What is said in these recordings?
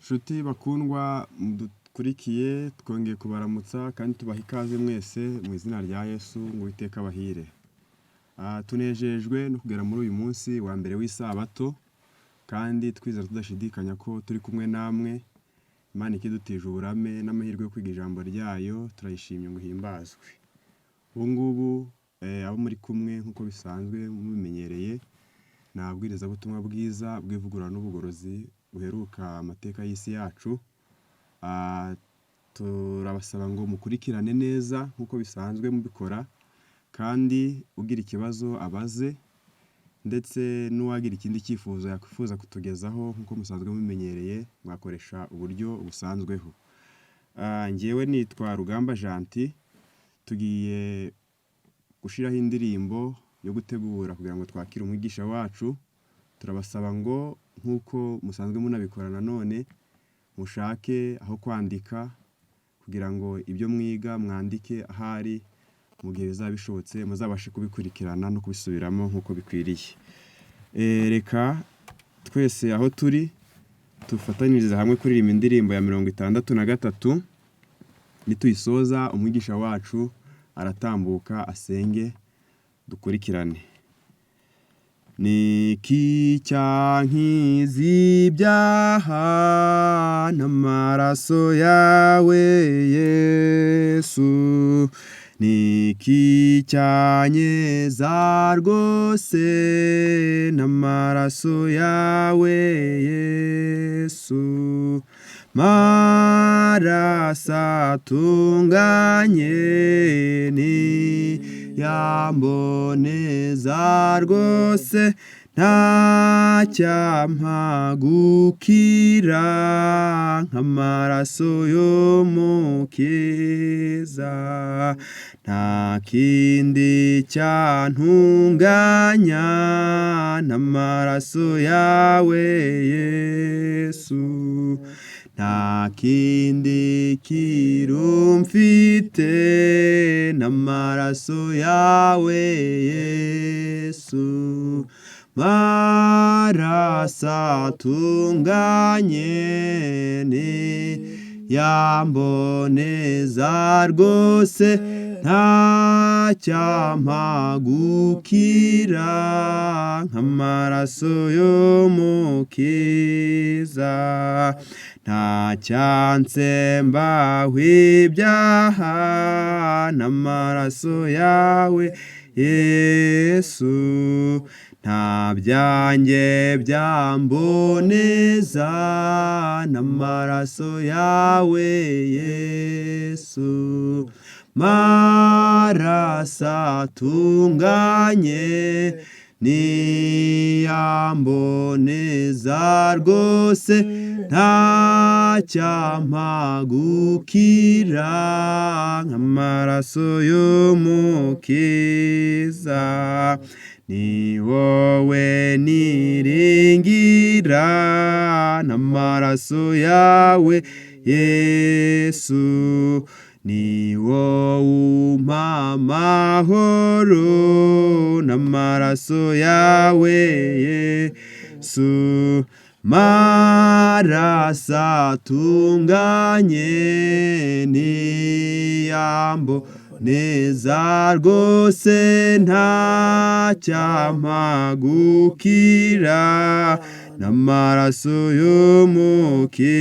Nshuti bakundwa mudukurikiye twongeye kubaramutsa kandi tubaha ikaze mwese mu izina rya Yesu ngo Uwiteka abahire. Tunejejwe no kugera muri uyu munsi wa mbere w'isabato kandi twizera tudashidikanya ko turi kumwe namwe. Imana ikidutije uburame n'amahirwe yo kwiga ijambo ryayo, turayishimye ngo himbazwe. Ubu ngubu abo muri kumwe nk'uko bisanzwe mubimenyereye, nabwiriza butumwa bwiza bw'ivugurura n'ubugorozi buheruka amateka y'isi yacu. Turabasaba ngo mukurikirane neza nk'uko bisanzwe mubikora, kandi ugira ikibazo abaze, ndetse n'uwagira ikindi cyifuzo yakwifuza kutugezaho nk'uko musanzwe mubimenyereye, mwakoresha uburyo busanzweho. Njyewe nitwa Rugamba Janti, tugiye gushiraho indirimbo yo gutegura kugira ngo twakire umwigisha wacu. Turabasaba ngo nk'uko musanzwe munabikora nanone, mushake aho kwandika kugira ngo ibyo mwiga mwandike ahari, mu gihe bizaba bishobotse muzabashe kubikurikirana no kubisubiramo nk'uko bikwiriye. Reka twese aho turi tufatanyiriza hamwe kuririmba indirimbo ya 63. Nituyisoza umwigisha wacu aratambuka asenge dukurikirane. Niki cyankiza ibyaha n'amaraso yawe Yesu, niki cyanyeza rwose n'amaraso yawe Yesu, maraso atunganye ni yamboneza rwose, ntacyamagukira nk'amaraso y'umukiza, nta kindi cyantunganya n'amaraso yawe Yesu, nta kindi kirumfite n'amaraso yawe Yesu, maraso atunganye ni yamboneza rwose, ntacyamagukira nk'amaraso y'umukiza, ntacyansembaho ibyaha n'amaraso yawe Yesu, nta byanjye byamboneza n'amaraso yawe Yesu, maraso atunganye niyamboneza rwose, ntacyamagukira nk'amaraso y'umukiza, ni wowe niringira n'amaraso yawe Yesu, ni wowe umpa amahoro n'amaraso yawe Yesu, maraso atunganye niyamboneza rwose, ntacyamagukira n'amaraso y'umukiza,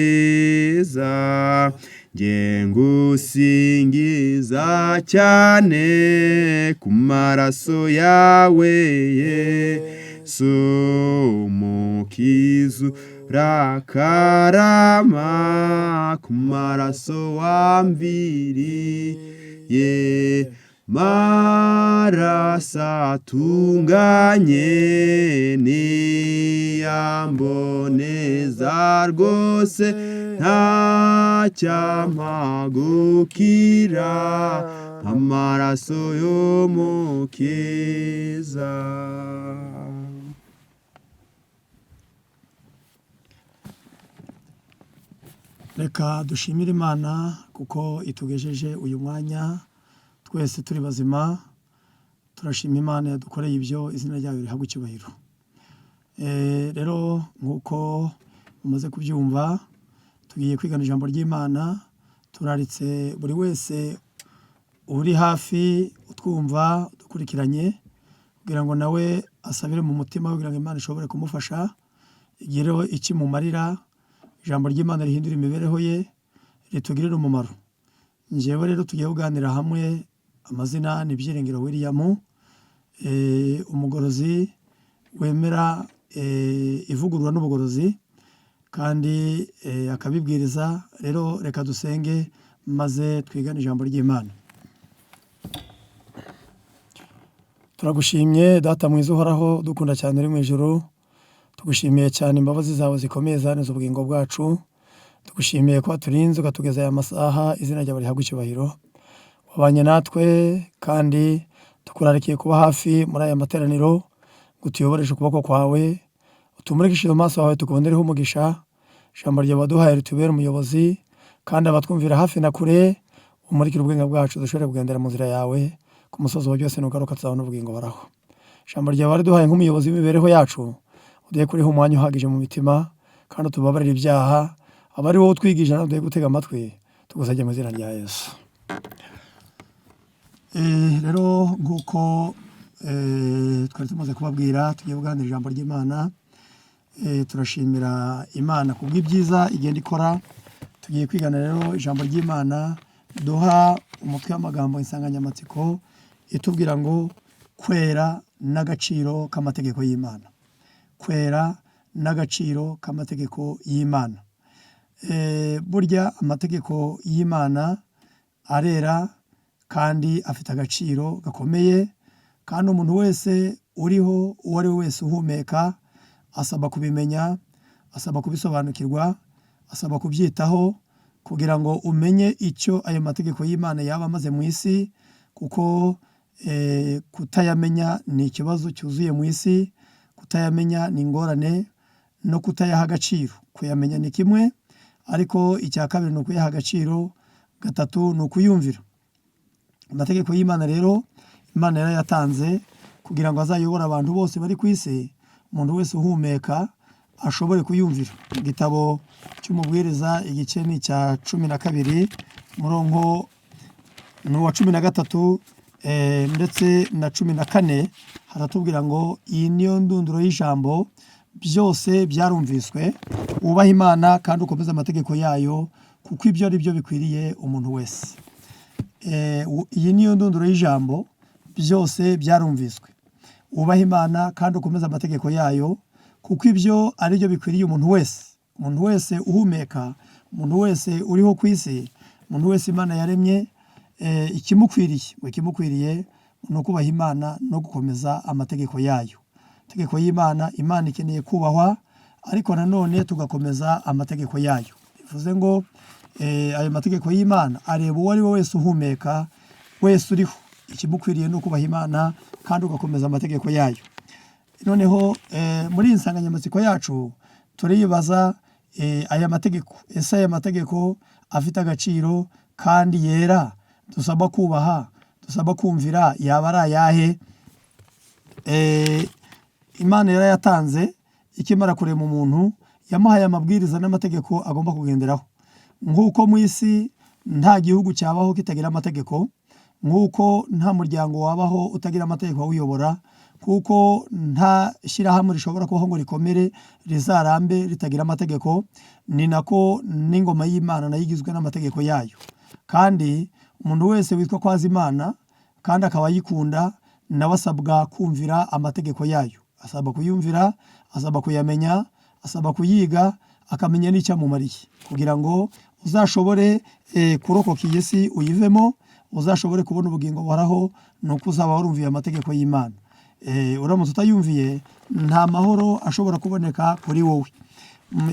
nge ngusingiza cyane ku maraso yawe Yesu, umukiza urakarama ku maraso wamviriye, maraso atunganye niyamboneza rwose, ntacyamagukira nk'amaraso y'umukiza. Reka dushimire Imana kuko itugejeje uyu mwanya twese turi bazima. Turashima Imana yadukoreye ibyo, izina ryayo rihabwe icyubahiro. Rero nk'uko mumaze kubyumva, tugiye kwigana ijambo ry'Imana. Turaritse buri wese uri hafi utwumva dukurikiranye kugira ngo nawe asabire mu mutima kugira ngo Imana ishobore kumufasha igireho ikimumarira, ijambo ry'Imana rihindura imibereho ye, ritugirire umumaro. Njyewe rero tugiye kuganira hamwe, amazina ni Byiringiro William, umugorozi wemera ivugurura n'ubugorozi kandi akabibwiriza. Rero reka dusenge maze twigane ijambo ry'Imana. Turagushimye Data mwiza uhoraho, dukunda cyane uri mu ijuru. Tugushimiye cyane imbabazi zawe zikomeye zanize ubugingo bwacu. Tugushimiye ko waturinze ukatugeza aya masaha, izina ryawe rihabwe icyubahiro. Wabanye natwe kandi tukurarikiye kuba hafi muri aya materaniro, gutuyoboresha ukuboko kwawe, utumurikishije amaso yawe tukubonereho umugisha. Ijambo ryawe waduhaye ritubere umuyobozi, kandi abatwumvira hafi na kure umurikire ubwenge bwacu, dushobore kugendera mu nzira yawe ku musozi wa byose nugaruka tuzabona ubugingo baraho. Ijambo ryawe wariduhaye nk'umuyobozi w'imibereho yacu, uduhe kuriho umwanya uhagije mu mitima, kandi utubabarire ibyaha. Aba ari wowe utwigisha nawe duhe gutega amatwi, tugusabye mu izina rya Yesu. Rero nk'uko twari tumaze kubabwira, tugiye kuganira ijambo ry'Imana. Turashimira Imana ku bw'ibyiza igenda ikora. Tugiye kwigana rero ijambo ry'Imana, duha umutwe w'amagambo, insanganyamatsiko itubwira ngo kwera n'agaciro k'amategeko y'Imana. Kwera n'agaciro k'amategeko y'Imana. Burya amategeko y'Imana arera kandi afite agaciro gakomeye, kandi umuntu wese uriho, uwo ari we wese uhumeka, asaba kubimenya, asaba kubisobanukirwa, asaba kubyitaho kugira ngo umenye icyo ayo mategeko y'Imana yaba amaze mu isi, kuko kutayamenya ni ikibazo cyuzuye mu isi. Kutayamenya ni ingorane, no kutayaha agaciro. Kuyamenya ni kimwe, ariko icya kabiri ni ukuyaha agaciro, gatatu ni ukuyumvira. Amategeko y'Imana rero Imana yarayatanze kugira ngo azayobore abantu bose bari ku isi, umuntu wese uhumeka ashobore kuyumvira. Igitabo cy'umubwiriza igice ni cya 12 umurongo ni uwa 13 ndetse na 14, haratubwira ngo iyi niyo ndunduro y'ijambo, byose byarumviswe, wubaha Imana kandi ukomeze amategeko yayo, kuko ibyo ari byo bikwiriye umuntu wese. Iyi niyo ndunduro y'ijambo, byose byarumviswe, wubaha Imana kandi ukomeze amategeko yayo, kuko ibyo ari byo bikwiriye umuntu wese. Umuntu wese uhumeka, umuntu wese uriho ku isi, umuntu wese Imana yaremye, ikimukwiriye ni ukubaha Imana no gukomeza amategeko yayo. Amategeko y'Imana, Imana ikeneye kubahwa, ariko nanone tugakomeza amategeko yayo. Bivuze ngo ayo mategeko y'Imana areba uwo ari we wese uhumeka, wese uriho. Ikimukwiriye ni ukubaha Imana kandi ugakomeza amategeko yayo. Noneho muri iyi nsanganyamatsiko yacu turibaza, aya mategeko, ese aya mategeko afite agaciro kandi yera, dusaba kubaha, dusaba kumvira, yaba ari ayahe? Imana yarayatanze ikimara kurema umuntu, yamuhaye amabwiriza n'amategeko agomba kugenderaho. Nk'uko mu isi nta gihugu cyabaho kitagira amategeko, nk'uko nta muryango wabaho utagira amategeko awuyobora, kuko nta shyirahamwe rishobora kubaho ngo rikomere rizarambe ritagira amategeko, ni nako n'ingoma y'Imana nayo igizwe n'amategeko yayo. Kandi umuntu wese witwa ko azi Imana kandi akaba ayikunda, nawe asabwa kumvira amategeko yayo, asabwa kuyumvira, asabwa kuyamenya, asabwa kuyiga, akamenya n'icyo amumariye, kugira ngo uzashobore kurokoka iyi si uyivemo, uzashobore kubona ubugingo buhoraho, ni uko uzaba warumviye amategeko y'Imana. Uramutse utayumviye, nta mahoro ashobora kuboneka kuri wowe.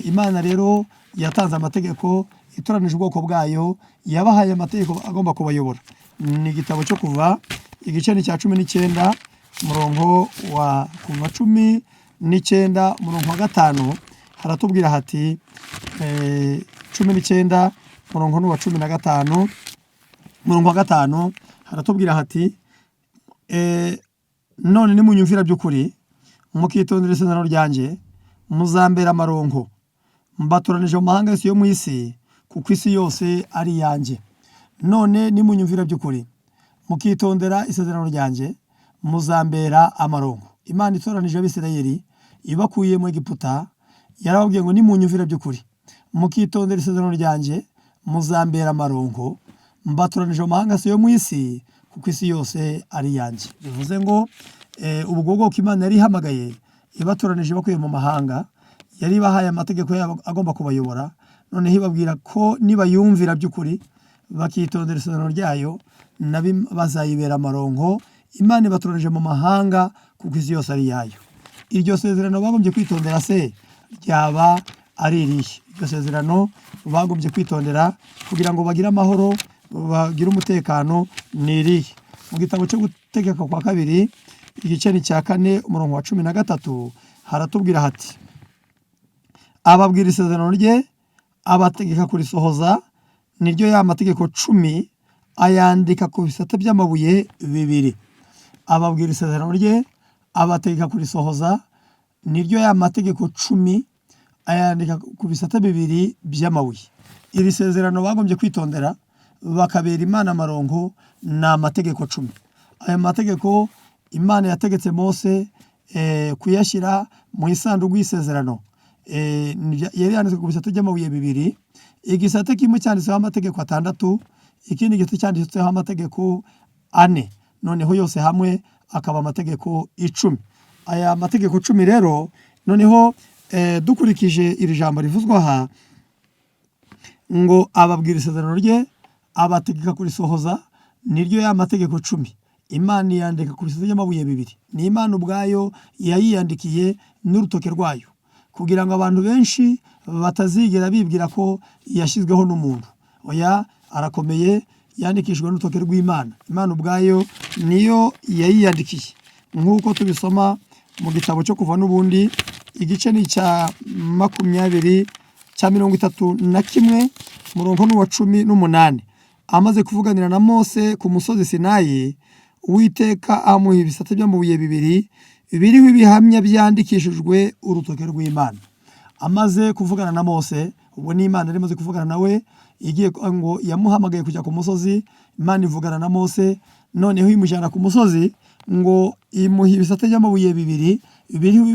Imana rero yatanze amategeko, itoranije ubwoko bwayo, yabahaye amategeko agomba kubayobora. Ni igitabo cyo Kuva igice ni cya 19 umurongo wa 19 umurongo wa 5, haratubwira hati 19 umurongo wa 15 umurongo wa 5 haratubwira hati none nimunyumvira by'ukuri mukitondera isezerano ryanjye, muzambera amaronko, mbatoranije mu mahanga yose yo mu isi kuko isi yose ari iyanjye. None nimunyumvira by'ukuri mukitondera isezerano ryanjye muzambera amaronko. Imana itoranije Abisirayeli ibakuye mu Egiputa yarababwiye ngo nimunyumvira by'ukuri mukitondera isezerano ryanjye muzambera amaronko, mbatoranije mu mahanga yose yo mu isi kuko isi yose ari iyanjye. Bivuze ngo ubwo bwoko Imana yari ihamagaye ibatoranije bakuye mu mahanga, yari ibahaye amategeko yabo agomba kubayobora, noneho ibabwira ko nibayumvira by'ukuri bakitondera isezerano ryayo nabi bazayibera amaronko. Imana ibatoranije mu mahanga kuko isi yose ari iyayo. Iryo sezerano bagombye kwitondera se ryaba ari irihe? Iryo sezerano bagombye kwitondera kugira ngo bagire amahoro, bagire umutekano ni irihe? Mu gitabo cyo gutegeka kwa kabiri igice ni cya 4 umurongo wa 13 haratubwira hati, ababwira isezerano rye abategeka kurisohoza, niryo ya mategeko 10 ayandika ku bisate by'amabuye 2. Ababwira isezerano rye abategeka kurisohoza, niryo ya mategeko 10 ayandika ku bisate 2 by'amabuye. Iri sezerano bagombye kwitondera bakabera Imana amaronko ni amategeko 10. Aya mategeko Imana yategetse Mose kuyashyira mu isanduku y'isezerano. Yari yanditswe ku bisate by'amabuye 2. Igisate kimwe cyanditseho amategeko 6, ikindi gisate cyanditseho amategeko 4. Noneho yose hamwe akaba amategeko 10. Aya mategeko 10 rero noneho dukurikije iri jambo rivuzwa aha ngo ababwira isezerano rye abategeka kurisohoza, niryo ya mategeko 10 Imana yandika ku bisate by'amabuye 2. Ni Imana ubwayo yayiyandikiye n'urutoke rwayo kugira ngo abantu benshi batazigera bibwira ko yashyizweho n'umuntu. Oya, arakomeye, yandikishijwe n'urutoke rw'Imana. Imana ubwayo niyo yayiyandikiye nk'uko tubisoma mu gitabo cyo kuva n'ubundi igice ni cya 31 umurongo n'uwa 18. Amaze kuvuganira na Mose ku musozi Sinayi, Uwiteka amuha ibisate by'amabuye 2 biriho ibihamya byandikishijwe urutoke rw'Imana. Amaze kuvugana na Mose, ubwo ni Imana yari imaze kuvugana nawe, igiye ngo yamuhamagaye kujya ku musozi. Imana ivugana na Mose, noneho imujyana ku musozi ngo imuha ibisate by'amabuye 2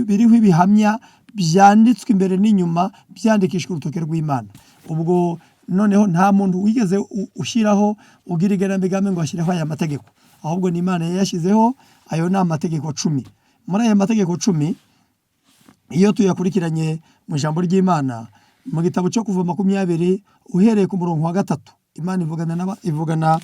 biriho ibihamya byanditswe imbere n'inyuma byandikishijwe urutoke rw'Imana. Ubwo noneho nta muntu wigeze ushyiraho ugira igenamigambi ngo ashyireho aya mategeko, ahubwo ni Imana yayashyizeho. Ayo ni amategeko 10. Muri aya mategeko 10 iyo tuyakurikiranye mu ijambo ry'Imana mu gitabo cyo kuva 20 uhereye ku murongo wa 3, Imana ivugana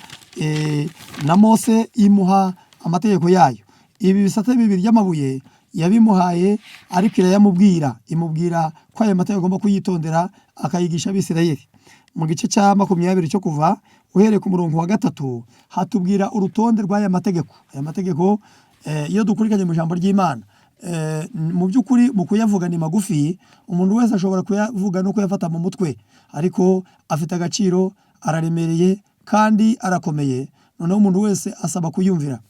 na Mose imuha amategeko yayo. Ibi bisate 2 by'amabuye yabimuhaye, ariko imubwira ko aya mategeko agomba kuyitondera akayigisha Abisirayeli. Mu gice cya 20 cyo kuva uhereye ku murongo wa 3 hatubwira urutonde rw'aya mategeko. Aya mategeko iyo dukurikiranye mu ijambo ry'Imana mu by'ukuri mu kuyavuga ni magufi, umuntu wese ashobora kuyavuga no kuyafata mu mutwe, ariko afite agaciro, araremereye kandi arakomeye. Noneho umuntu wese asaba kuyumvira.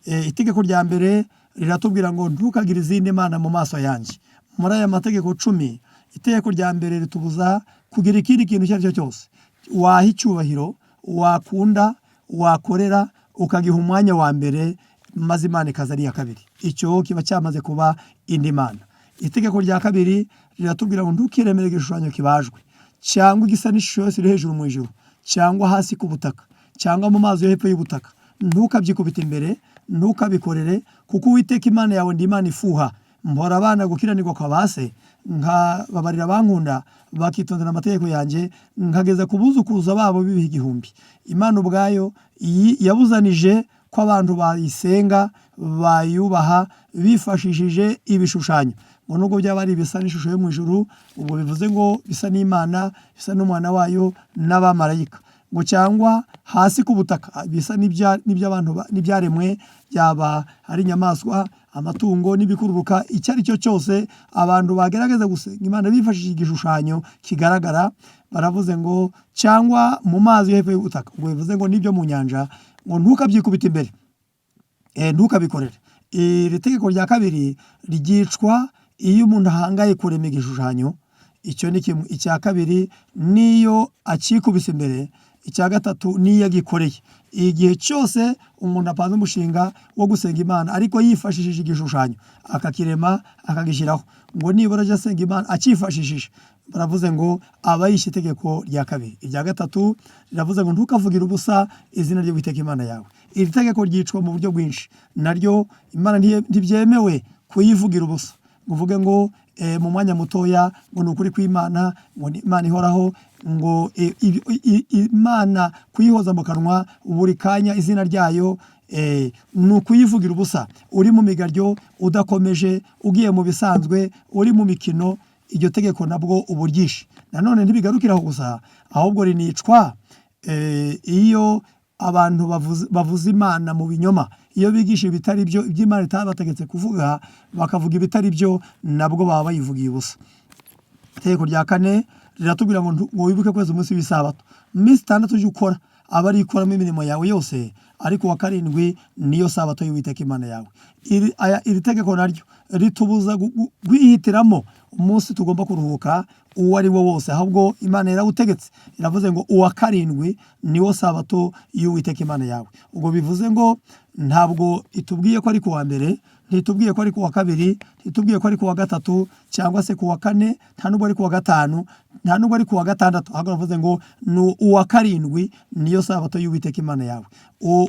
Itegeko rya mbere riratubwira ngo ntukagire izindi mana mu maso yanjye. Muri aya mategeko 10 itegeko rya mbere ritubuza kugira ikindi kintu icyo ari cyo cyose waha icyubahiro, wakunda, wakorera, ukagiha umwanya wa mbere, maze Imana ikaza ari iya kabiri. Icyo kiba cyamaze kuba indi mana. Itegeko rya kabiri riratubwira ngo ntukiremere igishushanyo kibajwe cyangwa igisa n'ishusho yose iri hejuru mu ijuru cyangwa hasi ku butaka cyangwa mu mazi yo hepfo y'ubutaka. Ntukabyikubita imbere, ntukabikorere, kuko Uwiteka Imana yawe ndi Imana ifuha. Mpora abana gukiranirwa kwa base, nkababarira abankunda bakitondera amategeko yanjye, nkageza ku buzukuruza babo bibiha 1000. Imana ubwayo yabuzanije ko abantu bayisenga, bayubaha bifashishije ibishushanyo. Ngo nubwo byaba ari bisa n'ishusho yo mu ijuru, ubwo bivuze ngo bisa n'Imana, bisa n'umwana wayo n'abamarayika. Ngo cyangwa hasi ku butaka bisa n'iby'abantu n'ibyaremwe, byaba ari inyamaswa, amatungo n'ibikururuka, icyo ari cyo cyose abantu bagerageza gusenga Imana bifashishije igishushanyo kigaragara. Baravuze ngo cyangwa mu mazi yo hepfo y'ubutaka, ubwo bivuze ngo n'ibyo mu nyanja, ngo ntukabyikubita imbere, ntukabikorere. Iri tegeko rya kabiri ryicwa iyo umuntu ahangaye kurema igishushanyo, icyo ni kimwe. Icya kabiri niyo akikubise imbere. Icya gatatu niyo agikoreye. Igihe cyose umuntu apanze umushinga wo gusenga Imana ariko yifashishije igishushanyo akakirema akagishyiraho, ngo nibura ajya asenga Imana akifashishije, baravuze ngo aba yishe itegeko rya kabiri. Irya gatatu riravuze ngo ntukavugire ubusa izina ry'Uwiteka Imana yawe. Iri tegeko ryicwa mu buryo bwinshi, naryo Imana ntibyemewe kuyivugira ubusa ngo uvuge ngo mu mwanya mutoya ngo ni ukuri kw'Imana, ngo ni Imana ihoraho, ngo Imana kuyihoza mu kanwa buri kanya izina ryayo, ni ukuyivugira ubusa. Uri mu migaryo udakomeje, ugiye mu bisanzwe, uri mu mikino, iryo tegeko nabwo uba uryishe. Nanone ntibigarukira aho gusa, ahubwo rinicwa iyo abantu bavuza Imana mu binyoma, iyo bigisha ibitari byo, iby'Imana itabategetse kuvuga bakavuga ibitari byo, nabwo baba bayivugiye ubusa. Itegeko rya kane riratubwira ngo wibuke kweza umunsi w'isabato. Mu minsi 6 ujye ukora, aba ari ikoramo imirimo yawe yose, ariko wa karindwi niyo sabato y'Uwiteka Imana yawe. Iri tegeko naryo ritubuza kwihitiramo umunsi tugomba kuruhuka uwo ari wo wose, ahubwo Imana yarawutegetse, iravuze ngo uwa karindwi niwo sabato y'Uwiteka Imana yawe. Ubwo bivuze ngo ntabwo itubwiye ko ari kuwa mbere, ntitubwiye ko ari kuwa kabiri, ntitubwiye ko ari kuwa gatatu cyangwa se kuwa kane, nta nubwo ari kuwa gatanu, nta nubwo ari kuwa gatandatu, ahubwo bavuze ngo uwa karindwi niyo sabato y'Uwiteka Imana yawe.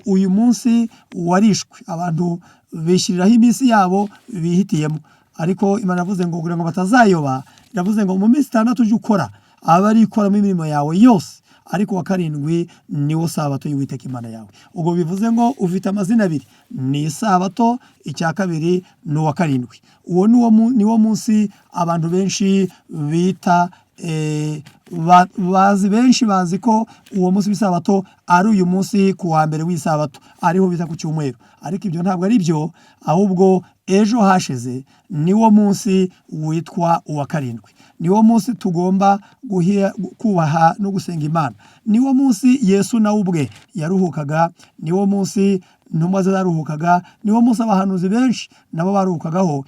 Uyu munsi warishwe, abantu bishyiriraho iminsi yabo bihitiyemo, ariko Imana yavuze ngo kugira ngo batazayoba, iravuze ngo mu minsi 6 ujye ukora, aba ari ikoramo imirimo yawe yose, ariko wa karindwi niwo sabato y'Uwiteka Imana yawe. Ubwo bivuze ngo ufite amazina abiri, ni sabato, icya kabiri ni uwa karindwi. Uwo niwo munsi abantu benshi bita benshi bazi ko uwo munsi w'isabato ari uyu munsi ku wa mbere w'isabato, ariho bita ku cyumweru, ariko ibyo ntabwo ari byo, ahubwo ejo hashize niwo munsi witwa uwa karindwi. Niwo munsi tugomba kubaha no gusenga Imana. Niwo munsi Yesu nawe ubwe yaruhukaga, niwo munsi intumwa ze zaruhukaga, niwo munsi abahanuzi benshi nabo baruhukagaho.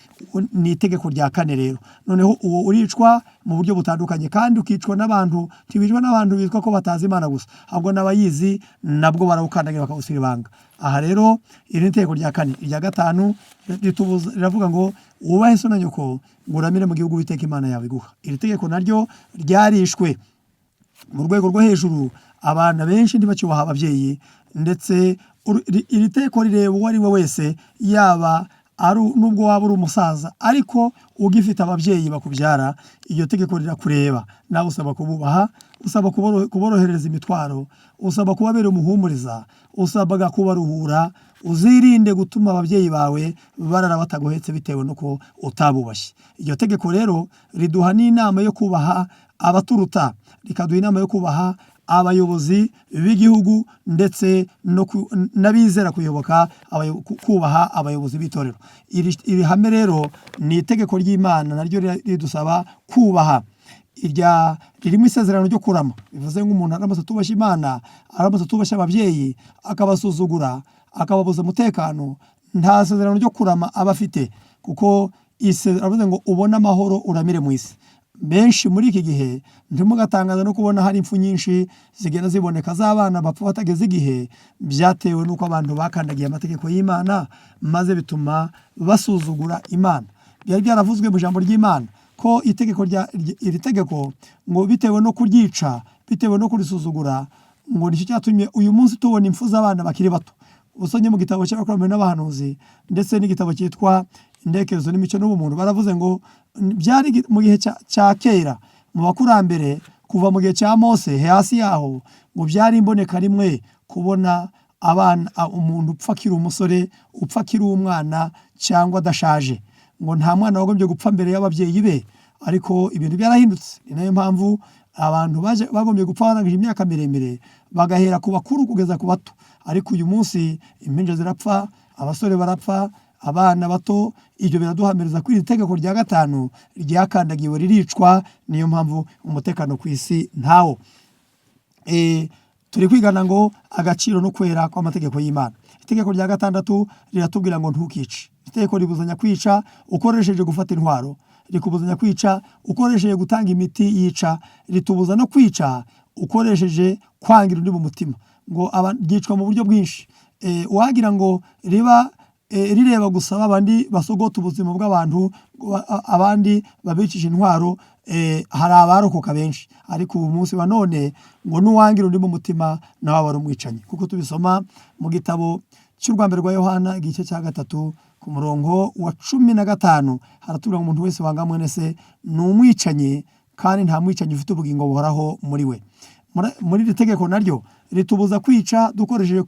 Ni itegeko rya kane rero. Noneho uwo uricwa mu buryo butandukanye, kandi ukicwa n'abantu, ntibicwa n'abantu bitwa ko batazi Imana gusa, ahubwo n'abayizi nabwo barawukandagira bakawusira ibanga. Aha rero iri ni itegeko rya kane. Irya gatanu riravuga ngo wubahe so na nyoko, ngo uramire mu gihugu Uwiteka Imana yawe iguha. Iri tegeko naryo ryarishwe mu rwego rwo hejuru, abana benshi ntibacyubaha ababyeyi, ndetse iri tegeko rireba uwo ari we wese, yaba nubwo waba uri umusaza ariko ugifite ababyeyi bakubyara, iryo tegeko rirakureba. Nawe usaba kububaha, usaba kuborohereza imitwaro, usaba kubabera umuhumuriza, usaba kubaruhura. Uzirinde gutuma ababyeyi bawe barara batagohetse bitewe nuko utabubashye. Iryo tegeko rero riduha n'inama yo kubaha abaturuta, rikaduha inama yo kubaha abayobozi b'igihugu, ndetse n'abizera kuyoboka kubaha abayobozi b'itorero. Iri hame rero ni itegeko ry'Imana, naryo ridusaba kubaha. Ririmo isezerano ryo kurama, bivuze ngo umuntu aramutse atubashye Imana, aramutse atubashye ababyeyi, akabasuzugura, akababuza umutekano, nta sezerano ryo kurama aba afite, kuko aravuze ngo ubone amahoro uramire mu isi. Benshi muri iki gihe ntimugatangaza no kubona hari impfu nyinshi zigenda ziboneka z'abana bapfa batageze igihe, byatewe n'uko abantu bakandagiye amategeko y'Imana, maze bituma basuzugura Imana. Byari byaravuzwe mu ijambo ry'Imana ko iri tegeko ngo bitewe no kuryica, bitewe no kurisuzugura, ngo nicyo cyatumye uyu munsi tubona impfu z'abana bakiri bato. Usomye mu gitabo cy'abakurambere n'abahanuzi, ndetse n'igitabo cyitwa Intekerezo n'imico n'ubumuntu, baravuze ngo byari mu gihe cya kera, mu bakurambere, kuva mu gihe cya Mose hasi yaho, ngo byari imboneka rimwe kubona abana, umuntu upfa akiri umusore, upfa akiri umwana cyangwa adashaje, ngo nta mwana wagombye gupfa mbere y'ababyeyi be. Ariko ibintu byarahindutse, ni nayo mpamvu abantu bagombye gupfa barangije imyaka miremire, bagahera ku bakuru kugeza ku bato. Ariko uyu munsi impinja zirapfa, abasore barapfa, abana bato. Ibyo biraduhamiriza ko iri tegeko rya gatanu ryakandagiwe, riricwa. Niyo mpamvu umutekano ku isi ntawo. Turi kwigana ngo agaciro no kwera kw'amategeko y'Imana. Itegeko rya gatandatu riratubwira ngo ntukice. Itegeko ribuzanya kwica ukoresheje gufata intwaro, rikubuzanya kwica ukoresheje gutanga imiti yica, ritubuza no kwica ukoresheje kwangira undi mu mutima, ngo ryicwa mu buryo bwinshi. Wagira ngo rireba gusa abandi basogota ubuzima bw'abantu, abandi babicisha intwaro, hari abarokoka benshi, ariko ubu munsi wa none ngo n'uwangira undi mu mutima nawe aba ari umwicanyi, kuko tubisoma mu gitabo cy'urwambere rwa Yohana igice cya 3 ku murongo wa 15 haratubwira ngo umuntu wese wanga mwene se ni umwicanyi, kandi nta mwicanyi ufite ubugingo buhoraho muri we. Muri iri tegeko naryo ritubuza kwica dukoresheje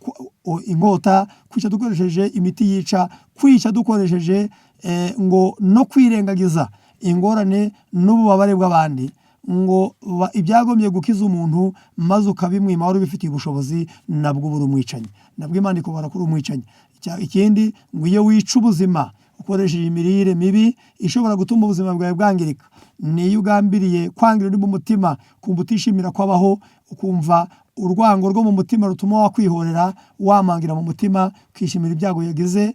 inkota, kwica dukoresheje imiti yica, kwica dukoresheje ngo no kwirengagiza ingorane n'ububabare bw'abandi, ngo ibyagombye gukiza umuntu maze ukabimwima wari ubifitiye ubushobozi, nabwo buri umwicanyi, nabwo Imana ikubara kuri umwicanyi. Ikindi ngo iyo wica ubuzima ukoresheje imirire mibi ishobora gutuma ubuzima bwawe bwangirika, niyo ugambiriye kwangira undi mu mutima, kumva utishimira kwabaho, ukumva urwango rwo mu mutima rutuma wakwihorera, wamangira mu mutima, ukishimira ibyago yagize,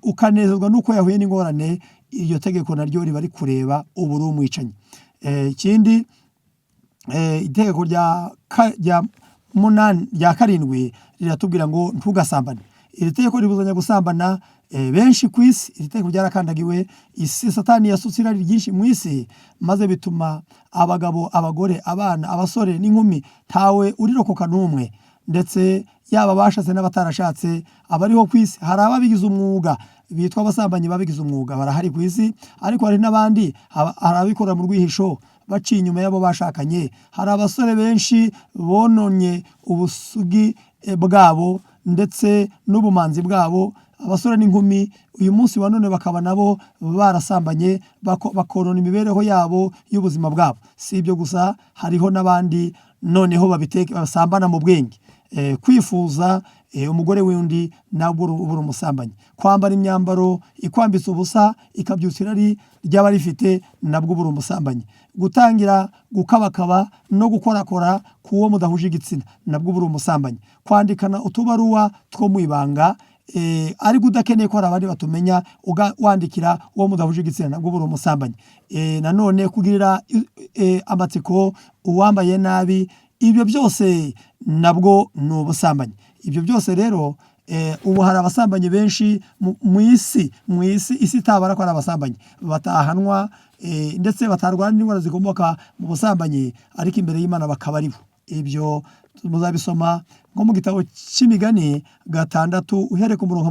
ukanezezwa nuko yahuye n'ingorane, iryo tegeko naryo riba rikureba, ubu uri umwicanyi. Ikindi itegeko rya 7 riratubwira ngo ntugasambane. Iri tegeko ribuzanya gusambana benshi ku isi. Iri tegeko ryarakandagiwe, isi Satani yasutse irari ryinshi mu isi, maze bituma abagabo, abagore, abana, abasore n'inkumi ntawe urirokoka n'umwe, ndetse yaba bashatse n'abatarashatse abariho ku isi. Hari ababigize umwuga bitwa abasambanyi, babigize umwuga barahari ku isi, ariko hari n'abandi, hari abikora mu rwihisho baciye inyuma y'abo bashakanye. Hari abasore benshi bononye ubusugi bwabo ndetse n'ubumanzi bwabo, abasore n'inkumi uyu munsi wa none bakaba nabo barasambanye, bakonona imibereho yabo y'ubuzima bwabo. Si ibyo gusa, hariho n'abandi noneho basambana mu bwenge, kwifuza umugore w'undi, nabwo ubura umusambanyi. Kwambara imyambaro ikwambitse ubusa ikabyutsa irari ryaba rifite, nabwo ubura umusambanyi. Gutangira gukabakaba no gukorakora k'uwo mudahuje igitsina, nabwo ubura umusambanyi. Kwandikana utubaruwa two mu ibanga, ariko udakeneye ko hari abandi batumenya, wandikira uwo mudahuje igitsina, nabwo ubura umusambanyi. Nanone kugirira amatsiko uwambaye nabi, ibyo byose nabwo ni ubusambanyi. Ibyo byose rero ubu hari abasambanyi benshi mu isi itabara ko ari abasambanyi, batahanwa ndetse batarwara n'indwara zikomoka mu busambanyi, ariko imbere y'Imana bakaba aribo. Ibyo muzabisoma nko mu gitabo cy'Imigani 6 uhereye ku murongo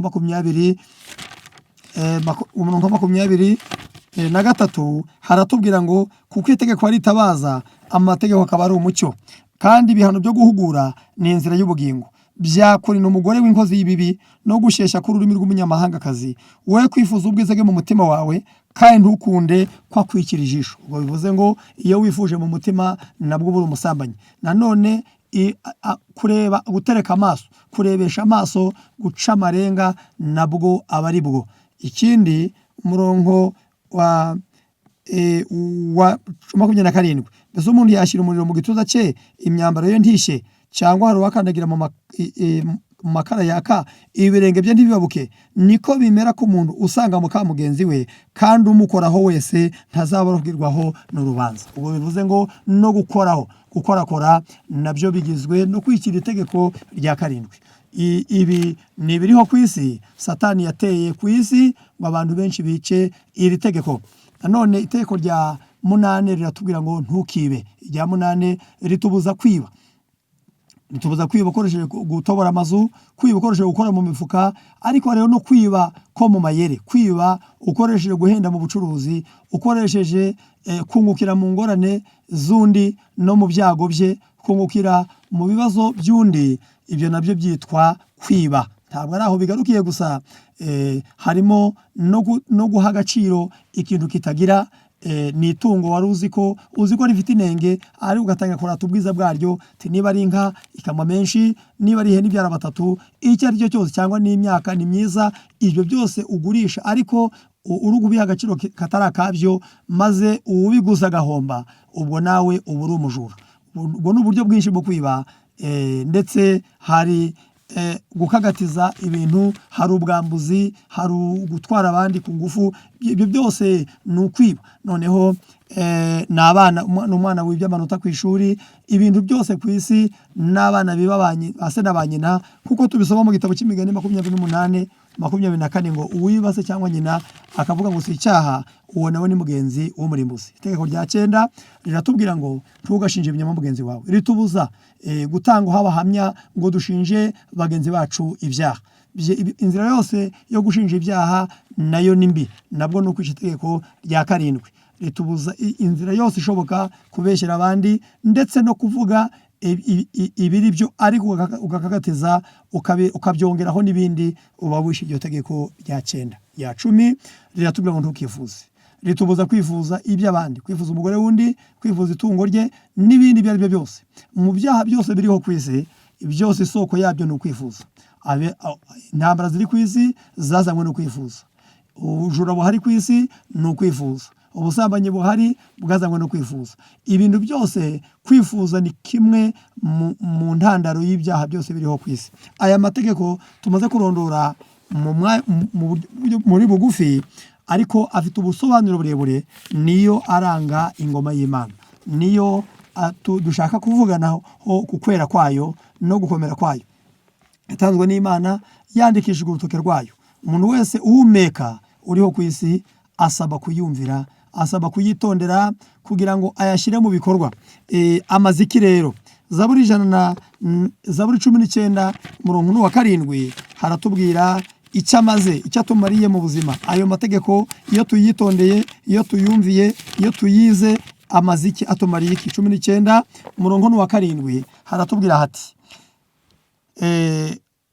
23 haratubwira ngo kuko itegeko ari itabaza, amategeko akaba ari umucyo, kandi ibihano byo guhugura ni inzira y'ubugingo. Byakurinda umugore w'inkozi y'ibibi no gushesha k'ururimi rw'umunyamahangakazi, wowe kwifuza ubwiza bwe mu mutima wawe, kandi ntukunde ko akwikira ijisho. Ubwo bivuze ngo iyo wifuje mu mutima, nabwo ubura umusambanyi. Nanone kureba, gutereka amaso, kurebesha amaso, guca amarenga, nabwo aba ari bwo. Ikindi umurongo wa 27, mbese umuntu yashyira umuriro mu gituza cye, imyambaro ye ntishye, cyangwa hari uwakandagira mu makara yaka, ibirenge bye ntibibabuke. Niko bimera ko umuntu usanga muka mugenzi we, kandi umukoraho wese ntazabarwirwaho n'urubanza. Ubwo bivuze ngo no gukorakora nabyo bigizwe no kwikira itegeko rya 7. Ibi ni ibiriho ku isi, Satani yateye ku isi ngo abantu benshi bice iri tegeko. Nanone itegeko rya 8 riratubwira ngo ntukibe. Irya 8 ritubuza kwiba. Ritubuza kwiba ukoresheje gutobora amazu, kwiba ukoresheje gukora mu mifuka, ariko rero no kwiba ko mu mayere, kwiba ukoresheje guhenda mu bucuruzi, ukoresheje kungukira mu ngorane z'undi no mu byago bye, kungukira mu bibazo by'undi. Ibyo nabyo byitwa kwiba. Ntabwo ari aho bigarukiye gusa, harimo no guha agaciro ikintu kitagira ni itungo wari uzi ko rifite inenge, ari ugatanga kurata ubwiza bwaryo, niba ari inka ikama menshi, niba ari ihene ibyara 3, icyo ari cyo cyose, cyangwa n'imyaka ni myiza, ibyo byose ugurisha, ariko uri kubiha agaciro katari akabyo, maze uwubiguza agahomba, ubwo nawe uba uri umujura. Ubwo ni uburyo bwinshi bwo kwiba, ndetse hari gukagatiza ibintu, hari ubwambuzi, hari gutwara abandi ku ngufu, ibyo byose ni ukwiba. Noneho n'umwana wibye amanota ku ishuri, ibintu byose ku isi n'abana biba ba se na ba nyina, kuko tubisoma mu gitabo cy'imigani 28:24 ngo uwiba se cyangwa nyina akavuga ngo si icyaha, uwo nawe ni mugenzi w'umurimbuzi. Itegeko rya 9 riratubwira ngo ntugashinje ibinyoma mugenzi wawe, ritubuza gutanga abahamya ngo dushinje bagenzi bacu ibyaha. Inzira yose yo gushinja ibyaha nayo ni mbi, nabwo ni ukwica itegeko rya 7. Ritubuza inzira yose ishoboka kubeshyera abandi, ndetse no kuvuga ibiri byo ariko ugakagatiza ukabyongeraho n'ibindi, uba wishe iryo tegeko rya 9. Rya 10 riratubwira ngo ntukifuze, ritubuza kwifuza iby'abandi, kwifuza umugore wundi, kwifuza itungo rye n'ibindi ibyo ari byo byose. Mu byaha byose biriho ku isi, byose isoko yabyo ni ukwifuza. Intambara ziri ku isi zazanywe no kwifuza, ubujura buhari ku isi ni ukwifuza, ubusambanyi buhari bwazanywe no kwifuza. Ibintu byose kwifuza ni kimwe mu ntandaro y'ibyaha byose biriho ku isi. Aya mategeko tumaze kurondora muri bugufi, ariko afite ubusobanuro burebure, niyo aranga ingoma y'Imana, niyo dushaka kuvuganaho ku kwera kwayo no gukomera kwayo. Yatanzwe n'Imana, yandikishijwe urutoke rwayo. Umuntu wese uhumeka uriho ku isi asaba kuyumvira, asaba kuyitondera kugira ngo ayashyire mu bikorwa. Amaziki rero, Zaburi 19:7 haratubwira icyo amaze, icyo atumariye mu buzima. Ayo mategeko iyo tuyitondeye, iyo tuyumviye, iyo tuyize, amaziki atumariye iki? 19:7 haratubwira hati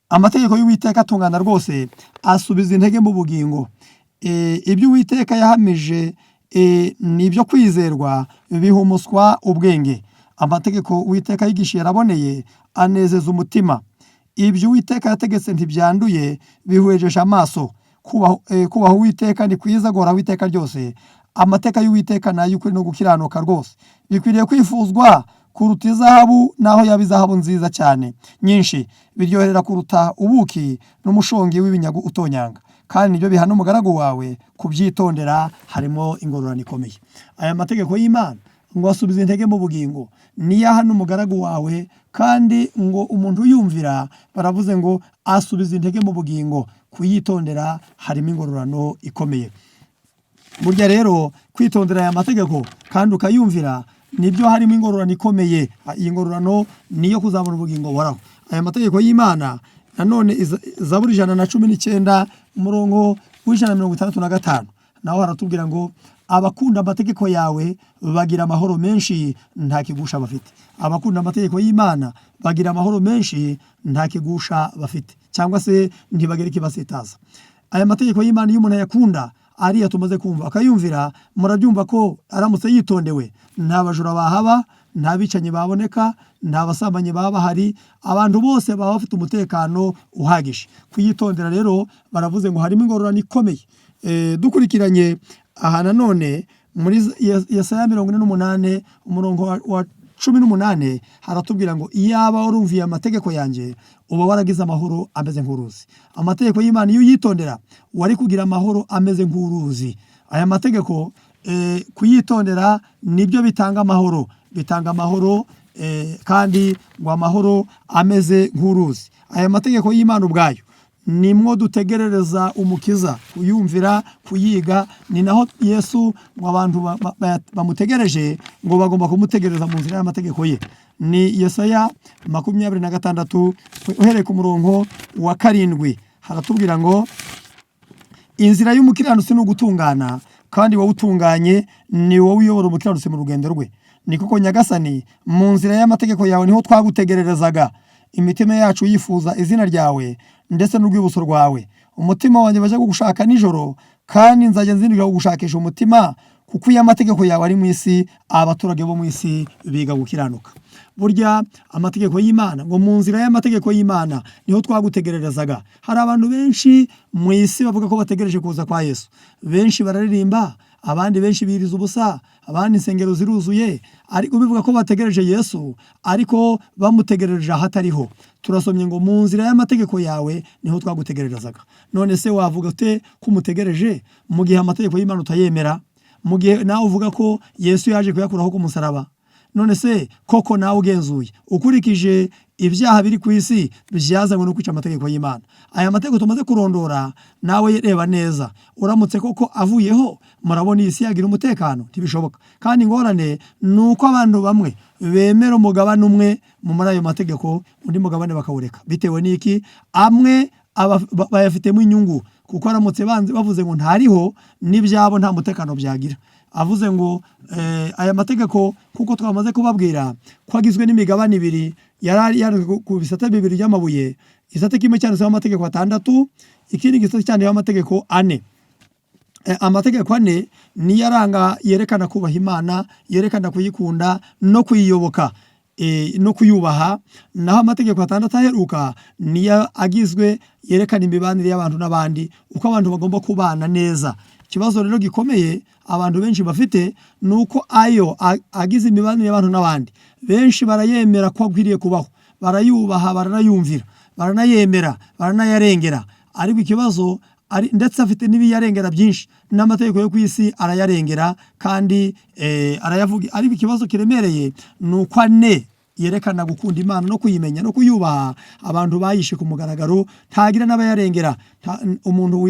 amategeko y'Uwiteka atungana rwose, asubiza intege mu bugingo. Ibyo Uwiteka yahamije ni ibyo kwizerwa, bihumuswa ubwenge. Amategeko Uwiteka yigishiye araboneye, anezeza umutima. Ibyo Uwiteka yategetse ntibyanduye, bihwejesha amaso. Kubaha Uwiteka ni kwiza, guhoraho iteka ryose. Amateka y'Uwiteka ni ay'ukuri no gukiranuka rwose, bikwiriye kwifuzwa kuruta izahabu, naho yaba izahabu nziza cyane nyinshi. Biryoherera kuruta ubuki n'umushongi w'ibinyagu utonyanga. Kandi nibyo bihana umugaragu wawe kubyitondera, harimo ingororano ikomeye. Aya mategeko y'Imana ngo asubize intege mu bugingo, niyo ahana umugaragu wawe, kandi ngo umuntu yumvira, baravuze ngo asubize intege mu bugingo. Kuyitondera harimo ingororano ikomeye. Burya rero kwitondera aya mategeko kandi ukayumvira, nibyo harimo ingororano ikomeye. Iyi ngororano niyo kuzabona ubugingo buhoraho. Aya mategeko y'Imana nanone, Zaburi 119:165 naho haratubwira ngo abakunda amategeko yawe bagira amahoro menshi, nta kigusha bafite. Abakunda amategeko y'Imana bagira amahoro menshi, nta kigusha bafite, cyangwa se ntibagira ikibasitaza. Aya mategeko y'Imana iyo umuntu ayakunda, ariya tumaze kumva, akayumvira, murabyumva ko aramutse yitondewe, nta bajura bahaba, nta bicanyi baboneka, nta basambanyi baba bahari, abantu bose baba bafite umutekano uhagije. Kuyitondera rero baravuze ngo harimo ingororano ikomeye. Dukurikiranye aha nanone muri Yesaya 48:18 haratubwira ngo iyaba warumviye amategeko yanjye, uba waragize amahoro ameze nk'uruzi. Amategeko y'Imana iyo uyitondera, wari kugira amahoro ameze nk'uruzi. Aya mategeko kuyitondera nibyo bitanga amahoro, bitanga amahoro, kandi ngo amahoro ameze nk'uruzi. Aya mategeko y'Imana ubwayo nimwo dutegerereza umukiza, kuyumvira, kuyiga. Ni naho Yesu ngo abantu bamutegereje, ngo bagomba kumutegereza mu nzira y'amategeko ye. Ni Yesaya 26 uhereye ku murongo wa 7 haratubwira ngo inzira y'umukiranutsi ni ugutungana, kandi wowe utunganye ni wowe uyobora umukiranutsi mu rugendo rwe. Ni koko Nyagasani, mu nzira y'amategeko yawe niho twagutegererezaga. Imitima yacu yifuza izina ryawe ndetse n'urwibutso rwawe. Umutima wanjye baje kugushaka nijoro, kandi nzajya nzindukira kugushakisha umutima, kuko iyo amategeko yawe ari mu isi, abaturage bo mu isi biga gukiranuka. Burya amategeko y'Imana, ngo mu nzira y'amategeko y'Imana niho twagutegererezaga. Hari abantu benshi mu isi bavuga ko bategereje kuza kwa Yesu. Benshi bararirimba, abandi benshi biriza ubusa, abandi insengero ziruzuye, ariko bivuga ko bategereje Yesu, ariko bamutegereje ahatariho. turasomye ngo mu nzira y'amategeko yawe niho twagutegererezaga. None se wavuga ute ko umutegereje mu gihe amategeko y'Imana utayemera, mu gihe nawe uvuga ko Yesu yaje kuyakuraho ku musaraba? None se koko nawe ugenzuye ukurikije ibyaha biri ku isi byazanywe no kwica amategeko y'Imana? Aya mategeko tumaze kurondora nawe reba neza, uramutse koko avuyeho murabona iyi si yagira umutekano? Ntibishoboka. Kandi ingorane ni uko abantu bamwe bemera umugabane umwe muri ayo mategeko, undi mugabane bakawureka. Bitewe n'iki? Amwe bayafitemo inyungu, kuko aramutse bavuze ngo ntariho n'ibyabo nta mutekano byagira. Avuze ngo aya mategeko kuko twamaze kubabwira ko agizwe n'imigabane ibiri, yari ku bisate bibiri by'amabuye. Igisate kimwe cyanditseho amategeko 6, ikindi gisate cyanditseho amategeko 4. Amategeko 4 niyo aranga yerekana kubaha Imana, yerekana kuyikunda no kuyiyoboka no kuyubaha. Naho amategeko 6 aheruka niyo agizwe yerekana imibanire y'abantu n'abandi, uko abantu bagomba kubana neza. Ikibazo rero gikomeye abantu benshi bafite nuko ayo agize imibanire y'abantu n'abandi, benshi barayemera ko akwiriye kubaho, barayubaha, baranayumvira, baranayemera, baranayarengera. Ariko ikibazo ndetse afite n'ibiyarengera byinshi, n'amategeko yo ku isi arayarengera kandi arayavuga. Ariko ikibazo kiremereye nuko 4 yerekana gukunda Imana no kuyimenya no kuyubaha, abantu bayishe ku mugaragaro, ntagira n'abayarengera. Umuntu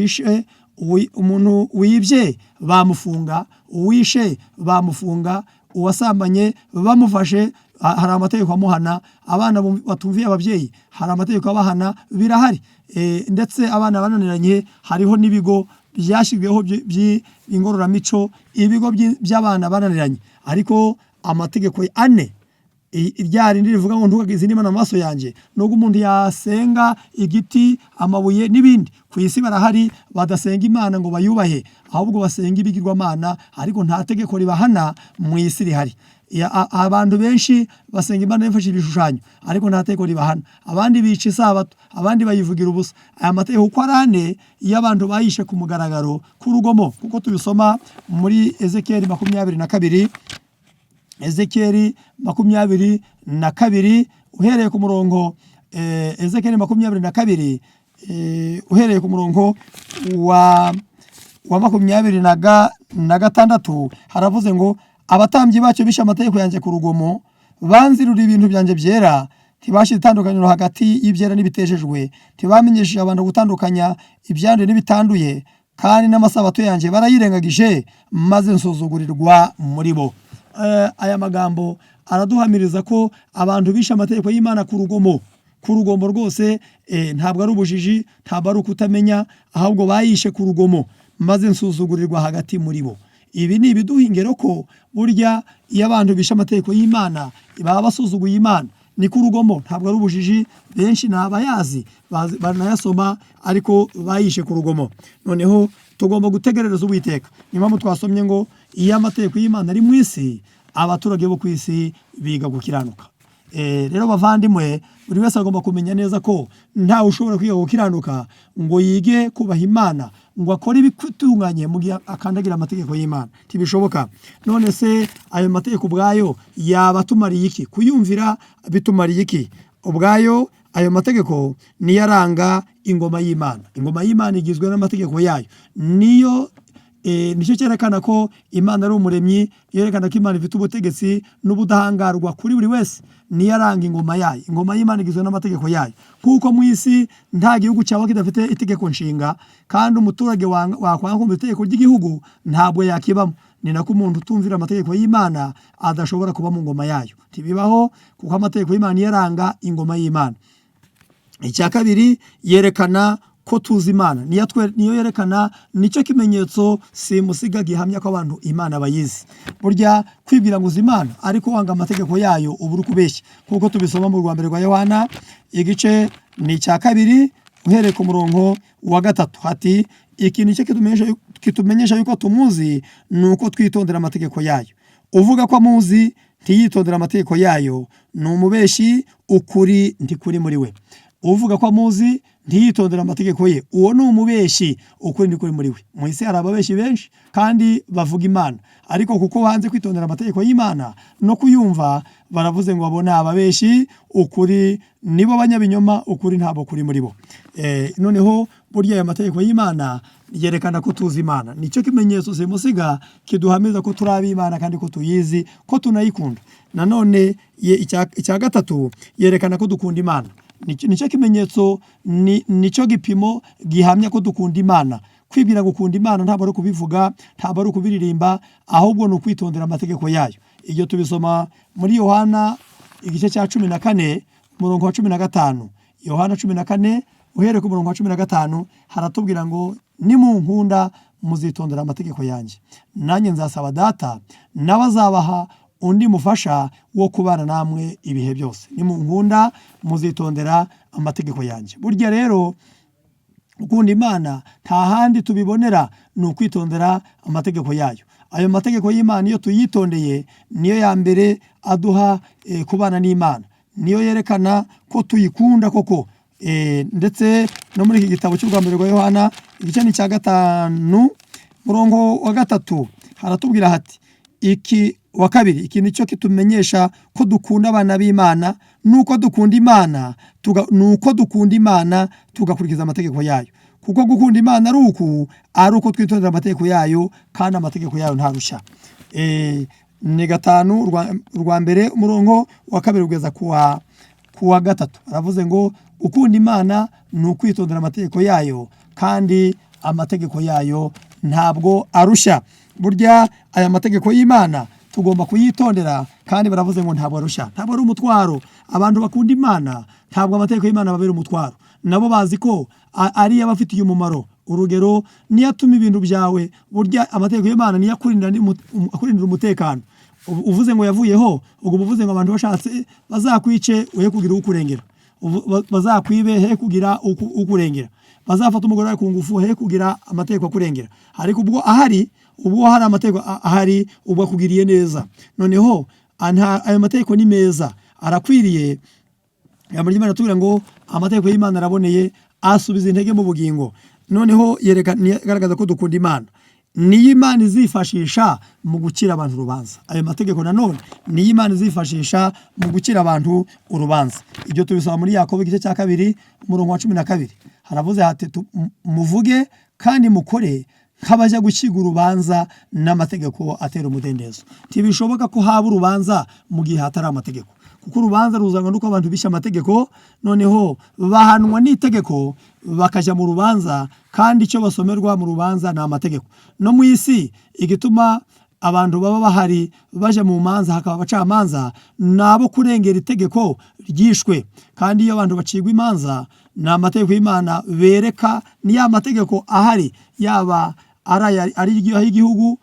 wibye bamufunga, uwishe bamufunga, uwasambanye bamufashe hari amategeko amuhana, abana batumviye ababyeyi hari amategeko abahana, birahari. Ndetse abana bananiranye hariho n'ibigo byashyizweho by'ingororamicyo, ibigo by'abana bananiranye. Ariko amategeko 4 ryari rivuga ngo ntukagize n'Imana mu maso yanjye, nubwo umuntu yasenga igiti, amabuye n'ibindi. Ku isi barahari badasenga Imana ngo bayubahe, ahubwo basenga ibigirwamana, ariko nta tegeko ribahana mu isi rihari. Abantu benshi basenga Imana bifashishije ibishushanyo, ariko nta tegeko ribahana. Abandi bica isabato, abandi bayivugira ubusa. Aya mategeko uko ari 4 iyo abantu bayishe ku mugaragaro k'urugomo, kuko tubisoma muri Ezekiyeli 22, Ezekiyeli 22 uhereye ku murongo Ezekiyeli 22 uhereye ku murongo wa 26 haravuze ngo abatambyi bacyo bishe amategeko yanjye ku rugomo, banzirura ibintu byanjye byera, ntibashyize itandukaniro hagati y'ibyera n'ibitejejwe, ntibamenyesheje abantu gutandukanya ibyanduye n'ibitanduye, kandi n'amasabato yanjye barayirengagije, maze nsuzugurirwa muri bo. Aya magambo araduhamiriza ko abantu bishe amategeko y'Imana ku rugomo rwose, ntabwo ari ubujiji, ntabwo ari ukutamenya, ahubwo bayishe ku rugomo, maze nsuzugurirwa hagati muri bo. Ibi ni ibiduha ingero ko burya iyo abantu bishe amategeko y'Imana baba basuzuguye Imana. Ni ku rugomo, ntabwo ari ubujiji. Benshi ntabayazi banayasoma, ariko bayishe ku rugomo. Noneho tugomba gutegerereza Uwiteka. Niyo mpamvu twasomye ngo iyo amategeko y'Imana ari mu isi, abaturage bo ku isi biga gukiranuka. Rero bavandimwe, buri wese agomba kumenya neza ko ntawe ushobora kwiga gukiranuka ngo yige kubaha Imana, ngo akore ibitunganye mu gihe akandagira amategeko y'Imana. Ntibishoboka. None se ayo mategeko ubwayo yaba atumariye iki? Kuyumvira bitumariye iki? Ubwayo ayo mategeko niyo aranga ingoma y'Imana. Ingoma y'Imana igizwe n'amategeko yayo. Nicyo cyerekana ko Imana ari umuremyi, yerekana ko Imana ifite ubutegetsi n'ubudahangarwa kuri buri wese. Niyo aranga ingoma yayo. Ingoma y'Imana igizwe n'amategeko yayo. Kuko mu isi nta gihugu cyaba kidafite itegeko nshinga, kandi umuturage wakwanga kumva itegeko ry'igihugu ntabwo yakibamo. Ni nako umuntu utumvira amategeko y'Imana adashobora kuba mu ngoma yayo. Ntibibaho, kuko amategeko y'Imana niyo aranga ingoma y'Imana. Icya kabiri, yerekana ko tuzi Imana. Niyo yerekana, nicyo kimenyetso simusiga gihamya ko abantu Imana bayizi. Burya kwibwira ngo uzi Imana ariko wanga amategeko yayo uba uri kubeshya, kuko tubisoma mu rwa mbere rwa Yohana igice ni icya 2 uhereye ku murongo wa 3 hati iki nicyo kitumenyesha yuko tumuzi, nuko twitondera amategeko yayo. Uvuga ko amuzi ntiyitondera amategeko yayo ni umubeshi, ukuri ntikuri muri we. uvuga ko amuzi ntiyitondera amategeko ye, uwo ni umubeshi, ukuri ni kuri muri we. Mu isi hari ababeshi benshi kandi bavuga Imana, ariko kuko banze kwitondera amategeko y'Imana no kuyumva, baravuze ngo abo ni ababeshi, ukuri nibo banyabinyoma, ukuri ntabwo kuri muri bo. Noneho burya aya mategeko y'Imana yerekana ko tuzi Imana. Nicyo kimenyetso simusiga kiduhamiriza ko turi ab'Imana kandi ko tuyizi, ko tunayikunda. Nanone icya gatatu yerekana ko dukunda Imana. Nicyo kimenyetso, nicyo gipimo gihamya ko dukunda Imana. Kwibwira gukunda Imana ntabwo ari kubivuga, ntabwo ari kubiririmba, ahubwo ni ukwitondera amategeko yayo. Iyo tubisoma muri Yohana igice cya 14 umurongo wa 15. Yohana 14 uhereye ku murongo wa 15 haratubwira ngo nimunkunda muzitondera amategeko yanjye, nanjye nzasaba Data nawe azabaha undi mufasha wo kubana namwe ibihe byose. Nimunkunda muzitondera amategeko yanjye. Burya rero gukunda Imana nta handi tubibonera, ni ukwitondera amategeko yayo. Ayo mategeko y'Imana iyo tuyitondeye niyo ya mbere aduha kubana n'Imana, niyo yerekana ko tuyikunda koko. Ndetse no muri iki gitabo cy'Urwambere rwa Yohana igice cya 5 murongo wa 3 haratubwira hati wa kabiri, iki nicyo kitumenyesha ko dukunda abana b'Imana, nuko dukunda Imana tugakurikiza amategeko yayo. Kuko gukunda Imana ari uko twitondera amategeko yayo, kandi amategeko yayo ntarushya. Ni 5 Urwambere umurongo wa 2 kugeza ku wa 3 aravuze ngo gukunda Imana ni ukwitondera amategeko yayo, kandi amategeko yayo ntabwo arushya. Burya aya mategeko y'Imana tugomba kuyitondera, kandi baravuze ngo ntabwo arushya, ntabwo ari umutwaro. Abantu bakunda Imana ntabwo amategeko y'Imana babera umutwaro, nabo bazi ko ari abafitiye umumaro. Urugero, niyo atuma ibintu byawe, burya amategeko y'Imana niyo akurindira umutekano. Uvuze ngo yavuyeho, ubwo uvuze ngo abantu bashatse bazakwice we kugira ukurengera, bazakwibe he kugira ukurengera, bazafata umugore wawe ku ngufu he kugira amategeko akurengera. Ariko ubwo hari amategeko ahari, ubwo akugiriye neza. Noneho ayo mategeko ni meza, arakwiriye. Ijambo ry'Imana tubwira ngo amategeko y'Imana araboneye, asubiza intege mu bugingo. Noneho yerekana ko dukunda Imana. Niyo Imana izifashisha mu gukira abantu urubanza. Ayo mategeko nanone niyo Imana izifashisha mu gukira abantu urubanza. Ibyo tubisoma muri Yakobo igice cya 2 umurongo wa 12 haravuze hati muvuge kandi mukore nk'abajya gukiga urubanza n'amategeko atera umudendezo. Ntibishoboka ko haba urubanza mu gihe hatari amategeko, kuko urubanza ruzanwa nuko abantu bishe amategeko, noneho bahanwa n'itegeko bakajya mu rubanza, kandi icyo basomerwa mu rubanza ni amategeko. No mu isi igituma abantu baba bahari baje mu manza, hakaba abacamanza, nabo kurengera itegeko ryishwe. Kandi iyo abantu bacigwa imanza, ni amategeko y'Imana bereka, ni ya mategeko ahari, yaba ari igihugu,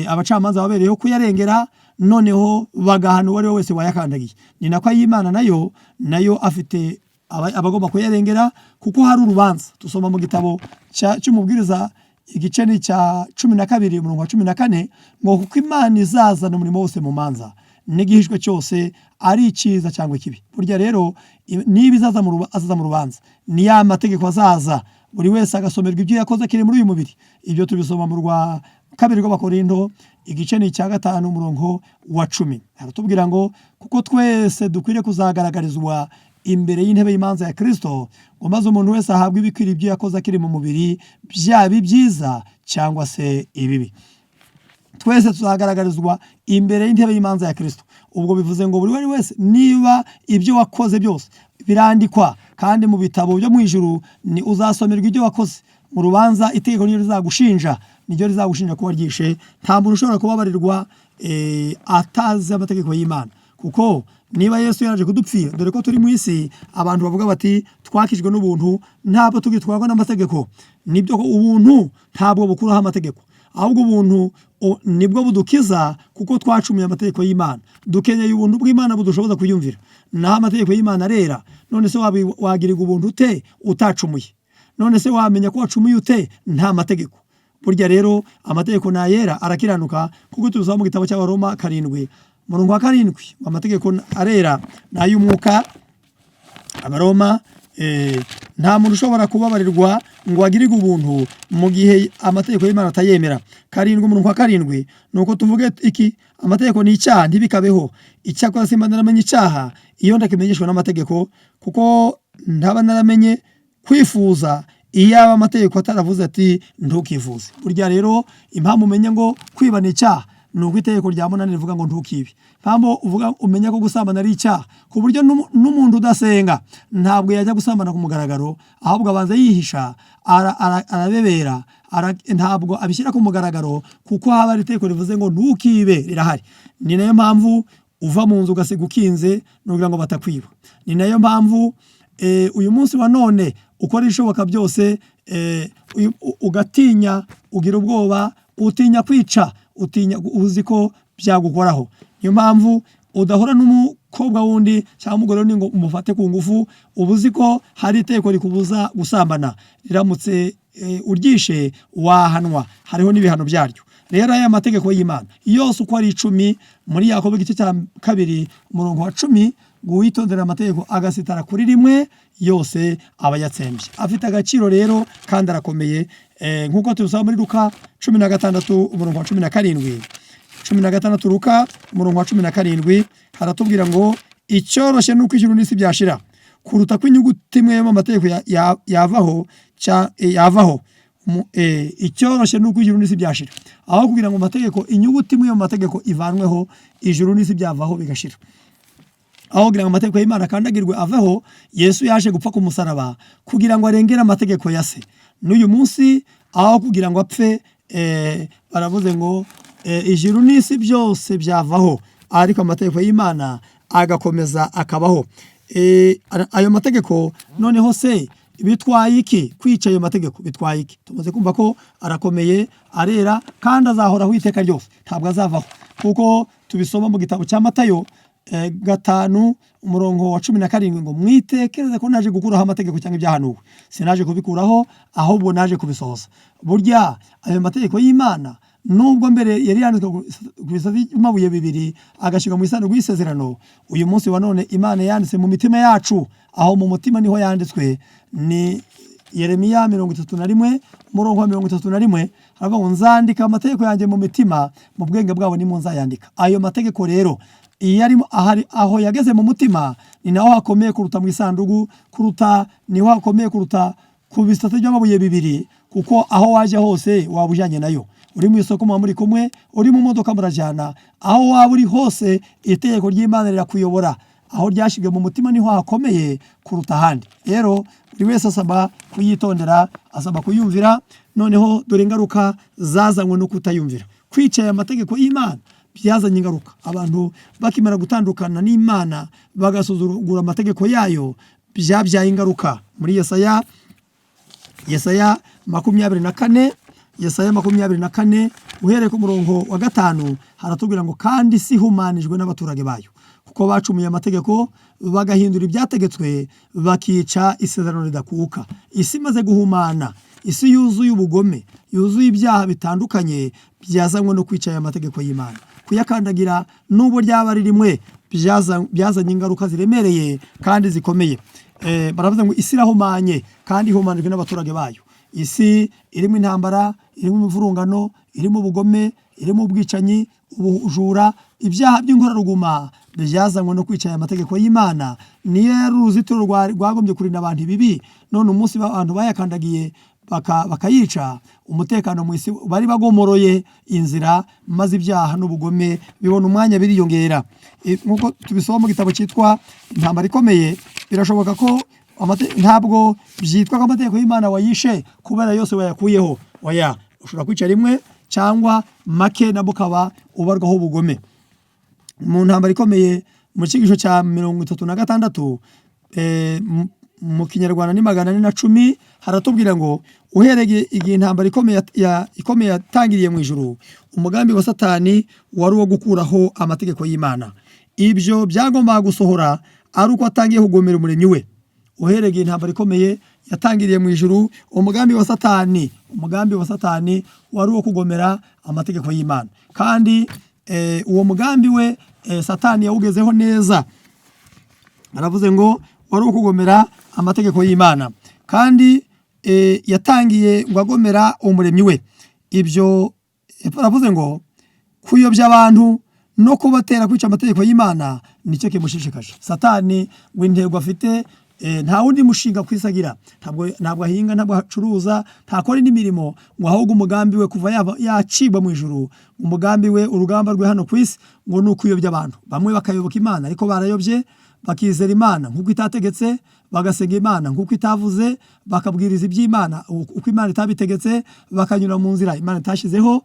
abacamanza babereyeho kuyarengera, noneho bagahana uwo ari we wese wayakandagiye. Ni nako y'Imana nayo afite abagomba kuyarengera, kuko hari urubanza. Tusoma mu gitabo cy'umubwiriza igice ni cya 12 umurongo wa 14 ngo kuko Imana izazana umurimo wose mu manza, n'igihishwe cyose ari icyiza cyangwa ikibi. Burya rero niba azaza mu rubanza, ni ya mategeko azaza, buri wese agasomerwa ibyo yakoze akiri muri uyu mubiri. Ibyo tubisoma mu rwa 2 rw'Abakorinto igice ni cya 5 umurongo wa 10 haratubwira ngo kuko twese dukwiriye kuzagaragarizwa imbere y'intebe y'imanza ya Kristo, ngo maze umuntu wese ahabwe ibikwiriye ibyo yakoze akiri mu mubiri, byaba ibyiza cyangwa se ibibi. Twese tuzagaragarizwa imbere y'intebe y'imanza ya Kristo. Ubwo bivuze ngo buri wese, niba ibyo wakoze byose birandikwa kandi mu bitabo byo mu ijuru, ni uzasomerwa ibyo wakoze mu rubanza. Itegeko niyo rizagushinja kuba ryishe. Nta muntu ushobora kubabarirwa atazi amategeko y'Imana, kuko niba Yesu yaraje kudupfira, dore ko turi mu isi abantu bavuga bati twakijwe n'ubuntu, ntabwo tugitwarwa n'amategeko. Nibyo ko ubuntu ntabwo bukuraho amategeko, ahubwo ubuntu nibwo budukiza, kuko twacumuye amategeko y'Imana. Dukeneye ubuntu bw'Imana budushoboza kuyumvira. Naho amategeko y'Imana arera. None se wagirirwa ubuntu ute utacumuye? None se wamenya ko wacumuye ute nta mategeko? Burya rero amategeko nayera arakiranuka, kuko tuzaba mu gitabo cy'Abaroma 7 umurongo wa 7 amategeko arera n'ay'umwuka. Abaroma nta muntu ushobora kubabarirwa ngo agirirwe ubuntu mu gihe amategeko y'Imana atayemera. 7 umurongo wa 7 nuko tuvuge iki, amategeko ni icyaha ntibikabeho, icyakora simba naramenye icyaha iyo ndakimenyeshwa n'amategeko, kuko ntaba naramenye kwifuza iyaba amategeko ataravuze ati ntukifuze. Burya rero impamvu umenye ngo kwiba ni icyaha nuko itegeko rya munani rivuga ngo ntukibe. Impamvu uvuga umenya ko gusambana ari icyaha ku buryo n'umuntu udasenga ntabwo yajya gusambana ku mugaragaro, ahubwo abanza yihisha, arabebera, ntabwo abishyira ku mugaragaro, kuko haba ari itegeko rivuze ngo ntukibe rirahari. Ni nayo mpamvu uva mu nzu ugasiga ukinze nugira ngo batakwiba. Ni nayo mpamvu uyu munsi wa none ukora ishoboka byose, ugatinya, ugira ubwoba, utinya kwica, utinya uzi ko byagukoraho. Niyo mpamvu udahora n'umukobwa wundi cyangwa umugore ngo umufate ku ngufu, ubuzi ko hari itegeko rikubuza gusambana, riramutse uryishe wahanwa, hariho n'ibihano byaryo. Rero aya mategeko y'Imana yose uko ari 10 muri Yakobo igice cya 2 umurongo wa 10, guwitondera amategeko agasitara kuri rimwe yose aba yatsembye. Afite agaciro rero kandi arakomeye, nkuko tubisaba muri Luka 16 umurongo wa 17. 16 Luka umurongo wa 17 haratubwira ngo icyoroshye nuko ijuru n'isi byashira kuruta kw'inyuguti imwe y'amategeko yavaho icyoroshye nuko ijuru n'isi byashira, aho kugira ngo amategeko inyuguti imwe y'amategeko ivanweho, ijuru n'isi byavaho bigashira. Aho kugira ngo amategeko y'Imana kandagirwe aveho, Yesu yaje gupfa ku musaraba kugira ngo arengere amategeko ya se. N'uyu munsi aho kugira ngo apfe, baravuze ngo ijuru n'isi byose byavaho, ariko amategeko y'Imana agakomeza akabaho. Ayo mategeko noneho se bitwaye iki? Kwica ayo mategeko bitwaye iki? Tumaze kumva ko arakomeye, arera kandi azahoraho iteka ryose, ntabwo azavaho, kuko tubisoma mu gitabo cya Matayo 5 umurongo wa 17 ngo mwitekereze ko naje gukuraho amategeko cyangwa ibyahanuwe, sinaje kubikuraho ahubwo naje kubisohoza. Burya ayo mategeko y'Imana nubwo mbere yari yanditswe ku bisate by'amabuye 2 agashyirwa mu isanduku y'isezerano, uyu munsi wa none Imana yanditse mu mitima yacu, aho mu mutima niho yanditswe. Ni Yeremiya 31 umurongo wa 31 haravuga ngo nzandika amategeko yanjye mu mitima, mu bwenge bwabo nimwo nzayandika. Ayo mategeko rero iyo arimo aho yageze mu mutima, ni naho hakomeye kuruta mu isanduku, niho hakomeye kuruta ku bisate by'amabuye 2, kuko aho waje hose waba ujyanye nayo. Uri mu isoko muri kumwe, uri mu modoka murajyana, aho waba uri hose itegeko ry'Imana rirakuyobora. Aho ryashyize mu mutima niho hakomeye kuruta ahandi. Rero buri wese asaba kuyitondera, asaba kuyumvira. Noneho dore ingaruka zazanywe no kutayumvira. Kwica aya mategeko y'Imana byazanye ingaruka. Abantu bakimara gutandukana n'Imana bagasuzugura amategeko yayo, byabyaye ingaruka. Muri Yesaya 24 Yesaya 24 uhereye ku murongo wa 5 haratubwira ngo kandi si humanijwe n'abaturage bayo, kuko bacumuye amategeko bagahindura ibyategetswe, bakica isezerano ridakuka. Isi imaze guhumana, isi yuzuye ubugome, yuzuye ibyaha bitandukanye byazanywe no kwica aya mategeko y'Imana. Kuyakandagira n'ubu ryaba ari rimwe byazanye ingaruka ziremereye kandi zikomeye. Baravuze ngo isi irahumanye kandi ihumanijwe n'abaturage bayo. Isi irimo intambara, irimo imivurungano, irimo ubugome, irimo ubwicanyi, ubujura, ibyaha by'inkoraruguma byazanywe no kwica aya mategeko y'Imana. Niyo yari uruzitiro rwagombye kurinda abantu ibibi, none umunsi abantu bayakandagiye bakayica, umutekano mu isi bari bagomoroye inzira, maze ibyaha n'ubugome bibona umwanya biriyongera. Nkuko tubisoma mu gitabo cyitwa Intambara Ikomeye, birashoboka ko ntabwo byitwa ko amategeko y'Imana wayishe kubera yose wayakuyeho. Oya, ushobora kwica rimwe cyangwa make nabo ukaba ubarwaho ubugome. Mu Ntambara Ikomeye mu cyigisho cya 36 mu Kinyarwanda ni 410 haratubwira ngo uhereye igihe intambara ikomeye yatangiriye mu ijuru, umugambi wa Satani wari uwo gukuraho amategeko y'Imana. Ibyo byagombaga gusohora ari uko atangiye kugomera umuremyi we. Uhereye intambara ikomeye yatangiriye mu ijuru, umugambi wa Satani wari uwo kugomera amategeko y'Imana, kandi uwo mugambi we Satani yawugezeho neza. Aravuze ngo wari uwo kugomera amategeko y'Imana kandi yatangiye ngo agomera umuremyi we. Ibyo baravuze ngo kuyobya abantu no kubatera kwica amategeko y'Imana nicyo kimushishikaje. Satani ngo intego afite nta wundi mushinga kwisagira, ntabwo ahinga, ntabwo acuruza, ntakora n'imirimo, ngo ahubwo umugambi we kuva yacibwa mu ijuru, umugambi we, urugamba rwe hano ku isi ngo ni ukuyobya abantu. Bamwe bakayoboka Imana ariko barayobye, bakizera Imana nk'uko itategetse, bagasenga Imana nk'uko itavuze, bakabwiriza iby'Imana uko Imana itabitegetse, bakanyura mu nzira Imana itashyizeho.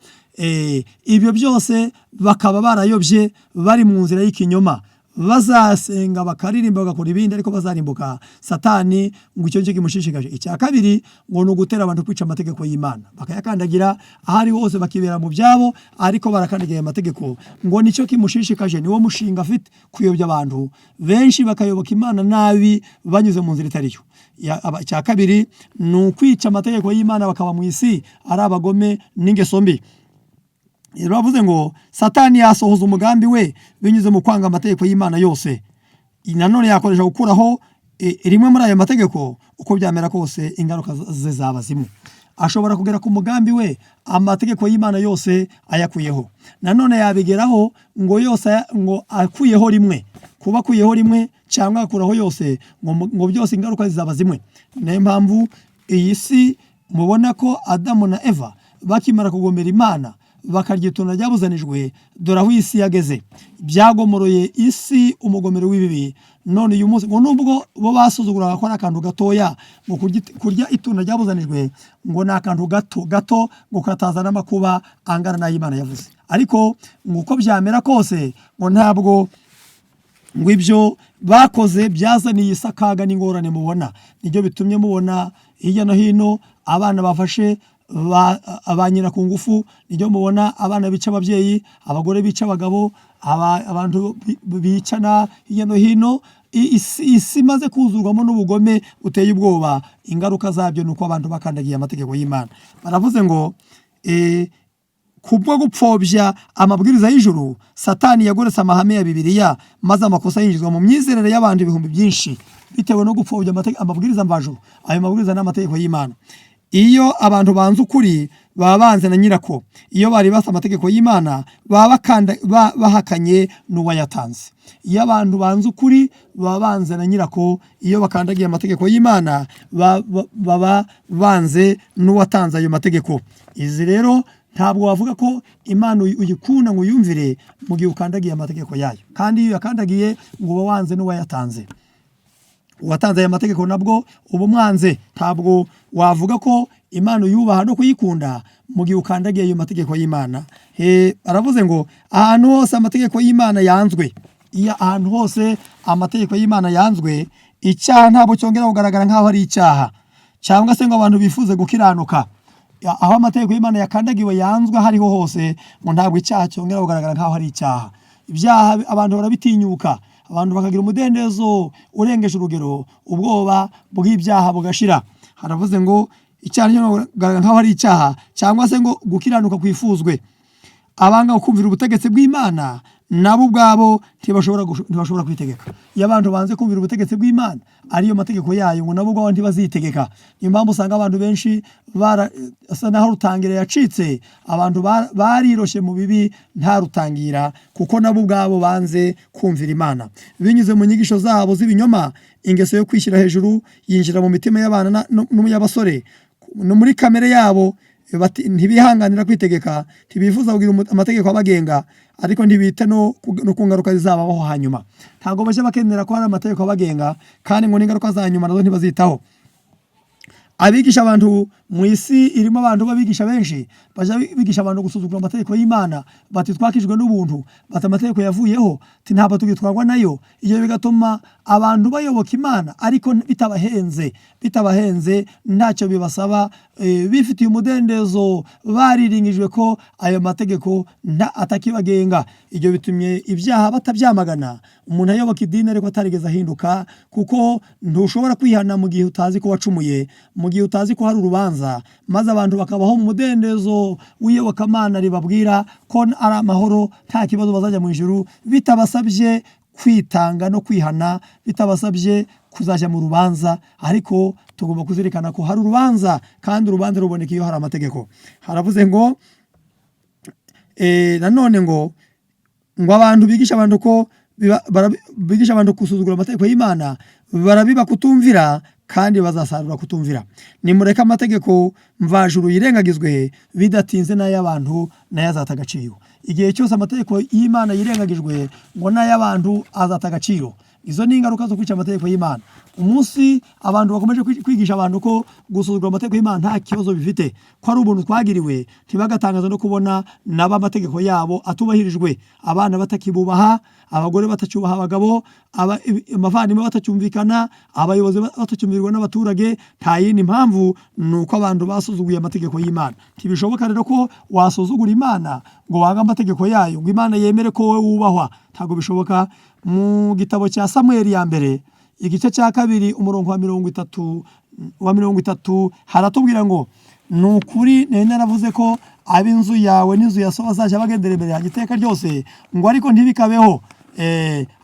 Ibyo byose bakaba barayobye, bari mu nzira y'ikinyoma. Bazasenga bakaririmba bagakora ibindi ariko bazarimbuka. Satani ngo icyo cyo kimushishikaje. Icya kabiri ngo ni ugutera abantu kwica amategeko y'Imana, bakayakandagira ahari hose, bakibera mu byabo ariko barakandagira amategeko. Ngo nicyo kimushishikaje, niwo mushinga afite, kuyobya abantu benshi bakayoboka Imana nabi banyuze mu nzira itariyo. Icya kabiri ni ukwica amategeko y'Imana, bakaba mu isi ari abagome n'ingeso mbi. Bavuze ngo Satani yasohoza umugambi we binyuze mu kwanga amategeko y'Imana yose. Nanone yakoresha gukuraho rimwe muri ayo mategeko, uko byamera kose ingaruka ze zaba zimwe. Ashobora kugera ku mugambi we amategeko y'Imana yose ayakuyeho. Nanone yabigeraho ngo yose ngo akuyeho rimwe, kuba akuyeho rimwe cyangwa akuraho yose, ngo byose ingaruka zizaba zimwe. Niyo mpamvu iyi si mubona ko Adamu na Eva bakimara kugomera Imana bakarya itunda ryabuzanijwe, dore aho isi yageze. Byagomoroye isi umugomero w'ibibi. None uyu munsi ngo nubwo bo basuzuguraga ko ari akantu gatoya, ngo kurya itunda ryabuzanijwe ngo ni akantu gato ngo katazana amakuba angana n'ay'Imana yavuze. Ariko ngo uko byamera kose ngo ntabwo ngo ibyo bakoze byazaniye isi akaga n'ingorane mubona. Nibyo bitumye mubona hirya no hino abana bafashe abanyina ku ngufu, nibyo mubona abana bica ababyeyi, abagore bica abagabo, abantu bicana hirya no hino. Isi imaze kuzurwamo n'ubugome buteye ubwoba. Ingaruka zabyo ni uko abantu bakandagiye amategeko y'Imana. Baravuze ngo kubwo gupfobya amabwiriza y'ijuru, Satani yagoretse amahame ya Bibiliya, maze amakosa yinjizwa mu myizerere y'abantu ibihumbi byinshi bitewe no gupfobya amabwiriza mvajuru. Ayo mabwiriza n'amategeko y'Imana. Iyo abantu banze ukuri baba banze na nyirako. Iyo bari basa amategeko y'Imana baba bahakanye n'uwayatanze. Iyo abantu banze ukuri baba banze na nyirako. Iyo bakandagiye amategeko y'Imana baba banze n'uwatanze ayo mategeko. Izi rero ntabwo wavuga ko Imana uyikunda ngo uyumvire mu gihe ukandagiye amategeko yayo, kandi iyo yakandagiye ngo uba wanze n'uwayatanze. Uwatanze aya mategeko nabwo uba umwanze. Ntabwo wavuga ko Imana uyubaha no kuyikunda mu gihe ukandagiye ayo mategeko y'Imana. Aravuze ngo ahantu hose amategeko y'Imana yanzwe, iyo ahantu hose amategeko y'Imana yanzwe, icyaha ntabwo cyongera kugaragara nk'aho ari icyaha, cyangwa se ngo abantu bifuze gukiranuka. Aho amategeko y'Imana yakandagiwe yanzwe hariho hose, ngo ntabwo icyaha cyongera kugaragara nk'aho ari icyaha. Ibyaha abantu barabitinyuka, abantu bakagira umudendezo urengeje urugero, ubwoba bw'ibyaha bugashira. Haravuze ngo icyaha cyongera nk'aho ari icyaha, cyangwa se ngo gukiranuka kwifuzwe. Abanga kumvira ubutegetsi bw'Imana nabo ubwabo ntibashobora kwitegeka. Iyo abantu banze kumvira ubutegetsi bw'Imana ariyo mategeko yayo, ngo nabo ubwabo ntibazitegeka. Niyo mpamvu usanga abantu benshi asa naho rutangira yacitse, abantu bariroshe mu bibi nta rutangira, kuko nabo ubwabo banze kumvira Imana. Binyuze mu nyigisho zabo z'ibinyoma, ingeso yo kwishyira hejuru yinjira mu mitima y'abana n'umunyabasore. No muri kamere yabo ntibihanganira kwitegeka, ntibifuza kugira amategeko abagenga, ariko ntibita no ku ngaruka zizabaho hanyuma. Ntabwo bajya bakenera ko hari amategeko abagenga, kandi ngo n'ingaruka za nyuma nazo ntibazitaho. Abigisha abantu mu isi irimo abantu babigisha benshi, bajya bigisha abantu gusuzugura amategeko y'Imana, bati twakijwe n'ubuntu, bati amategeko yavuyeho, ntabwo tugitwarwa nayo. Iyo bigatuma abantu bayoboka Imana ariko bitabahenze, ntacyo bibasaba, bifitiye umudendezo, bariringijwe ko ayo mategeko atakibagenga. Ibyo bitumye ibyaha batabyamagana. Umuntu ayoboka idini ariko atarigeze ahinduka, kuko ntushobora kwihana mu gihe utazi ko wacumuye, mu gihe utazi ko hari urubanza, maze abantu bakabaho mu mudendezo w'iyobokamana ribabwira ko ari amahoro, nta kibazo bazajya mu ijuru, bitabasabye kwitanga no kwihana bitabasabye kuzajya mu rubanza, ariko tugomba kuzirikana ko hari urubanza, kandi urubanza ruboneka iyo hari amategeko. Haravuze ngo nanone ngo abantu bigisha abantu ko bigisha abantu gusuzugura amategeko y'Imana barabiba kutumvira, kandi bazasarura kutumvira. Nimureke amategeko mvajuru yirengagizwe, bidatinze n'ay'abantu nayo azata agaciro. Igihe cyose amategeko y'Imana yirengagijwe, ngo n'ay'abantu azata agaciro. Izo ni ingaruka zo kwica amategeko y'Imana. Umunsi abantu bakomeje kwigisha abantu ko gusuzugura amategeko y'Imana nta kibazo bifite, ko ari ubuntu twagiriwe, ntibagatangaza no kubona naba amategeko yabo atubahirijwe, abana batakibubaha, abagore batacyubaha abagabo, abavandimwe batacyumvikana, abayobozi batacyumvirwa n'abaturage. Nta yindi mpamvu, ni uko abantu basuzuguye amategeko y'Imana. Ntibishoboka rero ko wasuzugura Imana ngo wange amategeko yayo, ngo Imana yemere ko wowe wubahwa. Ntabwo bishoboka. Mu gitabo cya Samweli ya mbere igice cya 2 umurongo wa 30 haratubwira ngo ni ukuri naravuze ko ab'inzu yawe n'inzu ya so bazajya bagendera imbere yanjye iteka ryose, ngo ariko ntibikabeho.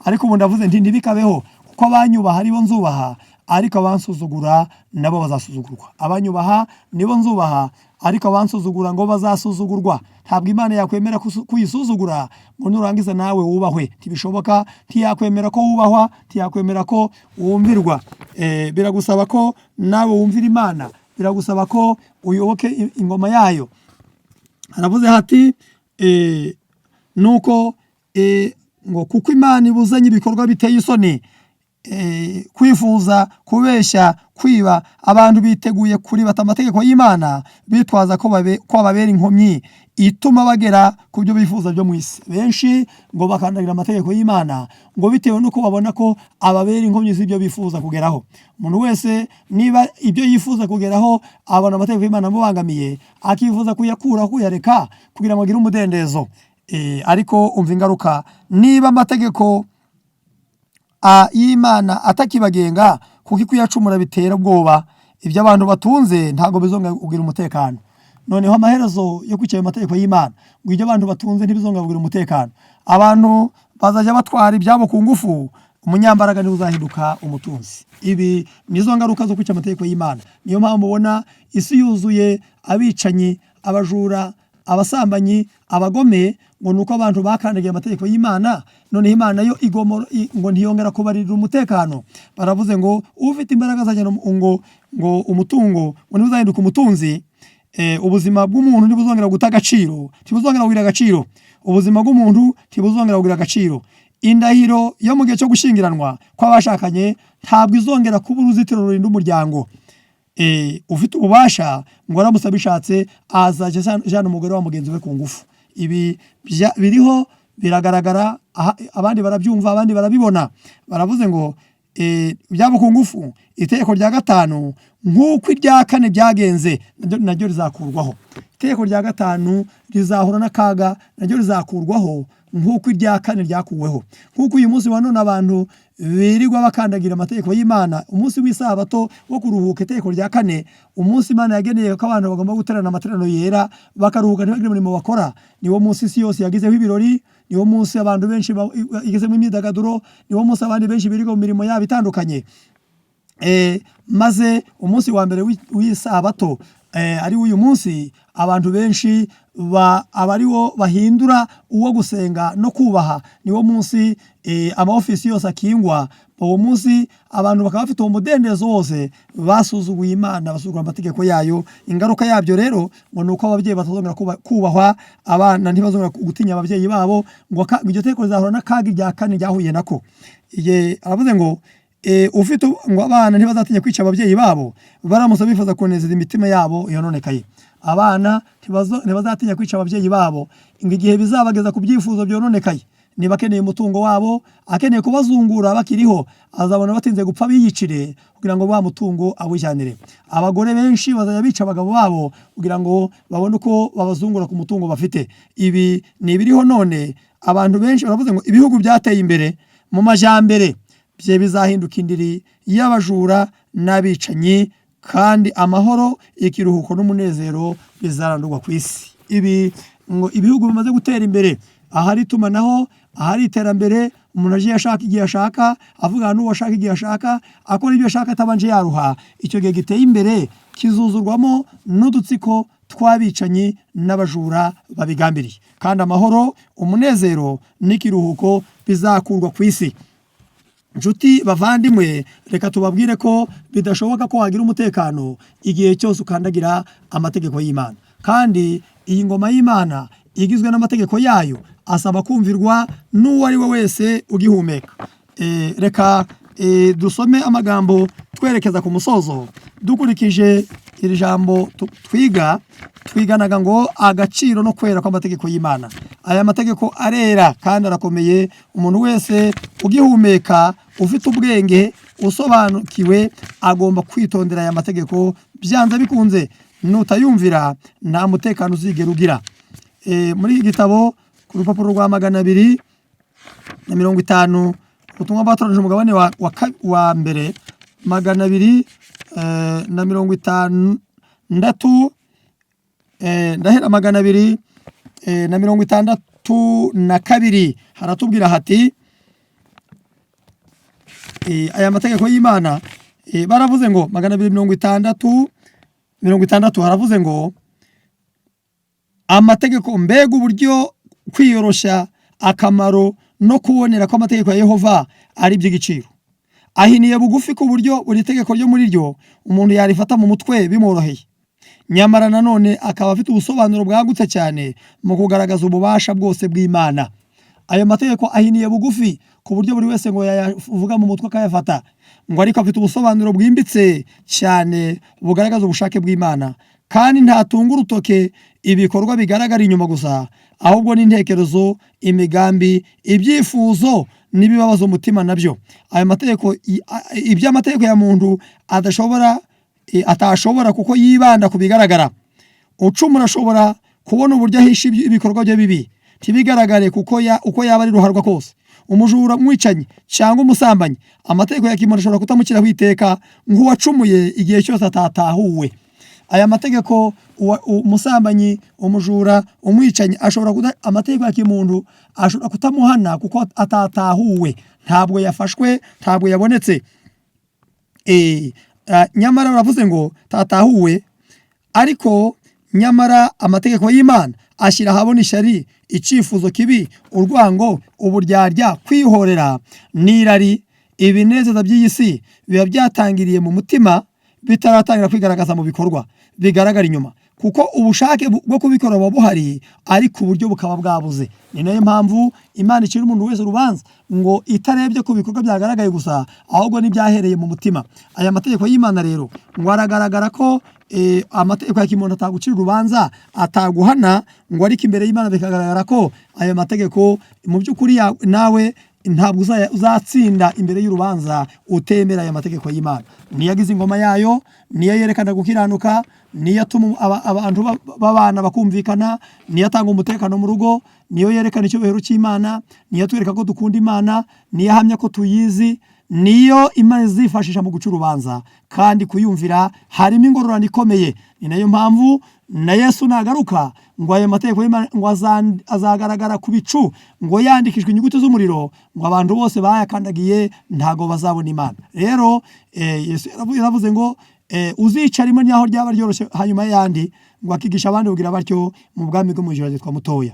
Ariko ubu ndavuze nti ntibikabeho, kuko abanyubaha aribo nzubaha, ariko abansuzugura nabo bazasuzugurwa. Abanyubaha nibo nzubaha, ariko abansuzugura ngo bazasuzugurwa. Ntabwo Imana yakwemera kuyisuzugura ngo nurangiza nawe wubahwe. Ntibishoboka. Ntiyakwemera ko wubahwa, ntiyakwemera ko wumvirwa. Biragusaba ko nawe wumvira Imana, biragusaba ko uyoboke ingoma yayo. Haravuze hati nuko ngo kuko Imana ibuzanye ibikorwa biteye isoni, kwifuza, kubeshya, kwiba, abantu biteguye kuribata amategeko y'Imana, bitwaza ko babera inkomyi ituma bagera ku byo bifuza byo mu isi. Benshi ngo bakandagira amategeko y'Imana, ngo bitewe nuko babona ko ababera inkomyi z'ibyo bifuza kugeraho. Umuntu wese niba ibyo yifuza kugeraho abona amategeko y'Imana amubangamiye, akifuza kuyakuraho, kuyareka kugira ngo agire umudendezo. Ariko umva ingaruka niba amategeko y'Imana atakibagenga, kuko kuyacumura bitera ubwoba. Ibyo abantu batunze ntabwo bizonga kugira umutekano. Noneho amaherezo yo kwica ayo mategeko y'Imana, ngo ibyo abantu batunze ntibizonga kugira umutekano. Abantu bazajya batwara ibyabo ku ngufu, umunyambaraga niwe uzahinduka umutunzi. Ibi nizo ngaruka zo kwica amategeko y'Imana. Niyo mpamvu mubona isi yuzuye abicanyi, abajura, abasambanyi, abagome, ngo nuko abantu bakandagiye amategeko y'Imana. None Imana yo ngo ntiyongera kubarira umutekano. Baravuze ngo ufite imbaraga azajyana ngo umutungo ngo niwe uzahinduka umutunzi. Ubuzima bw'umuntu ntibuzongera guta agaciro, ntibuzongera kugira agaciro. Ubuzima bw'umuntu ntibuzongera kugira agaciro. Indahiro yo mu gihe cyo gushyingiranwa kw'abashakanye ntabwo izongera kuba uruzitiro rurinda umuryango. Ufite ububasha ngo aramutse abishatse azajya ajyana umugore wa mugenzi we ku ngufu. Ibi biriho, biragaragara, abandi barabyumva, abandi barabibona. Baravuze ngo byabo ku ngufu, itegeko rya 5 nk'uko irya 4 byagenze naryo rizakurwaho. Itegeko rya 5 rizahura n'akaga, naryo rizakurwaho nk'uko irya 4 ryakuweho. Nk'uko uyu munsi wa none abantu birirwa bakandagira amategeko y'Imana, umunsi w'isabato wo kuruhuka, itegeko rya 4, umunsi Imana yageneye ko abantu bagomba guterana amateraniro yera, bakaruhuka ntibagire umurimo bakora. Niwo munsi isi yose yagizeho ibirori, niwo munsi abantu benshi igezemo imyidagaduro, niwo munsi abandi benshi birirwa mu mirimo yabo itandukanye. Maze umunsi wa mbere w'isabato ari uyu munsi, abantu benshi abariwo bahindura uwo gusenga no kubaha. Niwo munsi amaofisi yose akingwa. Uwo munsi abantu bakaba bafite umudendezo wose, basuzuguye Imana, basuzugura amategeko yayo. Ingaruka yabyo rero ngo nuko ababyeyi batazongera kubahwa, abana ntibazongera gutinya ababyeyi babo, ngo iryo tegeko rizahura n'akaga irya 4 ryahuye nako. Aravuze ngo ufite ngo abana ntibazatinya kwica ababyeyi babo, baramutse bifuza kunezeza imitima yabo yononekaye. Abana ntibazatinya kwica ababyeyi babo, ngo igihe bizabageza ku byifuzo byononekaye. Niba akeneye umutungo wabo, akeneye kubazungura bakiriho, azabona batinze gupfa biyicire kugira ngo wa mutungo awujyanire. Abagore benshi bazajya bica abagabo babo kugira ngo babone uko babazungura ku mutungo bafite. Ibi ni ibiriho none. Abantu benshi baravuze ngo ibihugu byateye imbere mu majyambere bye bizahinduka indiri y'abajura n'abicanyi, kandi amahoro, ikiruhuko n'umunezero bizarandurwa ku isi. Ibi ngo ibihugu bimaze gutera imbere ahari itumanaho, ahari iterambere, umuntu agiye ashaka igihe ashaka, avugana n'uwo ashaka igihe ashaka, akora ibyo ashaka atabanje yaruha, icyo gihe giteye imbere kizuzurwamo n'udutsiko tw'abicanyi n'abajura babigambiriye, kandi amahoro, umunezero n'ikiruhuko bizakurwa ku isi. Nshuti bavandimwe, reka tubabwire ko bidashoboka ko wagira umutekano igihe cyose ukandagira amategeko y'Imana, kandi iyi ngoma y'Imana igizwe n'amategeko yayo asaba kumvirwa n'uwo ari we wese ugihumeka. Reka dusome amagambo twerekeza ku musozo dukurikije iri jambo twiganaga ngo agaciro no kwera kw'amategeko y'Imana. Aya mategeko arera kandi arakomeye, umuntu wese ugihumeka ufite ubwenge usobanukiwe agomba kwitondera aya mategeko byanze bikunze, nutayumvira nta mutekano uzigera ugira. Muri iki gitabo ku rupapuro rwa 250 ubutumwa bwatoranije umugabane wa mbere 250 ndahera 262 haratubwira hati aya mategeko y'Imana baravuze ngo 260 haravuze ngo amategeko mbega uburyo kwiyoroshya akamaro no kubonera ko amategeko ya Yehova ari by'igiciro. Ahiniye bugufi ku buryo buri tegeko ryo muri ryo umuntu yarifata mu mutwe bimworoheye, nyamara nanone akaba afite ubusobanuro bwagutse cyane mu kugaragaza ububasha bwose bw'Imana. Ayo mategeko ahiniye bugufi ku buryo buri wese ngo yavuga mu mutwe akayafata, ngo ariko afite ubusobanuro bwimbitse cyane bugaragaza ubushake bw'Imana, kandi ntatunga urutoke ibikorwa bigaragara inyuma gusa, ahubwo n'intekerezo, imigambi, ibyifuzo n'ibibabaza umutima nabyo. Ayo mategeko iby'amategeko ya muntu atashobora kuko yibanda ku bigaragara. Ucumura ashobora kubona uburyo ahisha ibikorwa bye bibi ntibigaragare uko yaba ari ruharwa kose. Umujura, umwicanyi cyangwa umusambanyi, amategeko ya kimuntu ashobora kutamukiraho iteka nk'uwacumuye igihe cyose atatahuwe. Aya mategeko umusambanyi, umujura, umwicanyi amategeko ya kimuntu ashobora kutamuhana kuko atatahuwe, ntabwo yafashwe, ntabwo yabonetse. Nyamara baravuze ngo tatahuwe, ariko nyamara amategeko y'Imana ashyira ahabona ishyari, icyifuzo kibi, urwango, uburyarya, kwihorera n'irari. Ibinezeza by'iyi si biba byatangiriye mu mutima bitaratangira kwigaragaza mu bikorwa bigaragara inyuma, kuko ubushake bwo kubikora buba buhari ariko uburyo bukaba bwabuze. Ni nayo mpamvu Imana icira umuntu wese urubanza ngo itarebye ku bikorwa byagaragaye gusa, ahubwo n'ibyahereye mu mutima. Aya mategeko y'Imana rero ngo aragaragara ko amategeko ya kimuntu atagucira urubanza, ataguhana, ngo ariko imbere y'Imana bikagaragara ko aya mategeko mu by'ukuri nawe ntabwo uzatsinda imbere y'urubanza utemera aya mategeko y'Imana. Niyo agize ingoma yayo, niyo yerekana gukiranuka, niyo atuma abantu babana bakumvikana, niyo atanga umutekano mu rugo, niyo yerekana icyubahiro cy'Imana, niyo atwereka ko dukunda Imana, niyo ahamya ko tuyizi, niyo Imana izifashisha mu guca urubanza, kandi kuyumvira harimo ingororano ikomeye. Ni nayo mpamvu na Yesu nagaruka ngo ayo mategeko y'Imana ngo azagaragara ku bicu, ngo yandikishwe inyuguti z'umuriro, ngo abantu bose bayakandagiye ntago bazabona Imana. Rero Yesu yaravuze ngo uzica rimwe n'aho ryaba ryoroshye hanyuma yandi, ngo akigisha abandi kugira batyo mu bwami bwo mu ijuru yitwa mutoya.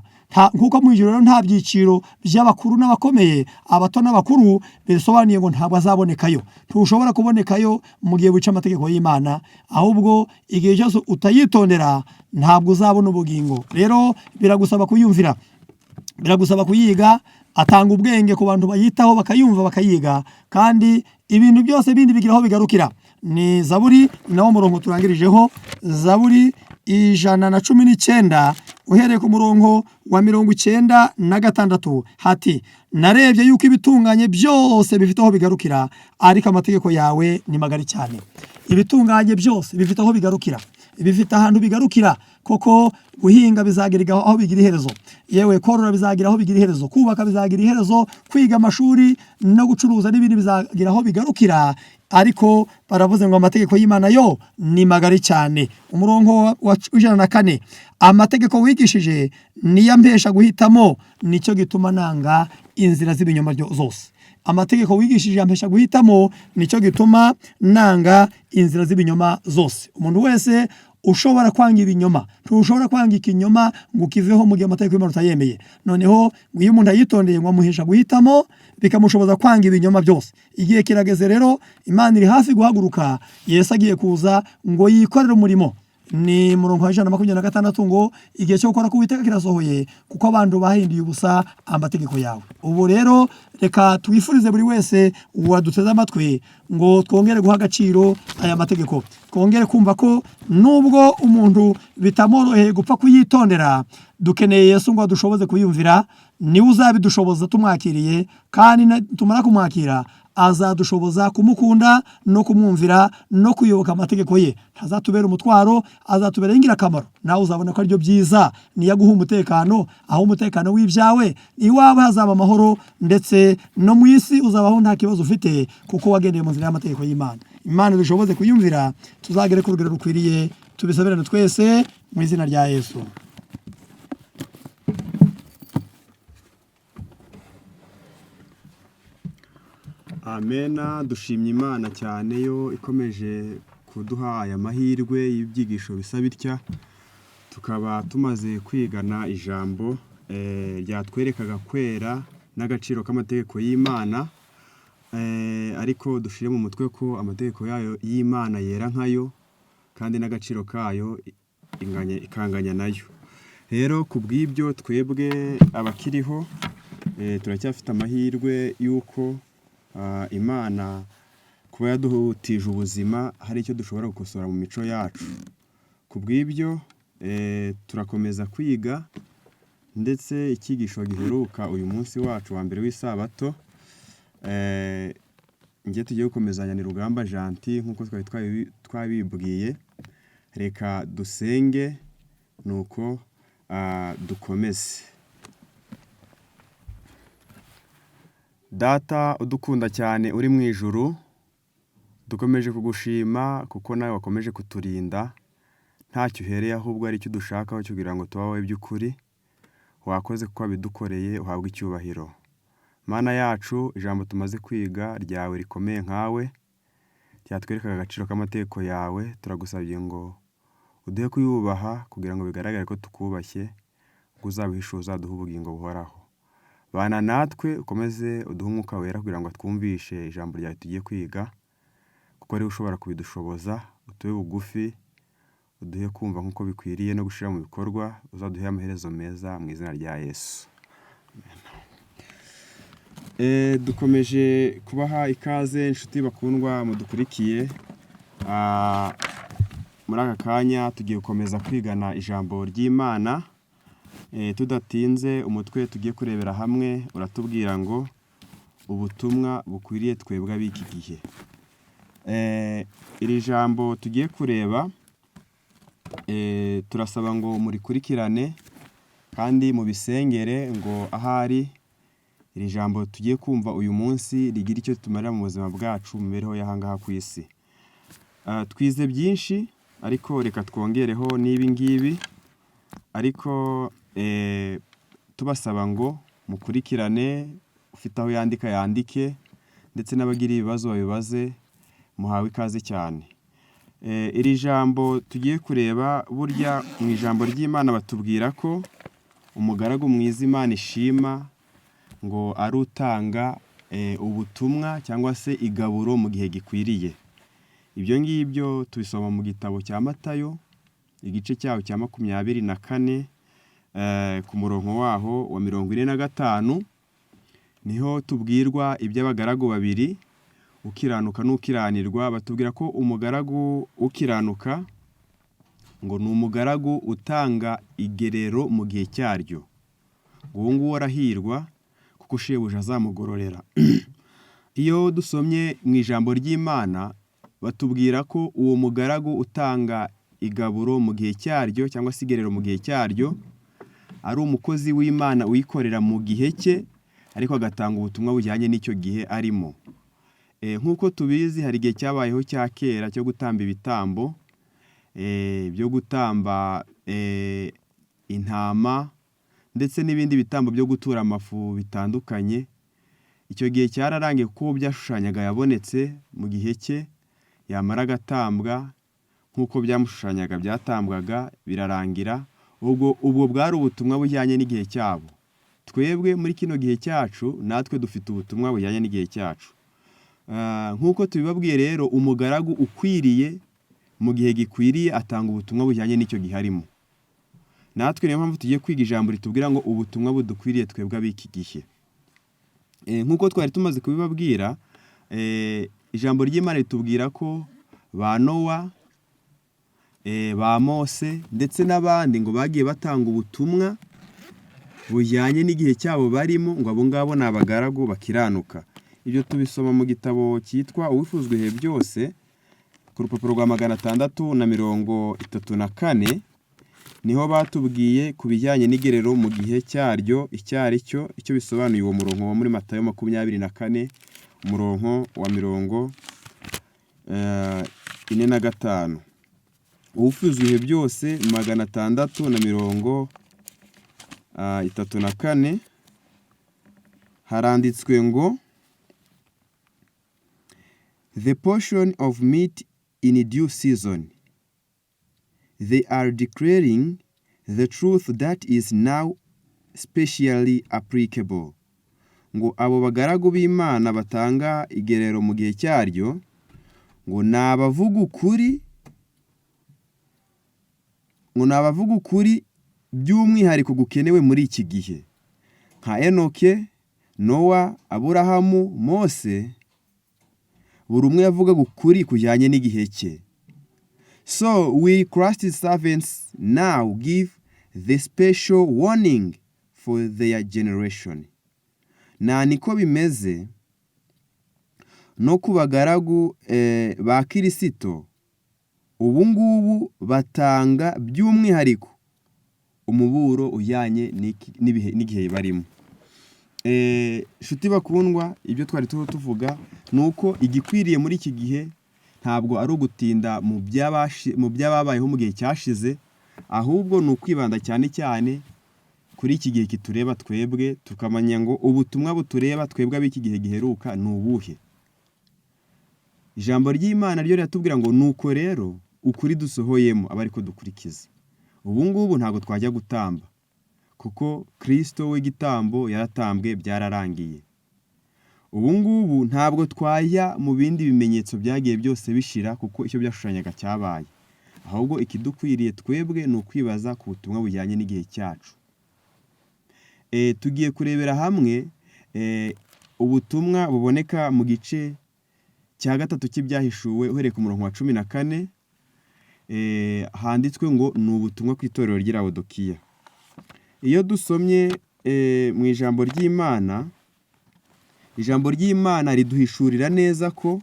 Nkuko mu ijuru rero nta byiciro by'abakuru n'abakomeye, abato n'abakuru, bisobanuye ngo ntabwo azabonekayo. Ntushobora kubonekayo mu gihe wica amategeko y'Imana, ahubwo igihe cyose utayitondera ntabwo uzabona ubugingo. Rero biragusaba kuyumvira, biragusaba kuyiga. Atanga ubwenge ku bantu bayitaho bakayumva bakayiga, kandi ibintu byose bindi bigiraho bigarukira. Ni Zaburi nawo murongo turangirijeho, Zaburi 119 uhereye ku murongo wa 96 hati, narebye yuko ibitunganye byose bifite aho bigarukira, ariko amategeko yawe ni magari cyane. Ibitunganye byose bifite aho bigarukira, bifite ahantu bigarukira, koko guhinga bizagira aho bigira iherezo, yewe korora bizagira aho bigira iherezo, kubaka bizagira iherezo, kwiga amashuri no gucuruza n'ibindi bizagira aho bigarukira. Ariko baravuze ngo amategeko y'Imana yo ni magari cyane. Umurongo wa 104, amategeko wigishije niyo mpesha guhitamo, nicyo gituma nanga inzira z'ibinyoma zose. Amategeko wigishije ampesha guhitamo, nicyo gituma nanga inzira z'ibinyoma zose. Umuntu wese ushobora kwanga ibinyoma, ntushobora kwanga ikinyoma ngo kiveho mu gihe amategeko y'Imana utayemeye. Noneho iyo umuntu ayitondeye ngo amuhesha guhitamo, bikamushoboza kwanga ibinyoma byose. Igihe kirageze rero, Imana iri hafi guhaguruka, Yesu agiye kuza ngo yikorere umurimo. Ni murongo wa 126 ngo igihe cyo gukora k'Uwiteka kirasohoye, kuko abantu bahinduye ubusa amategeko yawe. Ubu rero reka twifurize buri wese waduteze amatwi ngo twongere guha agaciro aya mategeko, twongere kumva ko nubwo umuntu bitamoroheye gupfa kuyitondera, dukeneye Yesu ngo adushoboze kuyumvira. Niwe uzabidushoboza tumwakiriye, kandi tumara kumwakira azadushoboza kumukunda no kumwumvira no kuyoboka amategeko ye. Ntazatubera umutwaro, azatubera ingirakamaro. Nawe uzabona ko aribyo byiza, niyaguha umutekano, aho umutekano w'ibyawe iwawe hazaba amahoro, ndetse no mu isi uzabaho nta kibazo ufite, kuko wagendeye mu nzira y'amategeko y'Imana. Imana dushoboze kuyumvira, tuzagere ku rugero rukwiriye. Tubisabirane twese mu izina rya Yesu. Amena. Dushimye Imana cyane yo ikomeje kuduha aya mahirwe y'ibyigisho bisa bitya. Tukaba tumaze kwigana ijambo ryatwerekaga kwera n'agaciro k'amategeko y'Imana, ariko dushire mu mutwe ko amategeko yayo y'Imana yera nkayo, kandi n'agaciro kayo ikanganya nayo. Rero kubw'ibyo twebwe abakiriho turacyafite amahirwe y'uko Imana kuba yaduhutije ubuzima hari icyo dushobora gukosora mu mico yacu. Kubw'ibyo turakomeza kwiga, ndetse icyigisho giheruka uyu munsi wacu wa mbere w'isabato, ngiye tugiye gukomezanya ni Rugamba Janti nk'uko twabibwiye. Reka dusenge nuko dukomeze. Data udukunda cyane uri mu ijuru, dukomeje kugushima kuko nawe wakomeje kuturinda, ntacyo uhereye ahubwo ari icyo dushakaho kugira ngo tubaho by'ukuri. Wakoze kuko wabidukoreye, uhabwe icyubahiro. Mana yacu, ijambo tumaze kwiga ryawe rikomeye nkawe, ryatwerekaga agaciro k'amategeko yawe, turagusabye ngo uduhe kuyubaha kugira ngo bigaragare ko tukubashye, ngo uzabihishe uzaduhe ubugingo buhoraho. Bana natwe ukomeze uduhe umwuka wera kugira ngo twumvishe ijambo ryawe tugiye kwiga, kuko ariwe ushobora kubidushoboza. Utube bugufi, uduhe kumva nk'uko bikwiriye no gushyira mu bikorwa, uzaduhe amaherezo meza mu izina rya Yesu. Dukomeje kubaha ikaze inshuti bakundwa mudukurikiye. Muri aka kanya tugiye gukomeza kwigana ijambo ry'Imana. Tudatinze, umutwe tugiye kurebera hamwe uratubwira ngo ubutumwa bukwiriye twebwe ab'iki gihe. Iri jambo tugiye kureba, turasaba ngo murikurikirane kandi mubisengere ngo ahari iri jambo tugiye kumva uyu munsi rigira icyo tumarira mu buzima bwacu, mu mibereho y'ahangaha ku isi. Twize byinshi, ariko reka twongereho n'ibi ngibi, ariko tubasaba ngo mukurikirane, ufite aho yandika yandike, ndetse n'abagira ibibazo babibaze. Muhawe ikaze cyane. Iri jambo tugiye kureba, burya mu ijambo ry'Imana batubwira ko umugaragu mwiza Imana ishima ngo ari utanga ubutumwa cyangwa se igaburo mu gihe gikwiriye. Ibyo ngibyo tubisoma mu gitabo cya Matayo, igice cyaho cya 24, ku murongo waho wa 45, niho tubwirwa iby'abagaragu babiri, ukiranuka n'ukiranirwa. Batubwira ko umugaragu ukiranuka ngo ni umugaragu utanga igerero mu gihe cyaryo. Uwo nguwo arahirwa kuko shebuja azamugororera. Iyo dusomye mu ijambo ry'Imana batubwira ko uwo mugaragu utanga igaburo mu gihe cyaryo cyangwa se igerero mu gihe cyaryo, ari umukozi w'Imana uyikorera mu gihe cye ariko agatanga ubutumwa bujyanye n'icyo gihe arimo. Nk'uko tubizi hari igihe cyabayeho cya kera cyo gutamba ibitambo, byo gutamba intama ndetse n'ibindi bitambo byo gutura amafu bitandukanye. Icyo gihe cyararangiye kuko byashushanyaga yabonetse mu gihe cye, yamara agatambwa nk'uko byamushushanyaga byatambwaga birarangira. Ubwo bwari ubutumwa bujyanye n'igihe cyabo. Twebwe muri kino gihe cyacu natwe dufite ubutumwa bujyanye n'igihe cyacu. Nk'uko tubibabwiye rero, umugaragu ukwiriye mu gihe gikwiriye atanga ubutumwa bujyanye n'icyo gihe arimo. Natwe niyo mpamvu tugiye kwiga ijambo ritubwira ngo ubutumwa budukwiriye twebwe ab'iki gihe. Nk'uko twari tumaze kubibabwira, ijambo ry'Imana ritubwira ko ba Nowa, ba Mose ndetse n'abandi ngo bagiye batanga ubutumwa bujyanye n'igihe cyabo barimo, ngo abo ngabo ni abagaragu bakiranuka. Ibyo tubisoma mu gitabo cyitwa Uwifuzwa ibihe byose ku rupapuro rwa 634, niho batubwiye ku bijyanye n'igerero mu gihe cyaryo icyo ari cyo, icyo bisobanuye uwo murongo wo muri Matayo 24 umurongo wa 45. Uwifuzwa ibihe byose 634 haranditswe ngo the portion of meat in due season. They are declaring the truth that is now specially applicable. Ngo abo bagaragu b'Imana batanga igerero mu gihe cyaryo, ngo nabavuga ukuri by'umwihariko gukenewe muri iki gihe, nka Enoke, Nowa, Aburahamu, Mose. Buri umwe yavugaga ukuri kujyanye n'igihe cye. So we Christ's servants now give the special warning for their generation. Niko bimeze no ku bagaragu ba Kirisito. Ubu ngubu batanga by'umwihariko umuburo ujyanye n'igihe barimo. Shuti bakundwa, ibyo twari tuvuga nuko igikwiriye muri iki gihe ntabwo ari ugutinda mu byababayeho mu gihe cyashize, ahubwo ni ukwibanda cyane cyane kuri iki gihe kitureba twebwe, tukamenya ngo ubutumwa butureba twebwe ab'iki gihe giheruka ni ubuhe. Ijambo ry'Imana ryo riratubwira ngo nuko rero ukuri dusohoyemo aba ariko dukurikiza. Ubu ngubu ntabwo twajya gutamba kuko Kristo w'igitambo yaratambwe, byararangiye. Ubu ngubu ntabwo twajya mu bindi bimenyetso byagiye byose bishira kuko icyo byashushanyaga cyabaye. Ahubwo ikidukwiriye twebwe ni ukwibaza ku butumwa bujyanye n'igihe cyacu. Tugiye kurebera hamwe ubutumwa buboneka mu gice cya 3 cy'ibyahishuwe uhereye ku murongo wa 14. Handitswe ngo ni ubutumwa ku itorero ry'i Laodikiya. Iyo dusomye mu ijambo ry'Imana, ijambo ry'Imana riduhishurira neza ko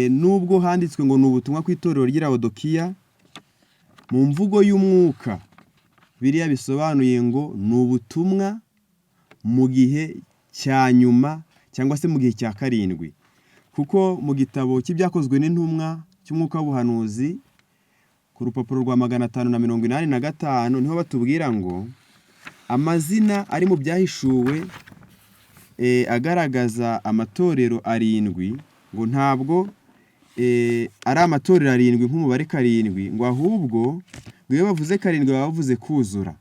nubwo handitswe ngo ni ubutumwa ku itorero ry'i Laodikiya, mu mvugo y'umwuka biriya bisobanuye ngo ni ubutumwa mu gihe cya nyuma cyangwa se mu gihe cya 7. Kuko mu gitabo cy'ibyakozwe n'intumwa cy'umwuka w'ubuhanuzi ku rupapuro rwa 585 niho batubwira ngo amazina ari mu byahishuwe agaragaza amatorero 7, ngo ntabwo ari amatorero 7 nk'umubare 7, ngo ahubwo iyo bavuze 7 baba bavuze kuzura.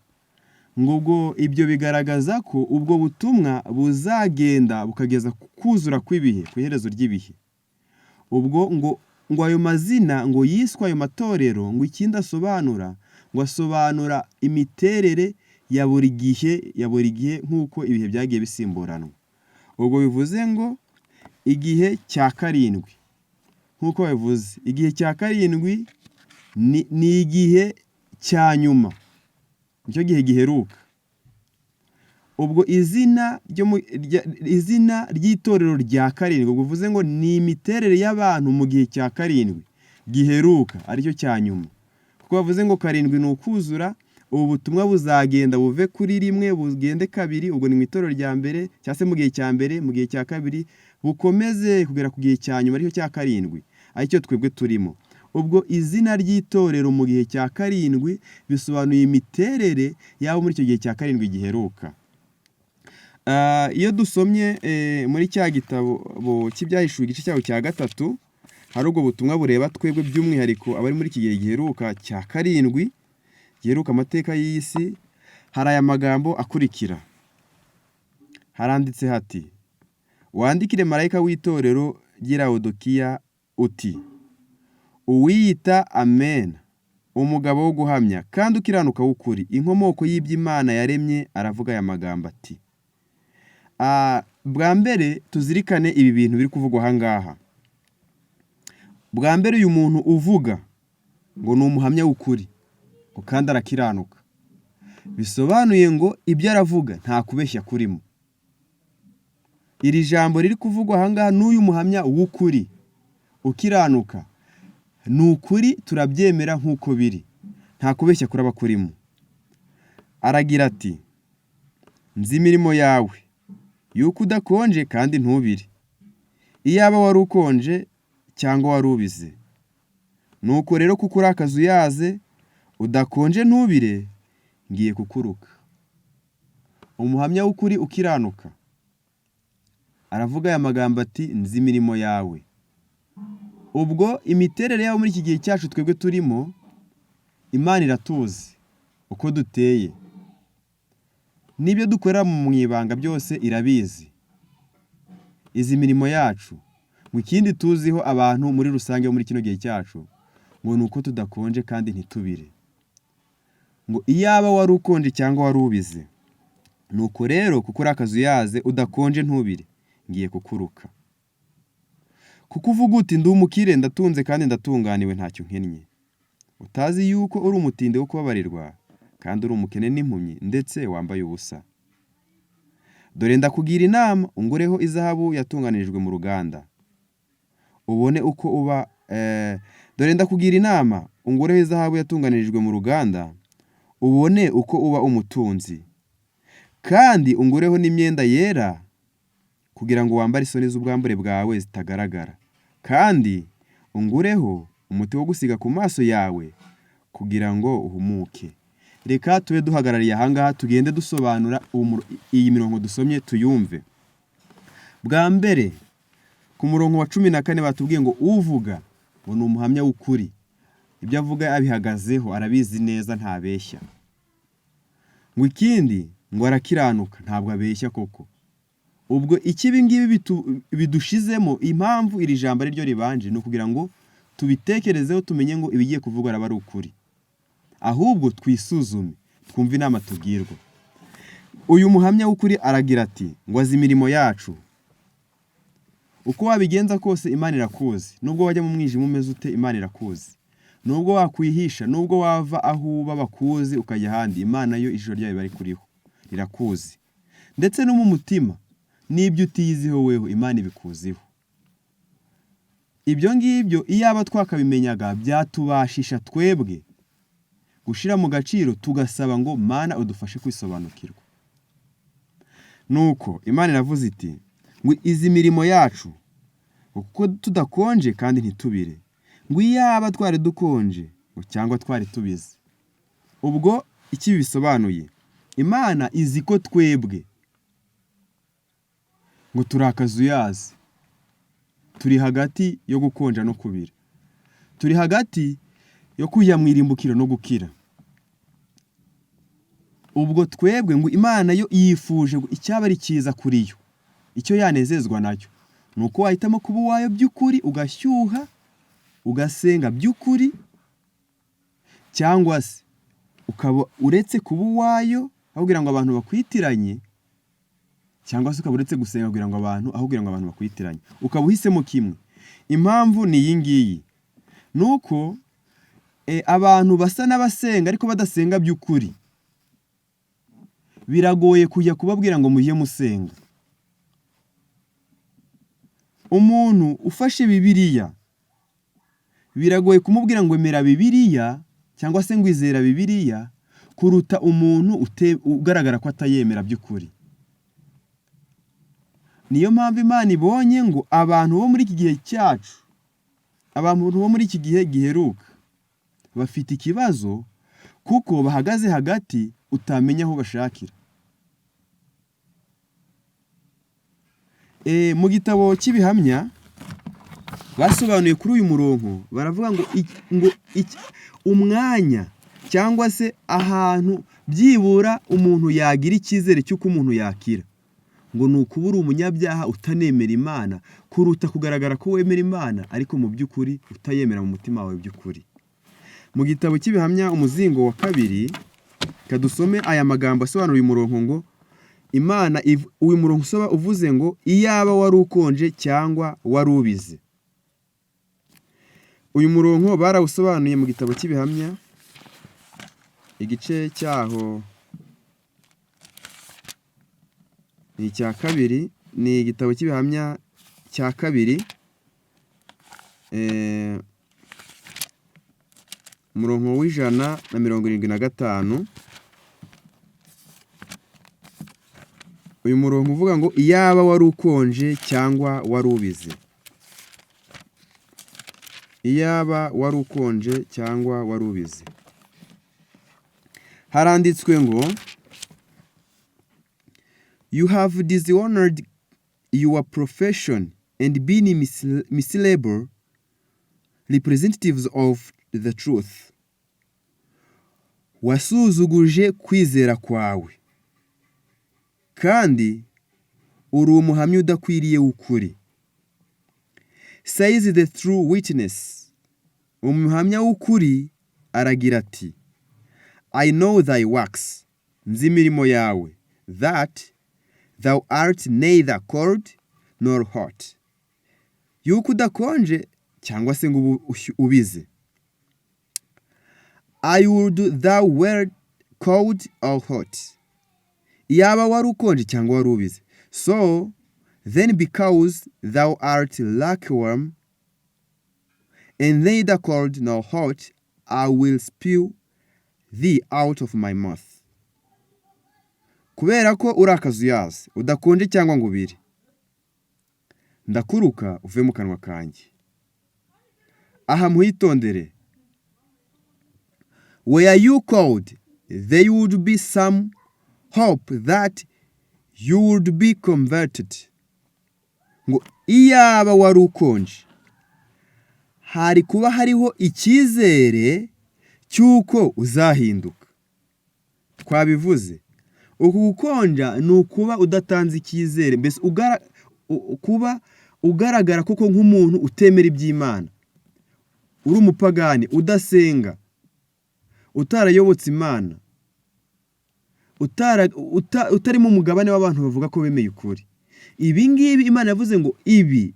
Ngo ubwo ibyo bigaragaza ko ubwo butumwa buzagenda bukageza kuzura kw'ibihe, ku iherezo ry'ibihe. Ubwo ngo ayo mazina ngo yiswe ayo matorero, ngo ikindi asobanura, ngo asobanura imiterere ya buri gihe nk'uko ibihe byagiye bisimburanwa. Ubwo bivuze ngo igihe cya 7 nk'uko bivuze, igihe cya 7 ni igihe cya nyuma, nicyo gihe giheruka. Ubwo izina ry'itorero rya 7 bivuze ngo ni imiterere y'abantu mu gihe cya 7, giheruka aricyo cya nyuma, kuko bavuze ngo 7 ni ukuzura. Ubu butumwa buzagenda buve kuri 1 bugende 2, ubwo ni mu itorero rya mbere cyangwa se mu gihe cya mbere, mu gihe cya kabiri, bukomeze kugera ku gihe cya nyuma aricyo cya 7 aricyo twebwe turimo. Ubwo izina ry'itorero mu gihe cya 7 bisobanuye imiterere yabo muri icyo gihe cya 7 giheruka. Iyo dusomye muri cya gitabo cy'ibyahishuwe igice cyaho cya 3, hari ubwo butumwa bureba twebwe by'umwihariko abari muri iki gihe giheruka cya 7 giheruka amateka y'isi. Hari aya magambo akurikira, haranditse hati: wandikire marayika w'itorero ry'i Laodikiya uti, uwiyita Amen, umugabo wo guhamya kandi ukiranuka w'ukuri, inkomoko y'iby'Imana yaremye, aravuga aya magambo ati. Bwa mbere tuzirikane ibi bintu biri kuvugwa aha ngaha. Bwa mbere uyu muntu uvuga ngo ni umuhamya w'ukuri kandi arakiranuka, bisobanuye ngo ibyo aravuga nta kubeshya kurimo. Iri jambo riri kuvugwa aha ngaha n'uyu muhamya w'ukuri ukiranuka, ni ukuri, turabyemera nk'uko biri, nta kubeshya kuraba kurimo. Aragira ati: nzi imirimo yawe yuko udakonje kandi ntubire. Iyaba wari ukonje cyangwa wari ubize. Nuko rero kuko uri akazuyaze, udakonje ntubire, ngiye kukuruka. Umuhamya w'ukuri ukiranuka aravuga aya magambo ati: nzi imirimo yawe. Ubwo imiterere yabo muri iki gihe cyacu twebwe turimo, Imana iratuzi uko duteye, n'ibyo dukorera mu ibanga byose irabizi. Izi mirimo yacu, mu kindi tuziho abantu muri rusange muri kino gihe cyacu, ngo ni uko tudakonje kandi ntitubire. Ngo iyaba wari ukonje cyangwa wari ubize. Nuko rero kuko uri akazuyaze, udakonje ntubire, ngiye kukuruka. Kuko uvuga uti ndi umukire, ndatunze kandi ndatunganiwe, ntacyo nkennye. Utazi yuko uri umutindi wo kubabarirwa kandi uri umukene n'impumyi, ndetse wambaye ubusa. Dore ndakugira inama, ungureho izahabu yatunganirijwe mu ruganda, ubone uko uba dore ndakugira inama, ungureho izahabu yatunganirijwe mu ruganda, ubone uko uba umutunzi. Kandi ungureho n'imyenda yera, kugira ngo wambare isoni z'ubwambure bwawe zitagaragara. Kandi ungureho umuti wo gusiga ku maso yawe, kugira ngo uhumuke. Reka tube duhagarariye aha ngaha, tugende dusobanura iyi mirongo dusomye tuyumve. Bwa mbere ku murongo wa 14 batubwiye ngo uvuga ngo ni umuhamya w'ukuri, ibyo avuga abihagazeho, arabizi neza, ntabeshya. Ngo ikindi ngo arakiranuka, ntabwo abeshya koko. Ubwo ikibi ngibi bidushizemo, impamvu iri jambo ari ryo ribanje, ni ukugira ngo tubitekerezeho, tumenye ngo ibigiye kuvugwa araba ari ukuri. Ahubwo twisuzume, twumve inama tubwirwa. Uyu muhamya w'ukuri aragira ati ngo azi imirimo yacu. Uko wabigenza kose Imana irakuzi. Nubwo wajya mu mwijima umeze ute, Imana irakuzi. Nubwo wakwihisha, nubwo wava aho uba bakuzi ukajya ahandi, Imana yo ijoro ryayo bari kuriho, irakuzi. Ndetse no mu mutima, n'ibyo utiyiziho weho, Imana ibikuziho. Ibyo ngibyo iyaba twakabimenyaga, byatubashisha twebwe gushira mu gaciro, tugasaba ngo Mana udufashe kwisobanukirwa. Nuko Imana iravuze iti ngo izi mirimo yacu, kuko tudakonje kandi ntitubire. Ngo iyaba twari dukonje cyangwa twari tubize. Ubwo iki bisobanuye, Imana izi ko twebwe ngo turakazuyaze, turi hagati yo gukonja no kubira, turi hagati yo kujya mu irimbukiro no gukira. Ubwo twebwe ngo Imana yo yifuje ngo icyaba ari cyiza kuri yo, icyo yanezezwa nacyo, nuko wahitamo kuba uwayo by'ukuri, ugashyuha, ugasenga by'ukuri, cyangwa se ukaba uretse kuba uwayo aho kugira ngo abantu bakwitiranye, cyangwa se ukaba uretse gusenga kugira ngo abantu aho kugira ngo abantu bakwitiranye, ukaba uhisemo kimwe. Impamvu ni iyi ngiyi, nuko abantu basa n'abasenga ariko badasenga by'ukuri, biragoye kujya kubabwira ngo mujye musenga. Umuntu ufashe Bibiliya biragoye kumubwira ngo emera Bibiliya cyangwa se ngo izera Bibiliya kuruta umuntu ugaragara ko atayemera by'ukuri. Niyo mpamvu Imana ibonye ngo abantu bo muri iki gihe cyacu, abantu bo muri iki gihe giheruka bafite ikibazo kuko bahagaze hagati utamenya aho bashakira. Mu gitabo cy'ibihamya basobanuye kuri uyu murongo baravuga ngo umwanya cyangwa se ahantu byibura umuntu yagira icyizere cy'uko umuntu yakira, ngo ni ukuba uri umunyabyaha utanemera Imana kuruta kugaragara ko wemera Imana ariko mu by'ukuri utayemera mu mutima wawe by'ukuri. Mu gitabo cy'ibihamya umuzingo wa 2 kadusome aya magambo asobanura uyu murongo ngo Imana uyu murongo uvuze ngo iyaba wari ukonje cyangwa wari ubize. Uyu murongo barawusobanuye mu gitabo cy'ibihamya igice cyaho ni icya 2, ni igitabo cy'ibihamya cya 2 umurongo w'175. Uyu murongo uvuga ngo iyaba wari ukonje cyangwa wari ubize. Iyaba wari ukonje cyangwa wari ubize. Haranditswe ngo you have dishonored your profession and been miserable representatives of the truth. Wasuzuguje kwizera kwawe kandi uri umuhamya udakwiriye w'ukuri. Says the true witness. Umuhamya w'ukuri aragira ati I know thy works, nzi imirimo yawe, that thou art neither cold nor hot. Yuko udakonje cyangwa se ngo ubize. I would thou were cold or hot. Iyaba wari ukonje cyangwa wari ubize. So then because thou art lukewarm and neither cold nor hot, I will spew thee out of my mouth. Kubera ko uri akazuyazi udakonje cyangwa ngo ubire, ndakuruka uve mu kanwa kanjye. Aha muhitondere. Were you cold, there would be some hope that you would be converted. Ngo iyaba wari ukonje hari kuba hariho icyizere cyuko uzahinduka. Twabivuze uku gukonja ni ukuba udatanze icyizere, mbese kuba ugaragara koko nk'umuntu utemera iby'Imana, uri umupagani, udasenga, utarayobotse Imana, utari mu mugabane w'abantu bavuga ko bemeye ukuri. Ibi ngibi Imana yavuze ngo ibi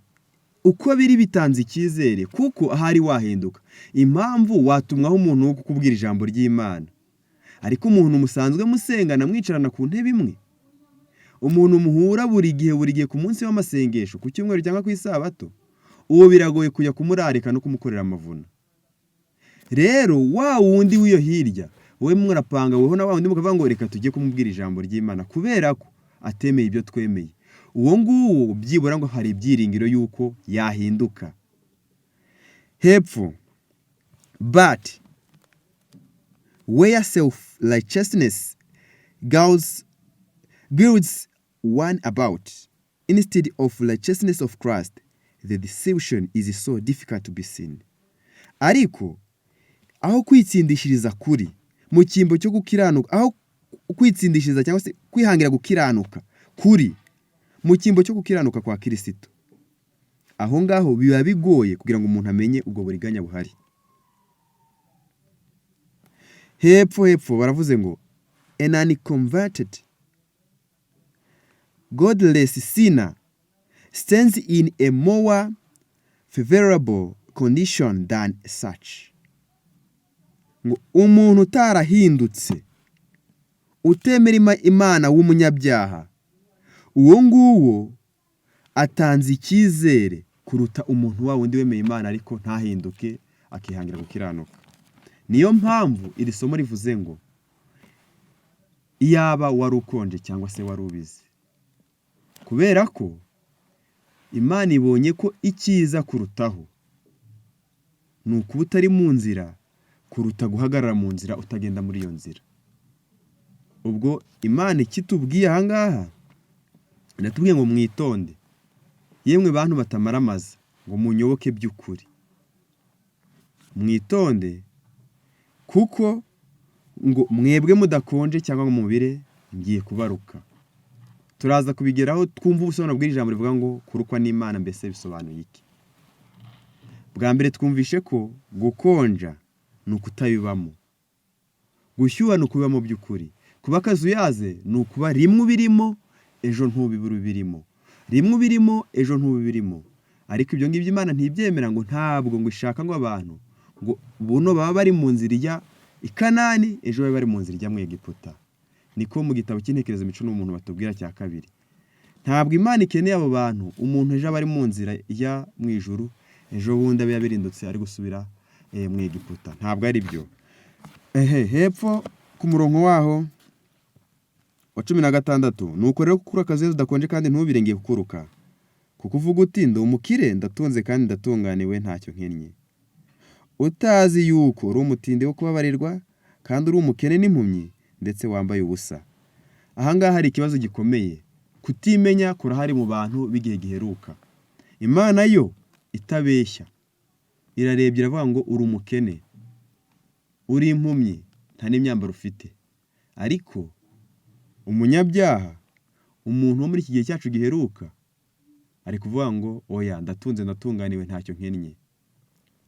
uko biri bitanze icyizere kuko ahari wahinduka. Impamvu watumwaho umuntu wo kukubwira ijambo ry'Imana, ariko umuntu musanzwe musengana mwicarana ku ntebe imwe, umuntu muhura buri gihe ku munsi w'amasengesho, ku cyumweru cyangwa ku isabato, uwo biragoye kujya kumurarika no kumukorera amavuna. Rero wa wundi w'iyo hirya wowe murapanga weho na wa wundi mukavuga ngo reka tujye kumubwira ijambo ry'Imana kubera ko atemeye ibyo twemeye. Uwo nguwo byibura ngo hari ibyiringiro yuko yahinduka. Hepfo, but where self-righteousness guilds one about instead of righteousness of Christ, the deception is so difficult to be seen. Ariko aho kwitsindishiriza kuri mu cyimbo cyo gukiranuka, aho kwitsindishiriza cyangwa se kwihangira gukiranuka kuri mu cyimbo cyo gukiranuka kwa Kristo, aho ngaho biba bigoye kugira ngo umuntu amenye ubwo buriganya buhari. Hepfo baravuze ngo an unconverted godless sinner stands in a more favorable condition than such. Ngo umuntu utarahindutse utemera Imana w'umunyabyaha, uwo nguwo atanze icyizere kuruta umuntu wa wundi wemeye Imana ariko ntahinduke, akihangira gukiranuka. Niyo mpamvu iri somo rivuze ngo iyaba wari ukonje cyangwa se wari ubizi, kubera ko Imana ibonye ko icyiza kurutaho ni ukuba utari mu nzira kuruta guhagarara mu nzira utagenda muri iyo nzira. Ubwo Imana ikitubwiye aha ngaha iratubwiye ngo mwitonde, yemwe bantu batamaramaza, ngo munyoboke by'ukuri. Mwitonde kuko ngo mwebwe mudakonje cyangwa ngo mubire ngiye kubaruka. Turaza kubigeraho twumva ubusobanuro bw'iri jambo rivuga ngo kurukwa n'Imana mbese bisobanuye iki. Bwa mbere twumvishe ko gukonja ni ukutabibamo, gushyuha ni ukubibamo by'ukuri, kuba akazuyaze ni ukuba rimwe ubirimo ejo ntubibure ubirimo, rimwe ubirimo ejo ntubibirimo. Ariko ibyo ngibyo Imana ntibyemera, ngo ntabwo ngo ishaka ngo abantu ngo buno baba bari mu nzira ijya i Kanani ejo baba bari mu nzira ijya mu Egiputa. Niko mu gitabo cy'intekerezo mico n'umuntu batubwira cya kabiri. Ntabwo Imana ikeneye abo bantu umuntu ejo bari mu nzira ijya mu ijuru ejo bundi abe yabirindutse ari gusubira mu Egiputa. Ntabwo ari byo. Hepfo ku murongo waho wa 16, nuko rero kukura akazi udakonje kandi ntubirengeye kukuruka, kuko uvuga uti ndi umukire ndatunze kandi ndatunganiwe ntacyo nkennye, utazi yuko uri umutindi wo kubabarirwa kandi uri umukene n'impumyi ndetse wambaye ubusa. Aha ngaha hari ikibazo gikomeye, kutimenya kurahari mu bantu b'igihe giheruka. Imana yo itabeshya irarebye iravuga ngo uri umukene, uri impumyi, nta n'imyambaro ufite. Ariko umunyabyaha, umuntu wo muri iki gihe cyacu giheruka, ari kuvuga ngo oya ndatunze ndatunganiwe ntacyo nkennye.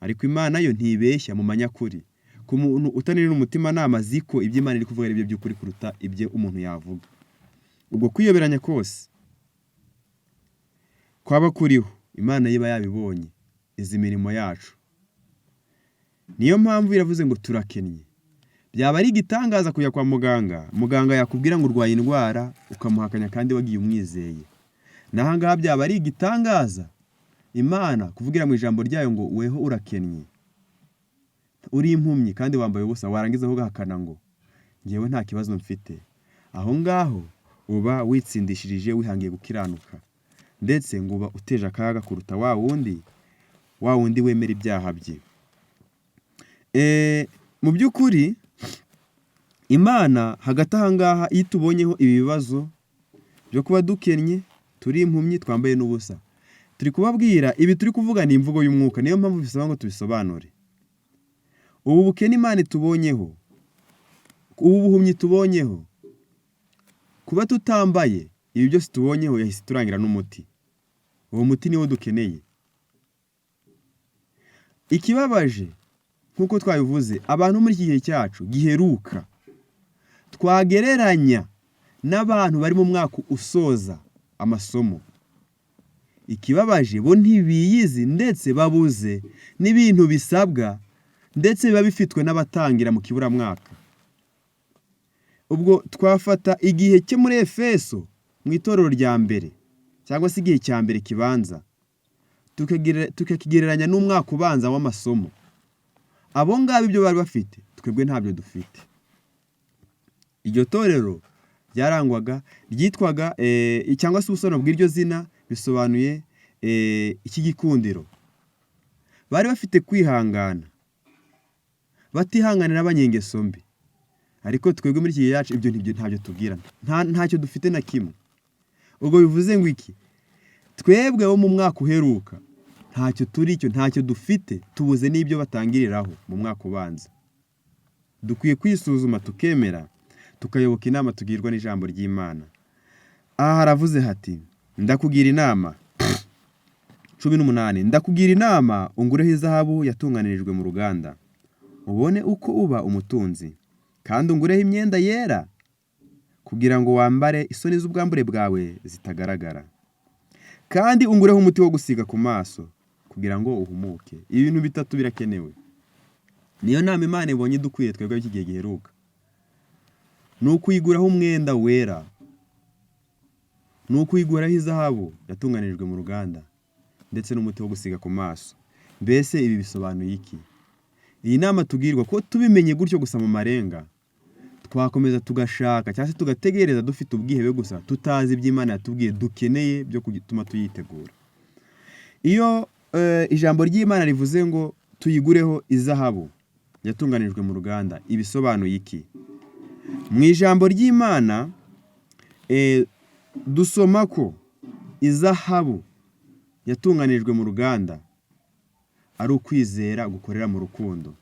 Ariko Imana yo ntibeshya mu manyakuri. Ku muntu utanira umutima nama ziko ibyo Imana iri kuvuga ari byo by'ukuri kuruta ibyo umuntu yavuga. Ubwo kwiyoberanya kose kwaba kuriho, Imana yiba yabibonye izi mirimo yacu. Niyo mpamvu iravuze ngo turakennye. Byaba ari igitangaza kujya kwa muganga, muganga yakubwira ngo urwaye indwara ukamuhakanya kandi wagiye umwizeye. Naha ngaha byaba ari igitangaza Imana kuvugira mu ijambo ryayo ngo weho urakennye, uri impumyi kandi wambaye ubusa, warangiza ho gahakana ngo ngewe nta kibazo mfite. Aho ngaho uba witsindishirije wihangiye gukiranuka, ndetse ngo uba uteje akaga kuruta wa wundi wemera ibyaha bye. Mu by'ukuri Imana hagati aha ngaha iyo tubonyeho ibi bibazo byo kuba dukennye, turi impumyi, twambaye n'ubusa, turi kubabwira ibi turi kuvuga ni imvugo y'umwuka. Niyo mpamvu bisaba ngo tubisobanure. Ubu bukene Imana itubonyeho, ubu buhumyi tubonyeho, kuba tutambaye, ibi byose tubonyeho yahise turangira n'umuti. Uwo muti niwo dukeneye. Ikibabaje nk'uko twabivuze, abantu muri iki gihe cyacu giheruka twagereranya n'abantu bari mu mwaka usoza amasomo. Ikibabaje bo ntibiyizi ndetse babuze n'ibintu bisabwa, ndetse biba bifitwe n'abatangira mu kiburamwaka. Ubwo twafata igihe cyo muri Efeso mu itorero rya mbere cyangwa se igihe cya mbere kibanza, tukakigereranya n'umwaka ubanza w'amasomo. Abo ngabo ibyo bari bafite twebwe ntabyo dufite. Iryo torero ryarangwaga, ryitwaga cyangwa se ubusobanuro bw'iryo zina bisobanuye iki gikundiro. Bari bafite kwihangana, batihanganira abanyengeso mbi. Ariko twebwe muri iki gihe yacu ibyo ntabyo tubwirana, ntacyo dufite na kimwe. Ubwo bivuze ngo iki? Twebwe bo mu mwaka uheruka ntacyo turi cyo, ntacyo dufite, tubuze n'ibyo batangiriraho mu mwaka ubanza. Dukwiye kwisuzuma tukemera, tukayoboka inama tugirwa n'ijambo ry'Imana. Aha haravuze hati ndakugira inama 18, ndakugira inama ungureho izahabu yatunganirijwe mu ruganda, ubone uko uba umutunzi, kandi ungureho imyenda yera kugira ngo wambare isoni z'ubwambure bwawe zitagaragara, kandi ungureho umuti wo gusiga ku maso kugira ngo uhumuke. Ibintu bitatu birakenewe. Niyo nama Imana ibonye dukwiye twebwe iki gihe giheruka. Nukuyiguraho umwenda wera, nukuyiguraho izahabu yatunganirijwe mu ruganda, ndetse n'umuti wo gusiga ku maso. Mbese ibi bisobanuye iki? iyi nama tubwirwa ko tubimenye gutyo gusa mu marenga twakomeza tugashaka cyangwa se tugategereza dufite ubwihebe gusa tutazi iby'Imana yatubwiye dukeneye byo gutuma tuyitegura. Iyo ijambo ry'Imana rivuze ngo tuyigureho izahabu yatunganijwe mu ruganda, ibisobanuye iki? Mu ijambo ry'Imana dusoma ko izahabu yatunganijwe mu ruganda ari ukwizera gukorera mu rukundo.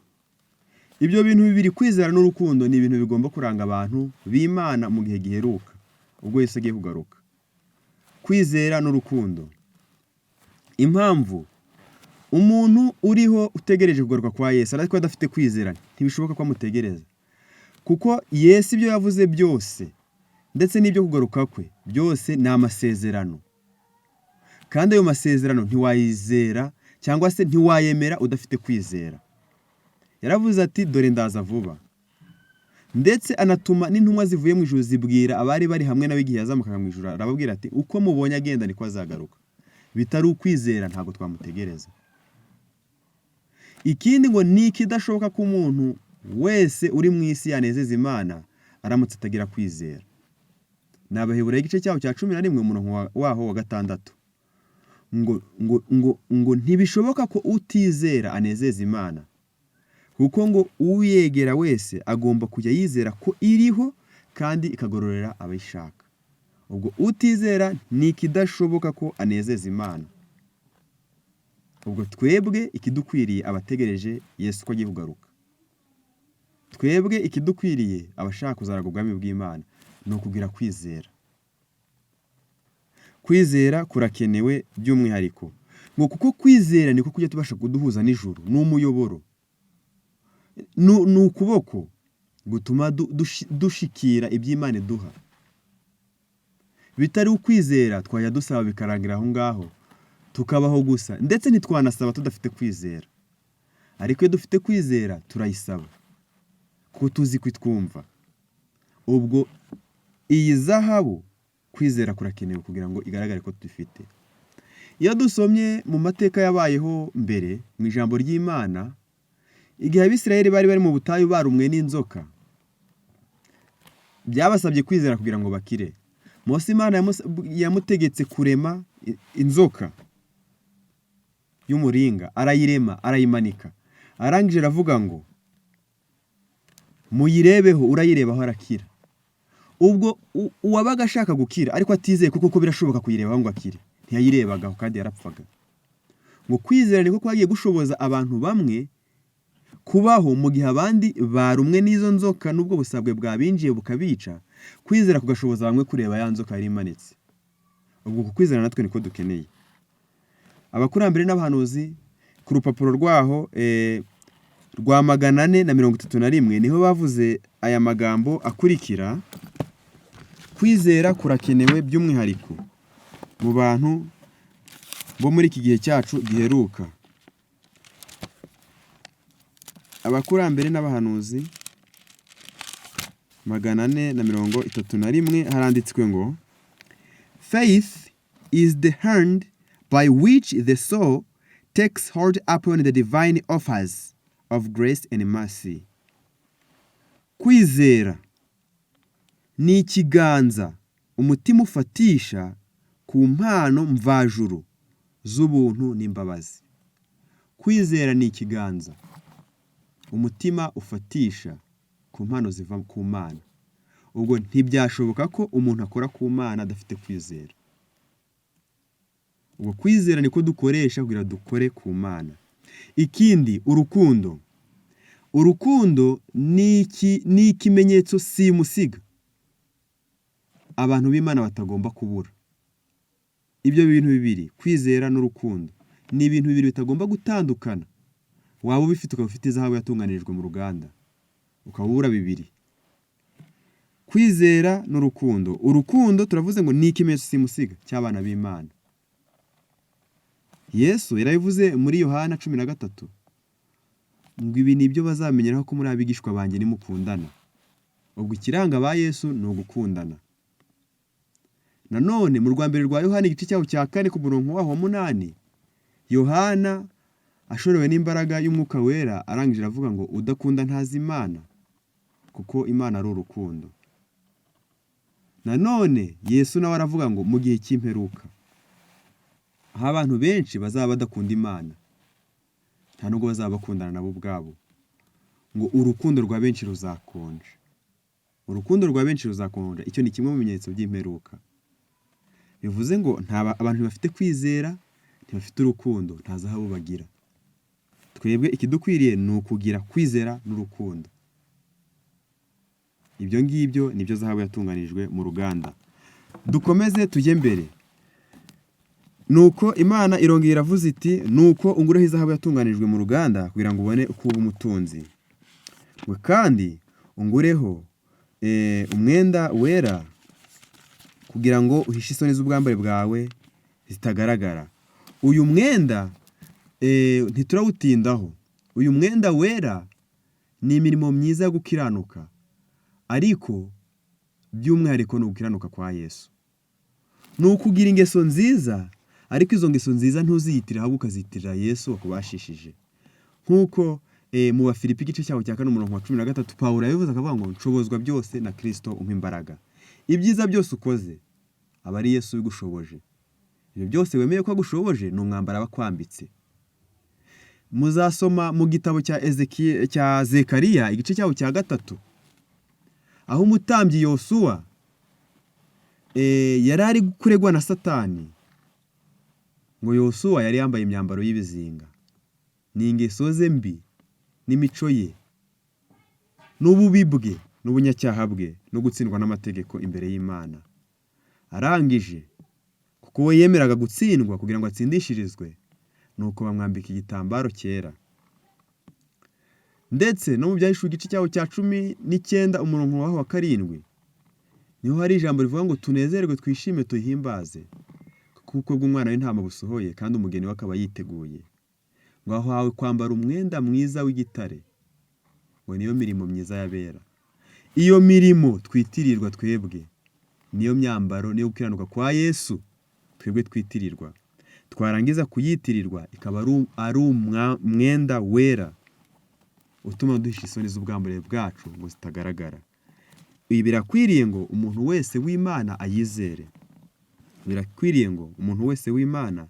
Ibyo bintu bibiri, kwizera n'urukundo, ni ibintu bigomba kuranga abantu b'Imana mu gihe giheruka ubwo Yesu agiye kugaruka. Kwizera n'urukundo. Impamvu umuntu uriho utegereje kugaruka kwa Yesu ariko adafite kwizera, ntibishoboka ko amutegereza, kuko Yesu ibyo yavuze byose ndetse n'ibyo kugaruka kwe byose ni amasezerano, kandi ayo masezerano ntiwayizera cyangwa se ntiwayemera udafite kwizera. Yaravuze ati dore ndaza vuba, ndetse anatuma n'intumwa zivuye mu ijuru zibwira abari bari hamwe nawe igihe yazamukaga mu ijuru, arababwira ati uko mubonye agenda niko azagaruka. Bitari ukwizera ntabwo twamutegereza. Ikindi ngo ni ikidashoboka ko umuntu wese uri mu isi yanezeza Imana aramutse atagira kwizera. Ni Abaheburayo igice cyaho cya 11 umurongo waho wa 6. ngo ntibishoboka ko utizera anezeza Imana, kuko ngo uyegera wese agomba kujya yizera ko iriho kandi ikagororera abayishaka. Ubwo utizera ni ikidashoboka ko anezeza Imana. Ubwo twebwe ikidukwiriye abategereje Yesu ko agiye kugaruka, twebwe ikidukwiriye abashaka kuzaraga ubwami bw'Imana, ni ukugira kwizera. Kwizera kurakenewe by'umwihariko, ngo kuko kwizera niko kujya tubasha kuduhuza n'ijuru, n'umuyoboro, n'ukuboko gutuma dushikira iby'Imana iduha. Bitari ukwizera twajya dusaba bikarangira aho ngaho tukabaho gusa, ndetse ntitwanasaba tudafite kwizera. Ariko iyo dufite kwizera turayisaba kuko tuzi kwitwumva. Ubwo iyi zahabu, kwizera kurakenewe kugira ngo igaragare ko dufite. Iyo dusomye mu mateka yabayeho mbere mu ijambo ry'Imana, igihe Abisirayeli bari mu butayu barumwe n'inzoka, byabasabye kwizera kugira ngo bakire. Mose Imana yamutegetse kurema inzoka y'umuringa, arayirema, arayimanika. Arangije aravuga ngo muyirebeho, urayirebaho arakira. Ubwo uwabaga ashaka gukira ariko atizeye kuko birashoboka kuyirebaho ngo akire, ntiyayirebagaho kandi yarapfaga. Ngo kwizera niko kwagiye gushoboza abantu bamwe kubaho mu gihe abandi barumwe n'izo nzoka, n'ubwo busabwe bwabinjiye bukabica. Kwizera kugashoboza bamwe kureba ya nzoka yari imanitse. Ubwo kwizera natwe niko dukeneye. Abakurambere n'abahanuzi ku rupapuro rwaho rwa 431 niho bavuze aya magambo akurikira: kwizera kurakenewe by'umwihariko mu bantu bo muri iki gihe cyacu giheruka. Abakurambere n'abahanuzi 431 haranditswe ngo faith is the hand by which the soul takes hold upon the divine offers of grace and mercy. Kwizera ni ikiganza umutima ufatisha ku mpano mvajuru z'ubuntu n'imbabazi. Kwizera ni ikiganza umutima ufatisha ku mpano ziva ku Mana. Ubwo ntibyashoboka ko umuntu akora ku Mana adafite kwizera. Ubwo kwizera niko dukoresha kugira dukore ku Mana. Ikindi, urukundo. Urukundo ni ikimenyetso simusiga abantu b'Imana batagomba kubura. Ibyo bintu bibiri, kwizera n'urukundo, ni ibintu bibiri bitagomba gutandukana. Waba ubifite ukaba ufite izahabu yatunganirijwe mu ruganda, ukabura bibiri: kwizera n'urukundo. Urukundo turavuze ngo ni ikimenyetso simusiga cy'abana b'Imana. Yesu yarabivuze muri Yohana 13 ngo ibi nibyo bazamenyeraho ko muri abigishwa banjye nimukundana. Ubwo ikiranga ba Yesu ni ugukundana. Nanone mu rwa mbere rwa Yohana igice cyaho cya 4 ku murongo waho 8, Yohana ashorewe n'imbaraga y'umwuka wera, arangije aravuga ngo udakunda ntazi Imana, kuko Imana ari urukundo. Nanone Yesu nawe aravuga ngo mu gihe cy'imperuka aho abantu benshi bazaba badakunda Imana, nta nubwo bazaba bakundana nabo ubwabo, ngo urukundo rwa benshi ruzakonja. Urukundo rwa benshi ruzakonja. Icyo ni kimwe mu bimenyetso by'imperuka. Bivuze ngo abantu bafite kwizera, ntibafite urukundo, nta zahabu bagira. Twebwe ikidukwiriye ni ukugira kwizera n'urukundo. Ibyo ngibyo nibyo zahabu yatunganijwe mu ruganda. Dukomeze tujye mbere. Nuko Imana irongera iravuze iti, nuko ungureho izahabu yatunganijwe mu ruganda kugira ngo ubone uko uba umutunzi. We kandi ungureho umwenda wera kugira ngo uhishe isoni z'ubwambare bwawe zitagaragara. Uyu mwenda ntiturawutindaho. Uyu mwenda wera ni imirimo myiza yo gukiranuka, ariko by'umwihariko ni ugukiranuka kwa Yesu. Ni ukugira ingeso nziza, ariko izo ngeso nziza ntuziyitirira, ahubwo ukazitirira Yesu wakubashishije. Nk'uko mu Bafilipi igice cyaho cya 4:13 Pawulo yabivuze akavuga ngo nshobozwa byose na Kristo umpa imbaraga. Ibyiza byose ukoze aba ari Yesu ubigushoboje. Ibyo byose wemeye ko agushoboje ni umwambaro aba akwambitse. Muzasoma mu gitabo cya Zekariya igice cyaho cya 3, aho umutambyi Yosuwa yari ari kuregwa na Satani, ngo Yosuwa yari yambaye imyambaro y'ibizinga. Ni ingeso ze mbi n'imico ye n'ububi bwe n'ubunyacyaha bwe no gutsindwa n'amategeko imbere y'Imana. Arangije, kuko we yemeraga gutsindwa kugira ngo atsindishirizwe, nuko bamwambika igitambaro cyera. Ndetse no mu Byahishuwe igice cyaho cya 19 umurongo waho wa 7 niho hari ijambo rivuga ngo tunezerwe twishime tuhimbaze, kuko bw'umwana w'intama busohoye kandi umugeni we akaba yiteguye. Ngo aho hawe kwambara umwenda mwiza w'igitare, ngo niyo mirimo myiza y'abera. Iyo mirimo twitirirwa twebwe, niyo myambaro niyo gukiranuka kwa Yesu twebwe twitirirwa. Twarangiza kuyitirirwa ikaba ari umwenda wera utuma duhisha isoni z'ubwambure bwacu ngo zitagaragara. Ibi birakwiriye ngo umuntu wese w'Imana ayizere. Birakwiriye ngo umuntu wese w'Imana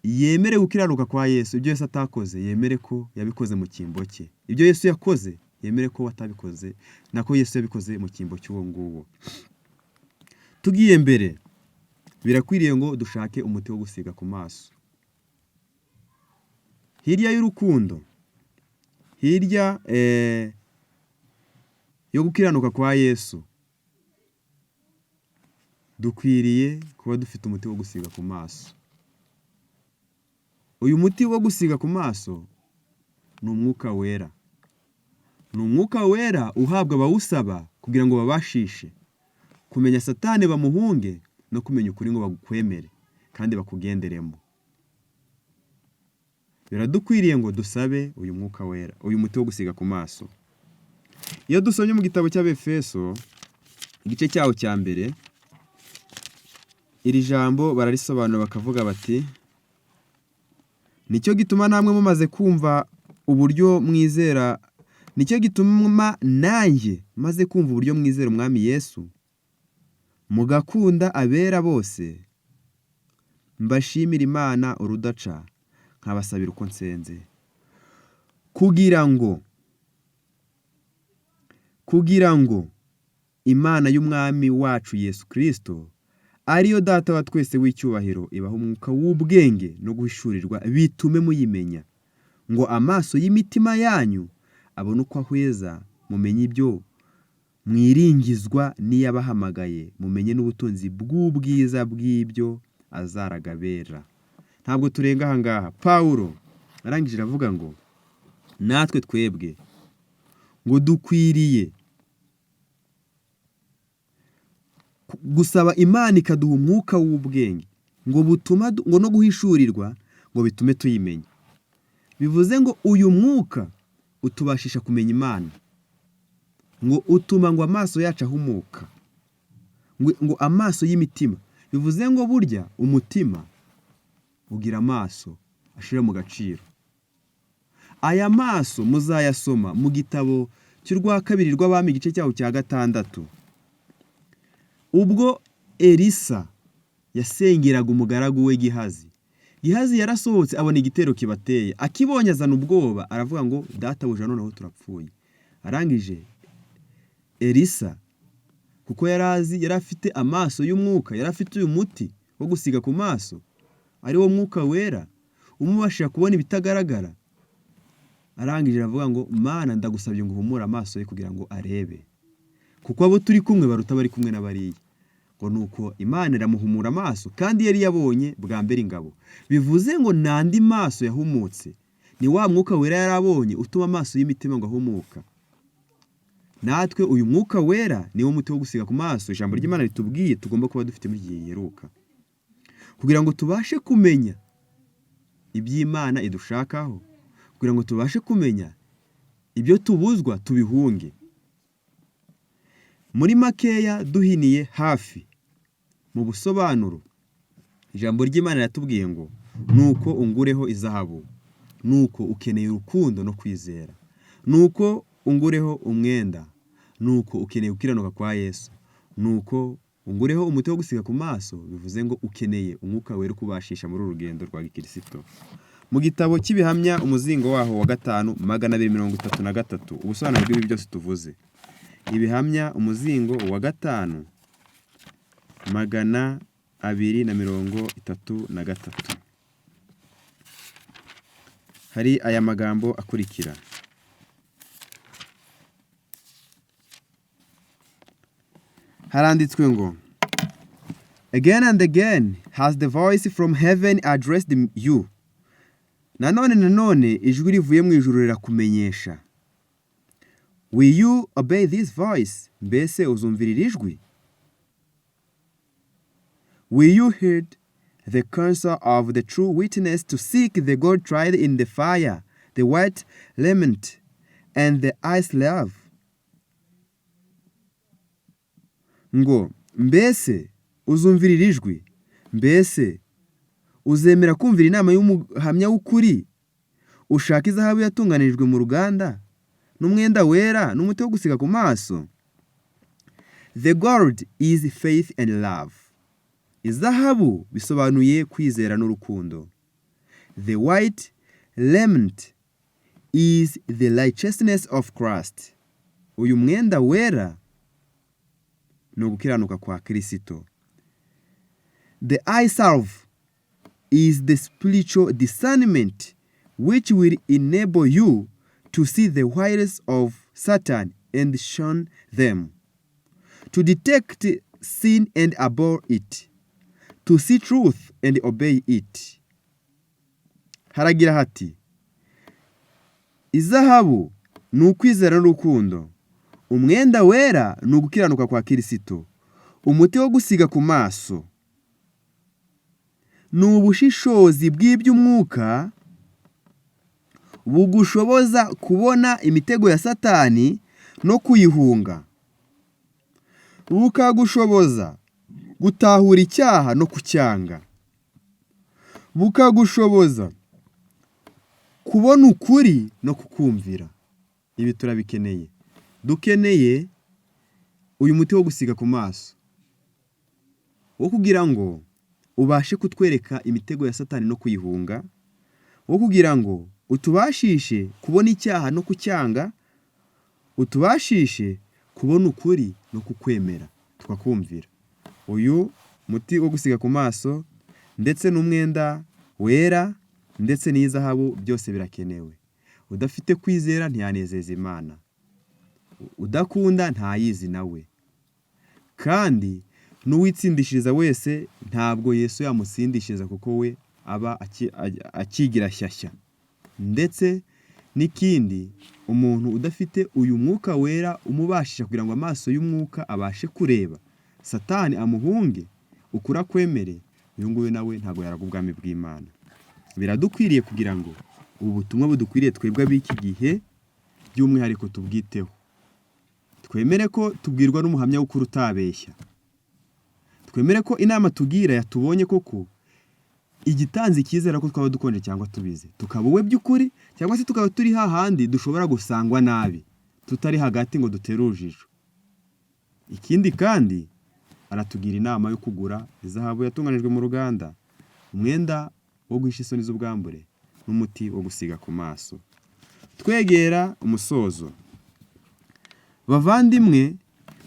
yemere gukiranuka kwa Yesu. Ibyo Yesu atakoze yemere ko yabikoze mu cyimbo cye. Ibyo Yesu yakoze yemere ko watabikoze, nako Yesu yabikoze mu cyimbo cy'uwo nguwo. Tugiye mbere, birakwiriye ngo dushake umuti wo gusiga ku maso. Hirya y'urukundo, hirya yo gukiranuka kwa Yesu, dukwiriye kuba dufite umuti wo gusiga ku maso. Uyu muti wo gusiga ku maso ni umwuka wera. Ni umwuka wera uhabwa abawusaba kugira ngo babashishe kumenya Satani bamuhunge no kumenya ukuri ngo bagukwemere kandi bakugenderemo. Biradukwiriye ngo dusabe uyu mwuka wera, uyu muti wo gusiga ku maso. Iyo dusomye mu gitabo cy'Abefeso igice cyaho cya mbere, iri jambo bararisobanura bakavuga bati, nicyo gituma namwe mumaze kumva uburyo mwizera, nicyo gituma nanjye maze kumva uburyo mwizera umwami Yesu, mugakunda abera bose, mbashimira Imana urudaca, nkabasabira uko nsenze, kugira ngo Imana y'umwami wacu Yesu Kristo, ariyo data wa twese w'icyubahiro, ibaho umwuka w'ubwenge no guhishurirwa bitume muyimenya, ngo amaso y'imitima yanyu abone uko ahweza, mumenye ibyo mwiringizwa n'iyabahamagaye, mumenye n'ubutunzi bw'ubwiza bw'ibyo azaraga bera. Ntabwo turenga aha ngaha. Pawulo arangije aravuga ngo natwe twebwe ngo dukwiriye gusaba Imana ikaduha umwuka w'ubwenge ngo butuma ngo no guhishurirwa ngo bitume tuyimenya. Bivuze ngo uyu mwuka utubashisha kumenya Imana, ngo utuma ngo amaso yacu ahumuka, ngo amaso y'imitima. Bivuze ngo burya umutima ugira amaso ashira mu gaciro. aya maso muzayasoma mu gitabo cy'urwa kabiri rw'abami igice cyaho cya 6. Ubwo Elisa yasengeraga umugaragu we Gihazi yarasohotse abona igitero kibateye, akibonye azana ubwoba, aravuga ngo databuja noneho turapfuye. Arangije Elisa kuko yari afite amaso y'umwuka, yari afite uyu muti wo gusiga ku maso ari wo mwuka wera umubashira kubona ibitagaragara, arangije aravuga ngo Mana ndagusabye ngo uhumure amaso ye kugira ngo arebe, kuko abo turi kumwe baruta bari kumwe n'abariya. Ngo nuko Imana iramuhumura amaso, kandi yari yabonye bwa mbere ingabo. Bivuze ngo nandi maso yahumutse, ni wa mwuka wera yarabonye utuma amaso y'imitima ngo ahumuka. Natwe uyu mwuka wera niwo muti wo gusiga ku maso ijambo ry'Imana ritubwiye tugomba kuba dufite muri gihe yeruka, kugira ngo tubashe kumenya iby'Imana idushakaho, kugira ngo tubashe kumenya ibyo tubuzwa tubihunge. Muri makeya duhiniye hafi mu busobanuro, ijambo ry'Imana yatubwiye ngo nuko ungureho izahabu, nuko ukeneye urukundo no kwizera, nuko ungureho umwenda, nuko ukeneye gukiranuka kwa Yesu, nuko ungureho umuti wo gusiga ku maso. Bivuze ngo ukeneye umwuka wera kubashisha muri urugendo rwa gikristo. Mu gitabo cy'ibihamya umuzingo waho wa 5233 ubusobanuro bw'ibi byose tuvuze. Ibihamya umuzingo wa 5 233 hari aya magambo akurikira. Haranditswe ngo again and again has the voice from heaven addressed you. Nanone ijwi rivuye mu ijuru rirakumenyesha. Will you obey this voice? Mbese uzumvira ijwi? Will you heed the counsel of the true witness to seek the God tried in the fire, the white lament, and the ice love? Ngo mbese uzumvira ijwi? Mbese uzemera kumvira inama y'umuhamya w'ukuri, ushaka izahabu yatunganirijwe mu ruganda, n'umwenda wera n'umuti wo gusiga ku maso? The gold is faith and love. Izahabu bisobanuye kwizera n'urukundo. The white raiment is the righteousness of Christ. Uyu mwenda wera ni ugukiranuka kwa Kristo. The eye salve is the spiritual discernment which will enable you to see the wiles of Satan and shun them, to detect sin and abhor it, to see truth and obey it. Haragira hati izahabu ni ukwizera n'urukundo, umwenda wera ni ugukiranuka kwa Kristo, umuti wo gusiga ku maso ni ubushishozi bw'iby'umwuka bugushoboza kubona imitego ya Satani no kuyihunga, bukagushoboza gutahura icyaha no kucyanga, bukagushoboza kubona ukuri no kukumvira. Ibi turabikeneye. Dukeneye uyu muti wo gusiga ku maso wo kugira ngo ubashe kutwereka imitego ya Satani no kuyihunga, wo kugira ngo utubashishe kubona icyaha no kucyanga, utubashishe kubona ukuri no kukwemera tukakumvira. Uyu muti wo gusiga ku maso ndetse n'umwenda wera ndetse n'izahabu byose birakenewe. Udafite kwizera ntiyanezeza Imana, udakunda ntayizi nawe, kandi n'uwitsindishiriza wese ntabwo Yesu yamutsindishiriza, kuko we aba akigira shyashya. Ndetse n'ikindi, umuntu udafite uyu mwuka wera umubashisha kugira ngo amaso y'umwuka abashe kureba, Satani amuhunge, ukura kwemere, uyu nguyu nawe ntabwo yaraga ubwami bw'Imana. Biradukwiriye kugira ngo ubu butumwa budukwiriye twebwe ab'iki gihe by'umwihariko tubwiteho. Twemere ko tubwirwa n'umuhamya w'ukuri utabeshya. Twemere ko inama tugira yatubonye koko igitanzi kizera ko twaba dukonje cyangwa tubizi, tukaba uwe by'ukuri cyangwa se tukaba turi hahandi dushobora gusangwa nabi, tutari hagati ngo dutere urujijo. Ikindi kandi aratugira inama yo kugura izahabu yatunganijwe mu ruganda, umwenda wo guhisha isoni z'ubwambure, n'umuti wo gusiga ku maso. Twegera umusozo. Bavandimwe,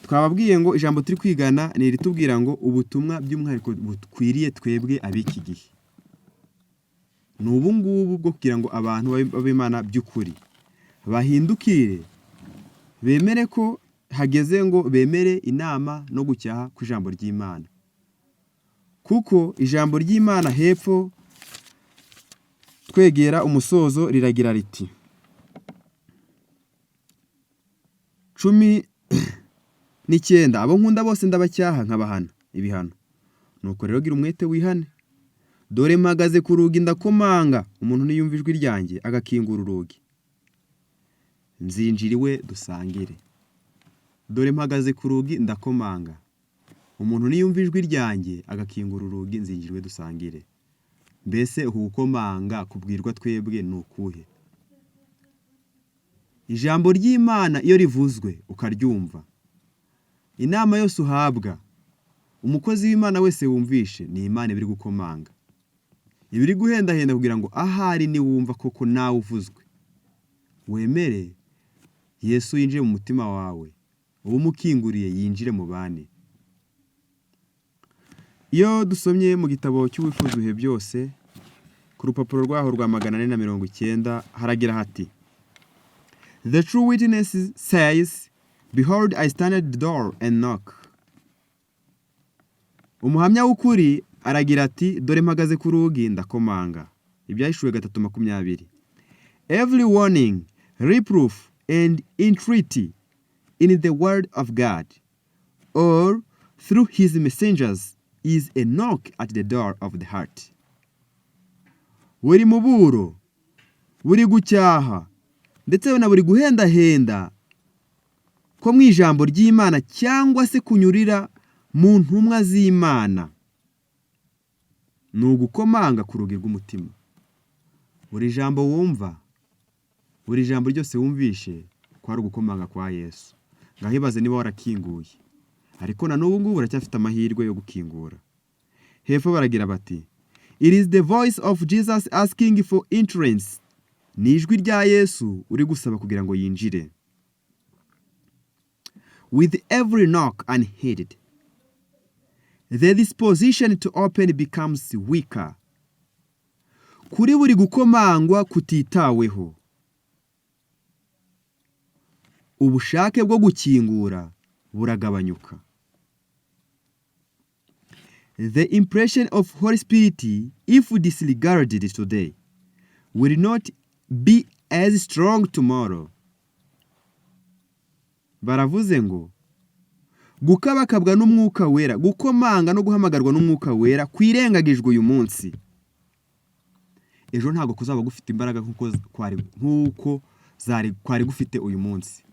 twababwiye ngo ijambo turi kwigana ni ritubwira ngo ubutumwa by'umwihariko bukwiriye twebwe ab'iki gihe. Ni ubu ngubu bwo kugira ngo abantu b'Imana by'ukuri bahindukire, bemere ko hageze ngo bemere inama no gucyaha kw'ijambo ry'Imana. Kuko ijambo ry'Imana hepfo twegera umusozo riragira riti 19 abo nkunda bose ndabacyaha nkabahana ibihano. Nuko rero gira umwete wihane. Dore mpagaze ku rugi ndakomanga, umuntu niyumva ijwi ryanjye agakingura urugi, nzinjira iwe dusangire. Dore mpagaze ku rugi ndakomanga, umuntu niyumva ijwi ryanjye agakingura urugi, nzinjira iwe dusangire. Mbese uku gukomanga kubwirwa twebwe ni ukuhe? Ijambo ry'Imana iyo rivuzwe ukaryumva, inama yose uhabwa, umukozi w'Imana wese wumvishe, ni Imana ibiri gukomanga, ibiri guhendahenda kugira ngo ahari niwumva koko nawe uvuzwe, wemere Yesu yinjire mu mutima wawe, uwo umukinguriye yinjire mu bane. Iyo dusomye mu gitabo cy'Uwifuza ibihe byose ku rupapuro rwaho rwa 490 haragira hati: The true witness says, Behold, I stand at the door and knock. Umuhamya w'ukuri aragira ati, dore mpagaze ku rugi ndakomanga. Ibyahishuwe 3:20. Every warning, reproof and entreaty in the word of God or through his messengers is a knock at the door of the heart. Buri muburo, buri gucyaha, ndetse na buri guhendahenda ko mu ijambo ry'Imana cyangwa se kunyurira mu ntumwa z'Imana, ni ugukomanga ku rugi rw'umutima. Buri jambo wumva, buri jambo ryose wumvishe, ko ari ugukomanga kwa Yesu. Ngahibaze niba warakinguye, ariko na n'ubu ngubu uracyafite amahirwe yo gukingura. Hepfo baragira bati, It is the voice of Jesus asking for entrance. Ni ijwi rya Yesu uri gusaba kugira ngo yinjire. With every knock unheeded, the disposition to open becomes weaker. Kuri buri gukomangwa kutitaweho, ubushake bwo gukingura buragabanyuka. The impression of Holy Spirit, if disregarded today, will not be as strong tomorrow. Baravuze ngo gukabakabwa n'umwuka wera, gukomanga no guhamagarwa n'umwuka wera kwirengagijwe uyu munsi, ejo ntago kuzaba gufite imbaraga nkuko kwari gufite uyu munsi.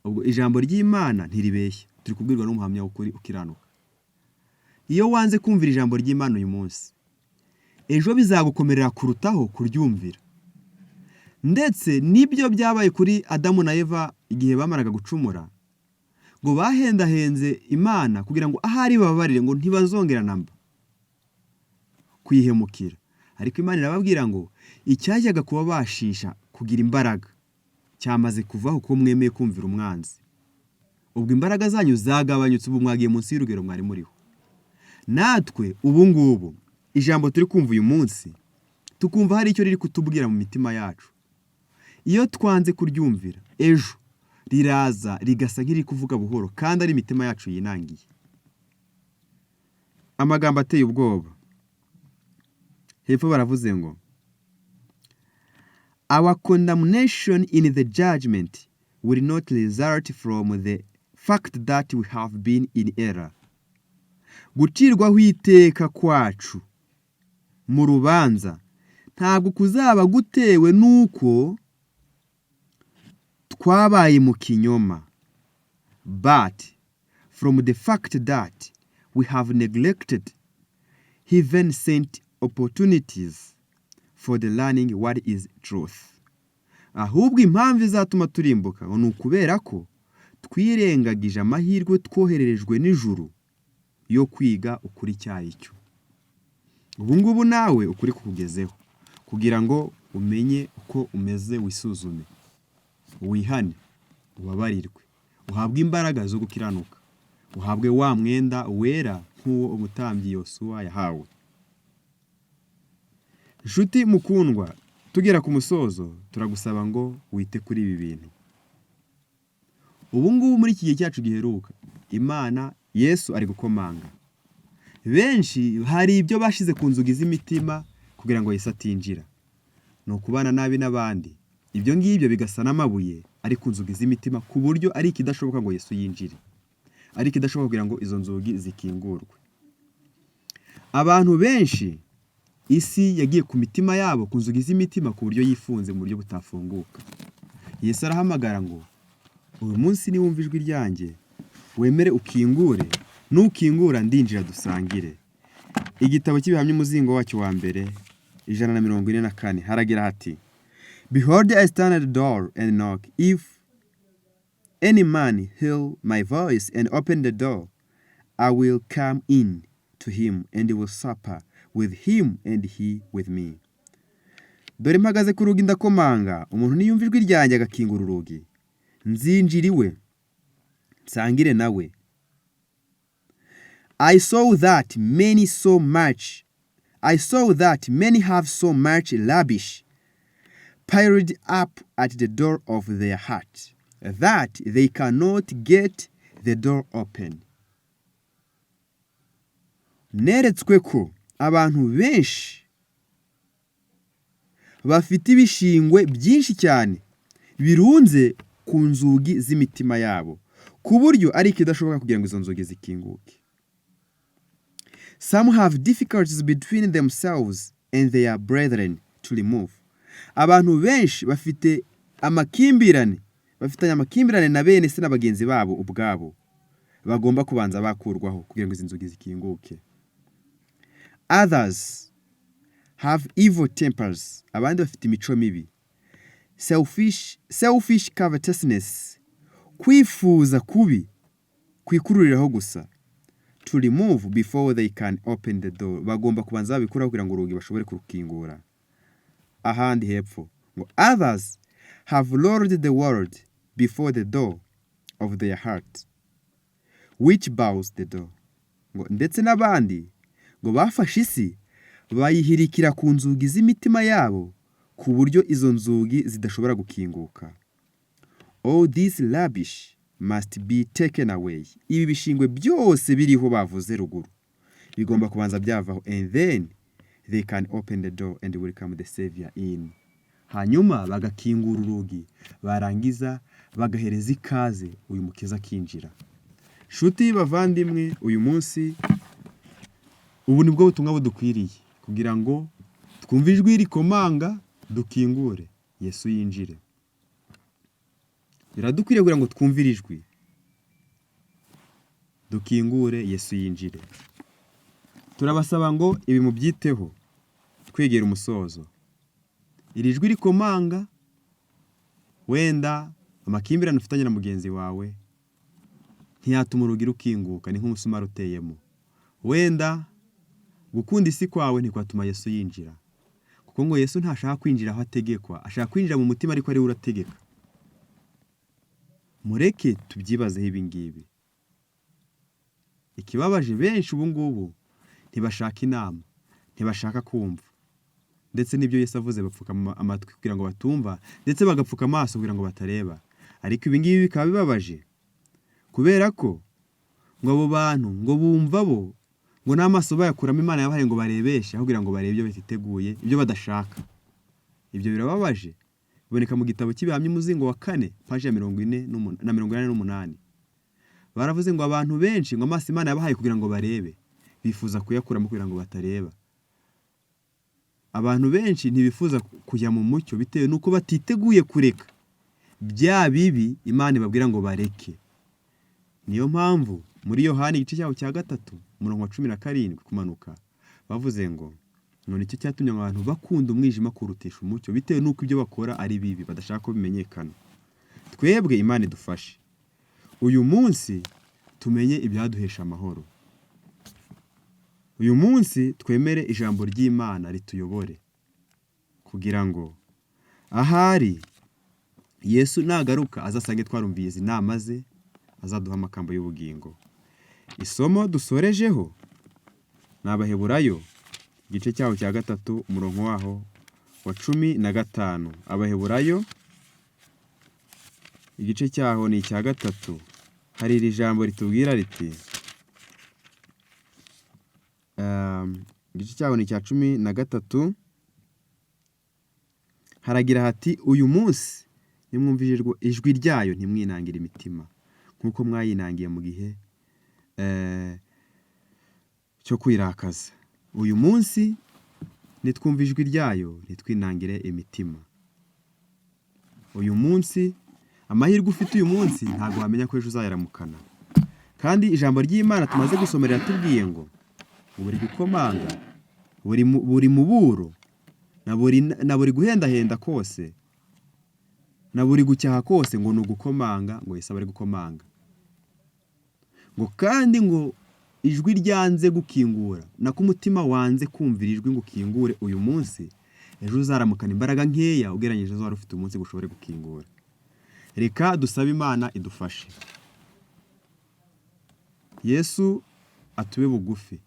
Ubwo ijambo ry'Imana ntiribeshya, turi kubwirwa n'umuhamya w'ukuri ukiranuka. Iyo wanze kumvira ijambo ry'Imana uyu munsi, ejo bizagukomerera kurutaho kuryumvira. Ndetse nibyo byabaye kuri Adamu na Eva igihe bamaraga gucumura, ngo bahendahenze Imana kugira ngo ahari bababarire ngo ntibazongera namba kwihemukira. Ariko Imana irababwira ngo icyajyaga kuba bashisha kugira imbaraga cyamaze kuvaho ko mwemeye kumvira umwanzi. Ubwo imbaraga zanyu zagabanyutse, ubu mwagiye munsi y'urugero mwari muriho. Natwe ubu ngubu ijambo turi kumva uyu munsi, tukumva hari icyo riri kutubwira mu mitima yacu. Iyo twanze kuryumvira, ejo riraza rigasa nk'iri kuvuga buhoro kandi ari imitima yacu yinangiye. Amagambo ateye ubwoba. Hepfo baravuze ngo Our condemnation in the judgment will not result from the fact that we have been in error. Gucirwaho iteka kwacu mu rubanza ntabwo kuzaba gutewe nuko twabaye mu kinyoma, but from the fact that we have neglected heaven sent opportunities for the learning what is truth. Ahubwo impamvu izatuma turimbuka ni ukubera ko twirengagije amahirwe twohererejwe n'ijuru yo kwiga ukuri cyaricyo. Ubu ngubu nawe ukuri kukugezeho kugira ngo umenye uko umeze, wisuzume, wihane, ubabarirwe, uhabwe imbaraga zo gukiranuka, uhabwe wa mwenda wera nk'uwo umutambyi Yosuwa yahawe. Nshuti mukundwa, tugera ku musozo turagusaba ngo wite kuri ibi bintu. Ubu ngubu muri iki gihe cyacu giheruka, Imana Yesu ari gukomanga. Benshi hari ibyo bashize ku nzugi z'imitima kugira ngo Yesu atinjira. No kubana nabi n'abandi. Ibyo ngibyo bigasa n'amabuye ari ku nzugi z'imitima ku buryo ari ikidashoboka ngo Yesu yinjire. Ari ikidashoboka kugira ngo izo nzugi zikingurwe. Abantu benshi isi yagiye ku mitima yabo, ku nzugi z'imitima ku buryo yifunze mu buryo butafunguka. Yesu arahamagara ngo uyu munsi niwumva ijwi ryanjye wemere ukingure, nukingura ndinjira dusangire. Igitabo cy'ibihamya umuzingo wacyo wa mbere 144 haragira hati, Behold, I stand at the door and knock. If any man hear my voice and open the door, I will come in to him and will supper with him and he with me. Dore mpagaze ku rugi ndakomanga, umuntu niyumva ijwi ryanjye agakingura urugi, nzinjira iwe nsangire nawe. I saw that many have so much rubbish piled up at the door of their heart, that they cannot get the door open. Neretswe ko abantu benshi bafite ibishingwe byinshi cyane birunze ku nzugi z'imitima yabo, ku buryo ari ikidashoboka kugira ngo izo nzugi zikinguke. Some have difficulties between themselves and their brethren to remove. Abantu benshi bafitanye amakimbirane na bene se n'abagenzi babo ubwabo, bagomba kubanza bakurwaho kugira ngo izi nzugi zikinguke. Others have evil tempers. Abandi bafite imico mibi. Selfish covetousness. Kwifuza kubi kwikururiraho gusa. To remove before they can open the door. Bagomba kubanza babikura kugira ngo urugi bashobore kurukingura. Ahandi hepfo ngo others have lowered the world before the door of their heart, which bows the door. Ngo ndetse n'abandi ngo bafashe isi bayihirikira ku nzugi z'imitima yabo ku buryo izo nzugi zidashobora gukinguka. All this rubbish must be taken away. Ibi bishingwe byose biriho bavuze ruguru bigomba kubanza byavaho, and then they can open the door and welcome the Savior in. Hanyuma bagakingura urugi, barangiza bagahereza ikaze uyu mukiza kinjira. Shuti bavandimwe, uyu munsi ubu nibwo butumwa budukwiriye kugira ngo twumve ijwi rikomanga dukingure Yesu yinjire. Biradukwiriye kugira ngo twumvire ijwi dukingure Yesu yinjire. Turabasaba ngo ibi mubyiteho twegera umusozo. Iri jwi rikomanga, wenda amakimbirane ufitanye na mugenzi wawe ntiyatuma urugi rukinguka, ni nk'umusumari uteyemo. Wenda gukunda isi kwawe ntikwatuma Yesu yinjira, kuko ngo Yesu ntashaka kwinjira aho ategekwa, ashaka kwinjira mu mutima ariko ari we urategeka. Mureke tubyibazeho ibi ngibi. Ikibabaje benshi ubu ngubu ntibashaka inama, ntibashaka kumva, ndetse n'ibyo Yesu avuze bapfuka amatwi kugira ngo batumva, ndetse bagapfuka amaso kugira ngo batareba. Ariko ibi ngibi bikaba bibabaje kubera ko ngo abo bantu ngo bumva bo ngo n'amaso bayakuramo Imana yabahaye ngo barebeshe, aho kugira ngo barebe ibyo batiteguye, ibyo badashaka. Ibyo birababaje. Biboneka mu gitabo cy'ibihamya umuzingo wa 4 paji ya 48. Baravuze ngo abantu benshi ngo amaso Imana yabahaye kugira ngo barebe, bifuza kuyakuramo kugira ngo batareba. Abantu benshi ntibifuza kujya mu mucyo bitewe nuko batiteguye kureka bya bibi Imana ibabwira ngo bareke. Niyo mpamvu muri Yohana igice cyaho cya 3 umurongo wa 17 kumanuka bavuze ngo ngo nicyo cyatumye abantu bakunda umwijima kurutisha umucyo bitewe n'uko ibyo bakora ari bibi badashaka ko bimenyekana. Twebwe Imana idufashe uyu munsi tumenye ibyaduhesha amahoro. Uyu munsi twemere ijambo ry'Imana rituyobore kugira ngo ahari Yesu nagaruka azasange twarumviye izi nama ze, azaduha amagambo y'ubugingo. Isomo dusorejeho ni Abaheburayo igice cyaho cya 3 umurongo waho wa 15. Abaheburayo igice cyaho ni icya 3. Hari iri jambo ritubwira riti igice cyaho ni icya 13. Haragira hati uyu munsi nimwumvije ijwi ryayo ntimwinangire imitima nk'uko mwayinangiye mu gihe cyo kwirakaza. Uyu munsi nitwumva ijwi ryayo nitwinangire imitima. Uyu munsi amahirwe ufite uyu munsi ntabwo wamenya ko ejo uzayaramukana. Kandi ijambo ry'Imana tumaze gusomerera tubwiye ngo buri gukomanga buri muburo na buri guhendahenda kose na buri gucyaha kose ngo nugukomanga ngo Yesu ari gukomanga. Ngo kandi ngo ijwi ryanze gukingura nako umutima wanze kumvira ijwi ngo ukingure uyu munsi ejo uzaramukana imbaraga nkeya ugeranyije zo wari ufite umunsi gushobore gukingura. Reka dusabe Imana idufashe. Yesu atube bugufi.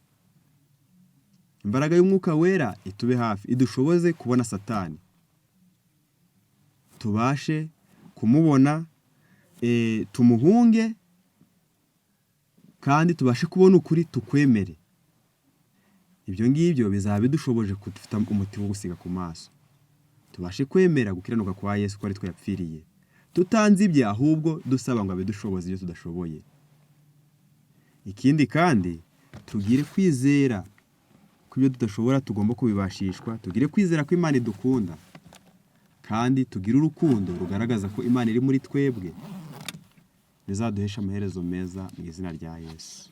Imbaraga y'umwuka wera itube hafi idushoboze kubona Satani. Tubashe kumubona tumuhunge kandi tubashe kubona ukuri tukwemere. Ibyo ngibyo bizaba bidushoboje kudufita umuti wo gusiga ku maso. Tubashe kwemera gukiranuka kwa Yesu ko ari twe yapfiriye. Tutanzibye ahubwo dusaba ngo abidushoboze ibyo tudashoboye. Ikindi kandi tugire kwizera ko ibyo tudashobora tugomba kubibashishwa. Tugire kwizera ko Imana idukunda. Kandi tugire urukundo rugaragaza ko Imana iri muri twebwe. Bizaduhesha amaherezo meza mu izina rya Yesu.